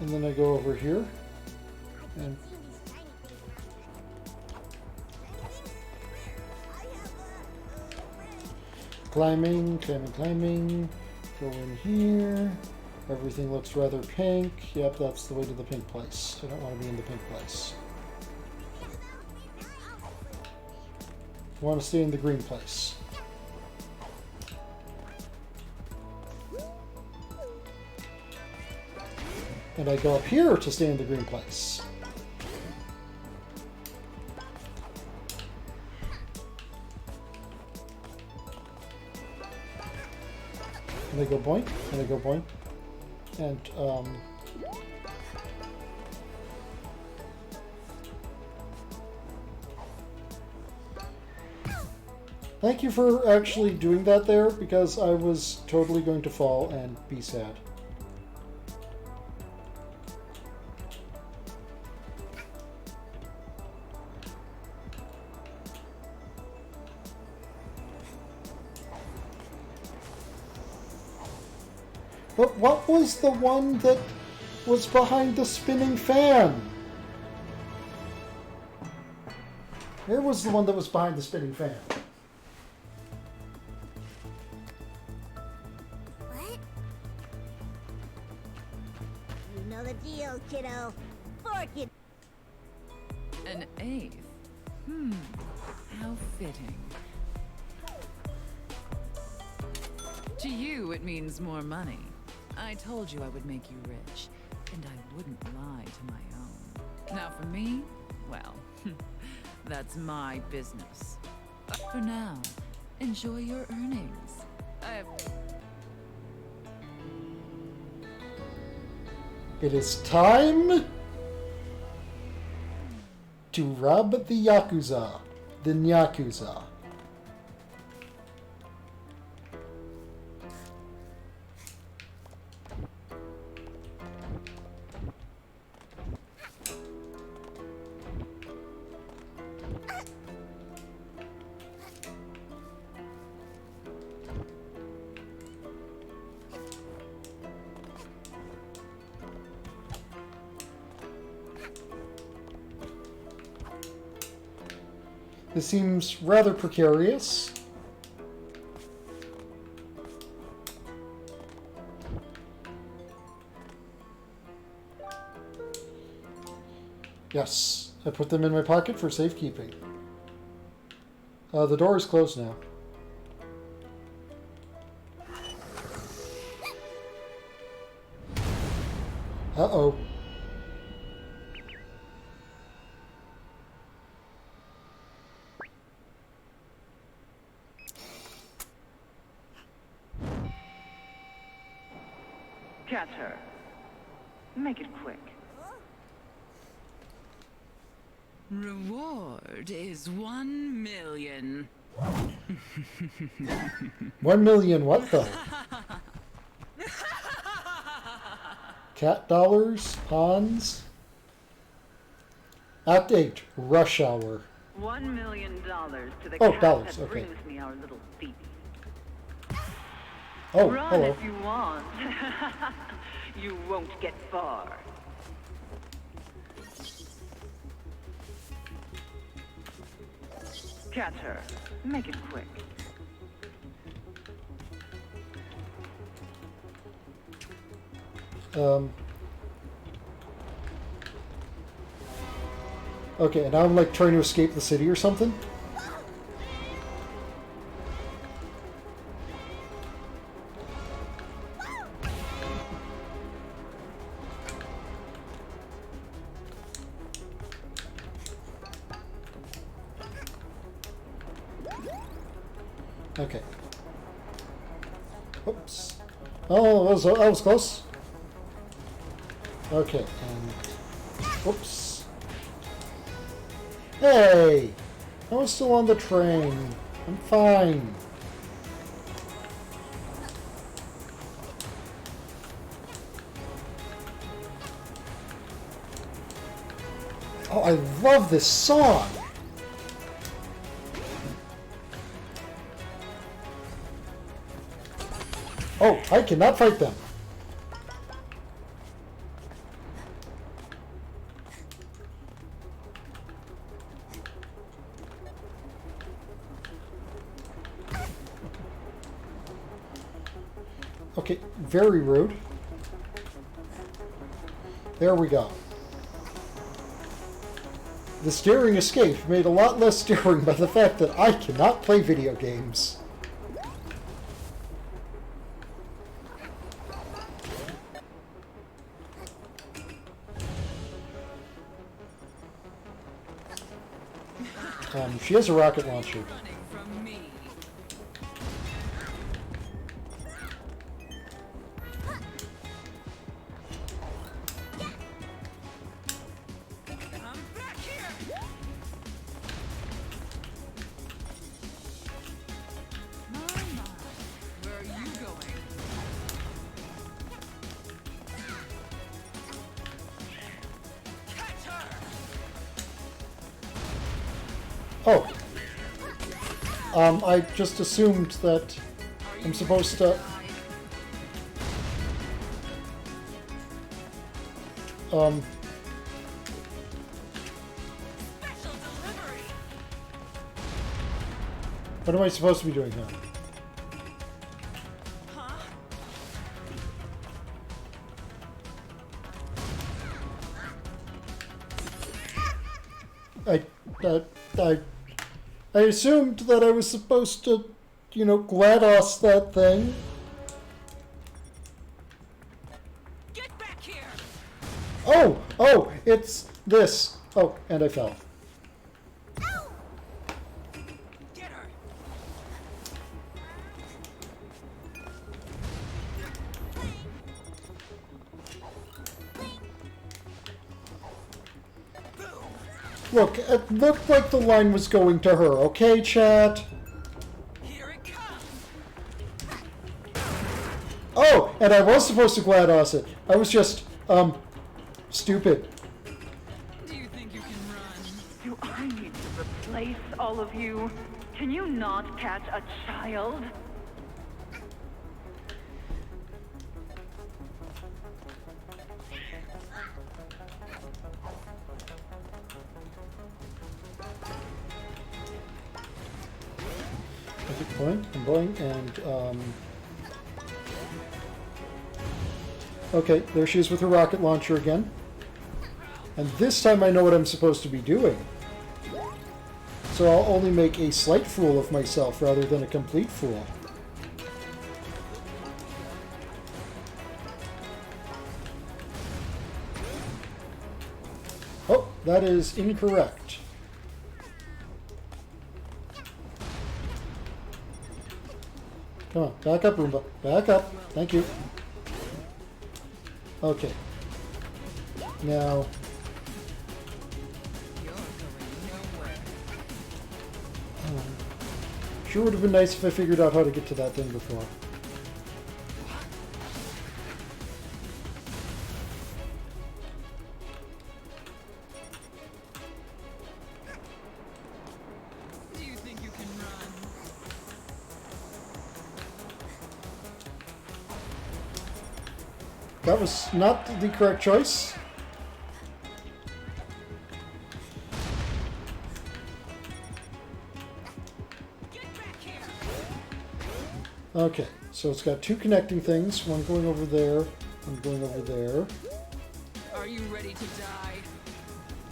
And then I go over here. And Seen these tiny things around here. I have a ring. climbing. Go in here. Everything looks rather pink. Yep, that's the way to the pink place. I don't want to be in the pink place. I want to stay in the green place. And I go up here to stay in the green place. And I go boink, and I go boink. And, thank you for actually doing that there, because I was totally going to fall and be sad. But what was the one that was behind the spinning fan? Where was the one that was behind the spinning fan? What? You know the deal, kiddo. Fork it. An eighth? How fitting. To you, it means more money. I told you I would make you rich, and I wouldn't lie to my own. Now for me, well, that's my business. But for now, enjoy your earnings. It is time to rob the Yakuza. The Nyakuza. This seems rather precarious. Yes, I put them in my pocket for safekeeping. The door is closed now. Uh-oh. Catch her. Make it quick. Reward is 1 million. 1 million what though? Cat dollars? Pawns? Act 8, Rush Hour. $1 million to the Oh, cat dollars, that okay. brings me our little baby. Oh, Run hello. if you want. You won't get far. Catch her. Make it quick. Okay, and now I'm like trying to escape the city or something? Okay. Oops. Oh, that was close. Okay, and Oops. Hey! I was still on the train. I'm fine. Oh, I love this song! Oh, I cannot fight them. Okay, very rude. There we go. The steering escape made a lot less steering by the fact that I cannot play video games. She has a rocket launcher. Running from me. I'm back here. My, where are you going? Catch her. Oh. I just assumed that I'm supposed to... Special delivery. What am I supposed to be doing here? Huh? I assumed that I was supposed to, you know, GLaDOS that thing. Get back here. Oh, it's this. Oh, and I fell. Get her. Look, it looked like the line was going to her, okay, chat? Here it comes. Oh, and I was supposed to GLaDOS it. I was just, stupid. Do you think you can run? Do I need to replace all of you? Can you not catch a child? Boing, and boing, and, okay, there she is with her rocket launcher again. And this time I know what I'm supposed to be doing. So I'll only make a slight fool of myself rather than a complete fool. Oh, that is incorrect. Come on, back up, Roomba. Back up. Thank you. Okay. Now... You're going nowhere. Sure would have been nice if I figured out how to get to that thing before. Do you think you can run? That was not the correct choice. Get back here. Okay, so it's got two connecting things, one going over there, one going over there. Are you ready to die?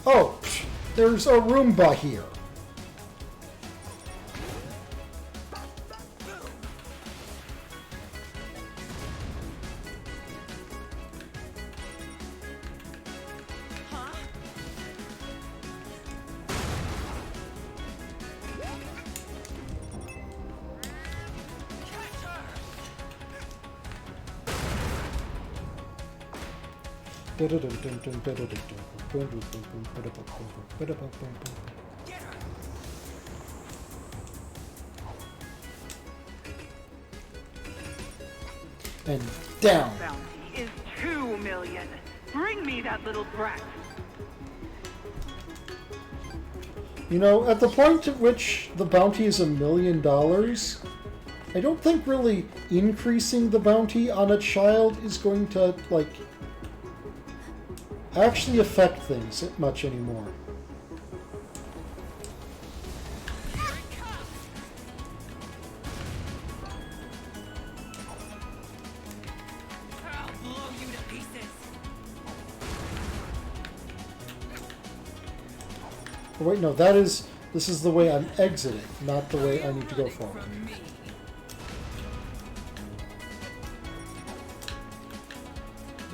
Oh, there's a Roomba here. Huh? Catch her. And down. Bounty is 2 million. Bring me that little brat. You know, at the point at which the bounty is $1 million, I don't think really increasing the bounty on a child is going to, like, actually affect things much anymore. I'll blow you to pieces. Oh, wait, no, this is the way I'm exiting, not the way I need to go forward. From me.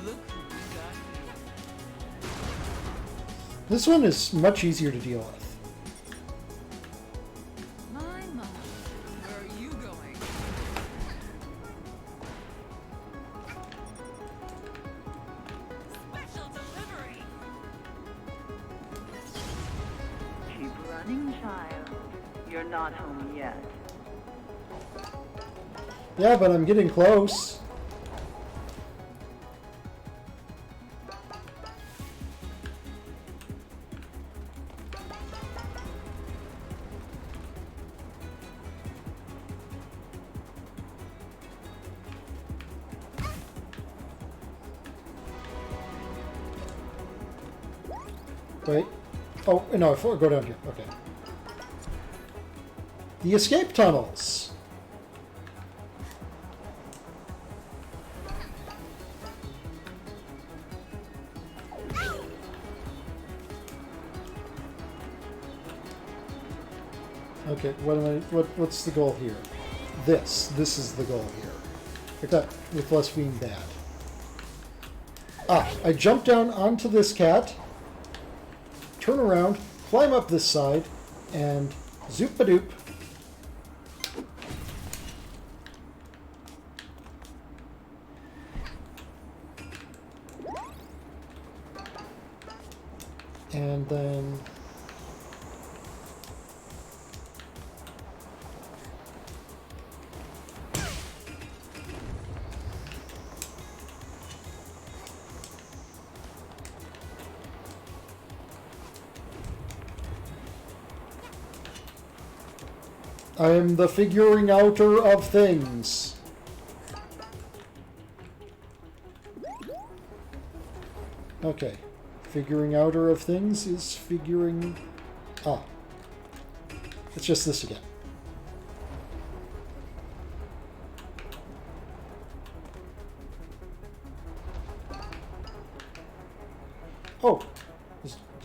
Look who we got here. This one is much easier to deal with. My, my. Where are you going? Special delivery. Keep running, child. You're not home yet. Yeah, but I'm getting close. Wait. Oh, no, go down here. Okay. The escape tunnels. Okay, what's the goal here? This is the goal here. Like that, with less being bad. Ah, I jump down onto this cat, turn around, climb up this side, and zoop-a-doop. And then... I am the figuring outer of things. Okay. Figuring outer of things is figuring... Ah. It's just this again. Oh.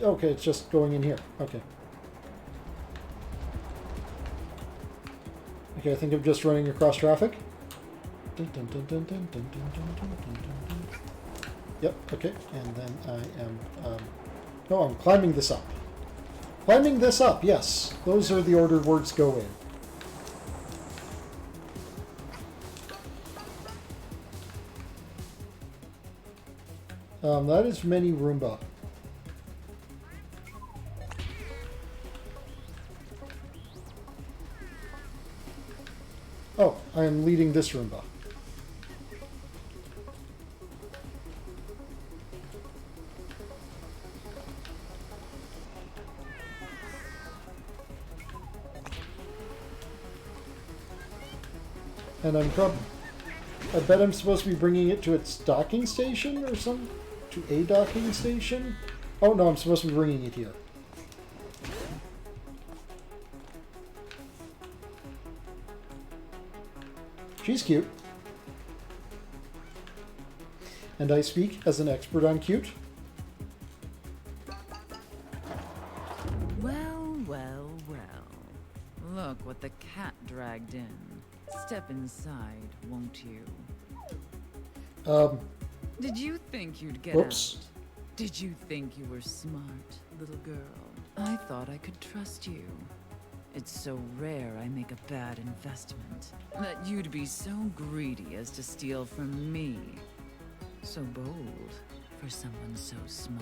Okay, it's just going in here. Okay. Okay, I think I'm just running across traffic. Yep, okay, and then I am, no, I'm climbing this up. Climbing this up, yes. Those are the ordered words go in. That is many Roomba. Oh, I am leading this Roomba. And I bet I'm supposed to be bringing it to its docking station or some... to a docking station? Oh no, I'm supposed to be bringing it here. She's cute. And I speak as an expert on cute. Well, well, well. Look what the cat dragged in. Step inside, won't you? Did you think you'd get Whoops. out? Did you think you were smart, little girl? I thought I could trust you. It's so rare I make a bad investment. That you'd be so greedy as to steal from me. So bold, for for someone so small.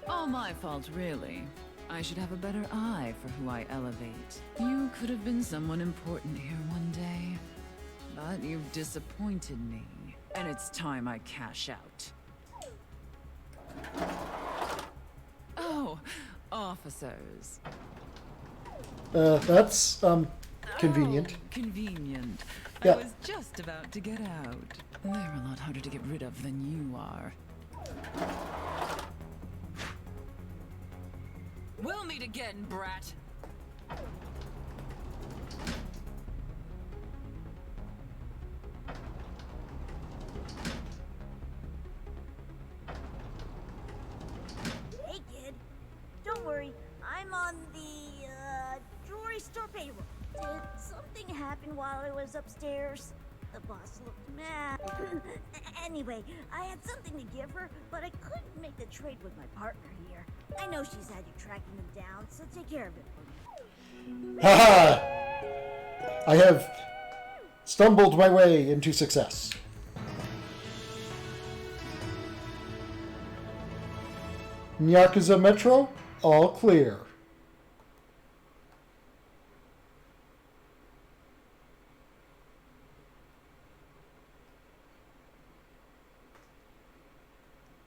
All my fault, really. I should have a better eye for who I elevate. You could have been someone important here one day. But you've disappointed me. And it's time I cash out. Oh, officers. That's, convenient. Oh, convenient. Yeah. I was just about to get out. They're a lot harder to get rid of than you are. We'll meet again, brat. Hey, kid. Don't worry. I'm on the, jewelry store payroll. Did something happen while I was upstairs? The boss looked mad. Anyway, I had something to give her, but I couldn't make the trade with my partner here. I know she's had you tracking them down, so take care of it for me. Haha! I have stumbled my way into success. Nyakuza Metro, all clear.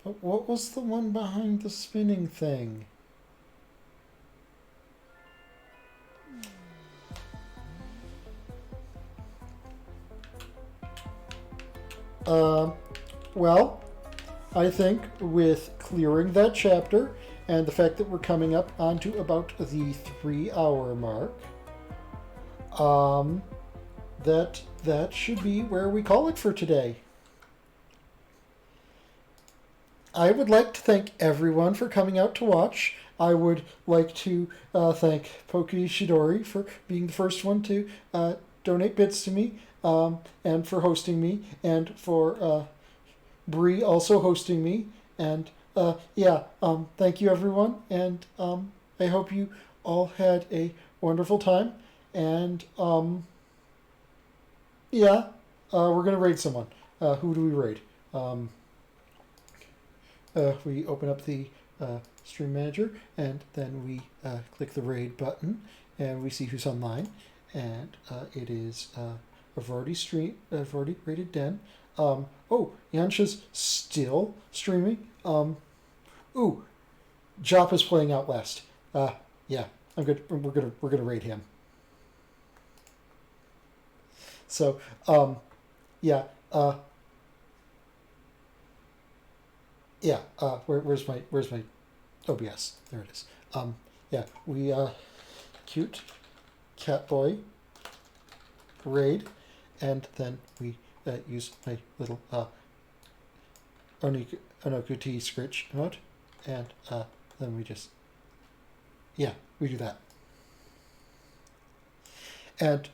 But what was the one behind the spinning thing? Well, I think with clearing that chapter and the fact that we're coming up onto about the 3-hour mark, that should be where we call it for today. I would like to thank everyone for coming out to watch. I would like to thank Poki Shidori for being the first one to donate bits to me, and for hosting me, and for Bree also hosting me. And thank you everyone, and I hope you all had a wonderful time. And we're gonna raid someone. Who do we raid? We open up the stream manager, and then we click the raid button, and we see who's online, and it is I've already raided Den. Yansha's still streaming. Jop is playing Outlast. I'm good. We're gonna raid him. So where's my OBS? There it is. We cute Catboy raid, and then we use my little Oneko Tyago scritch emote, and then we just we do that. And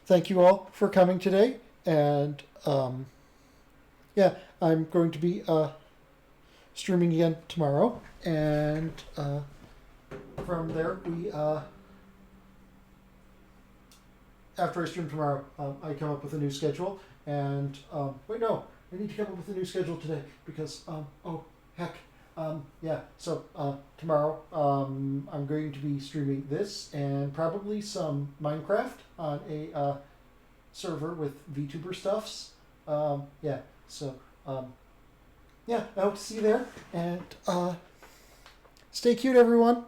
thank you all for coming today, and I'm going to be streaming again tomorrow, and from there we after I stream tomorrow, I come up with a new schedule, and I need to come up with a new schedule today because so tomorrow I'm going to be streaming this and probably some Minecraft on a server with VTuber stuffs. I hope to see you there, and stay cute everyone.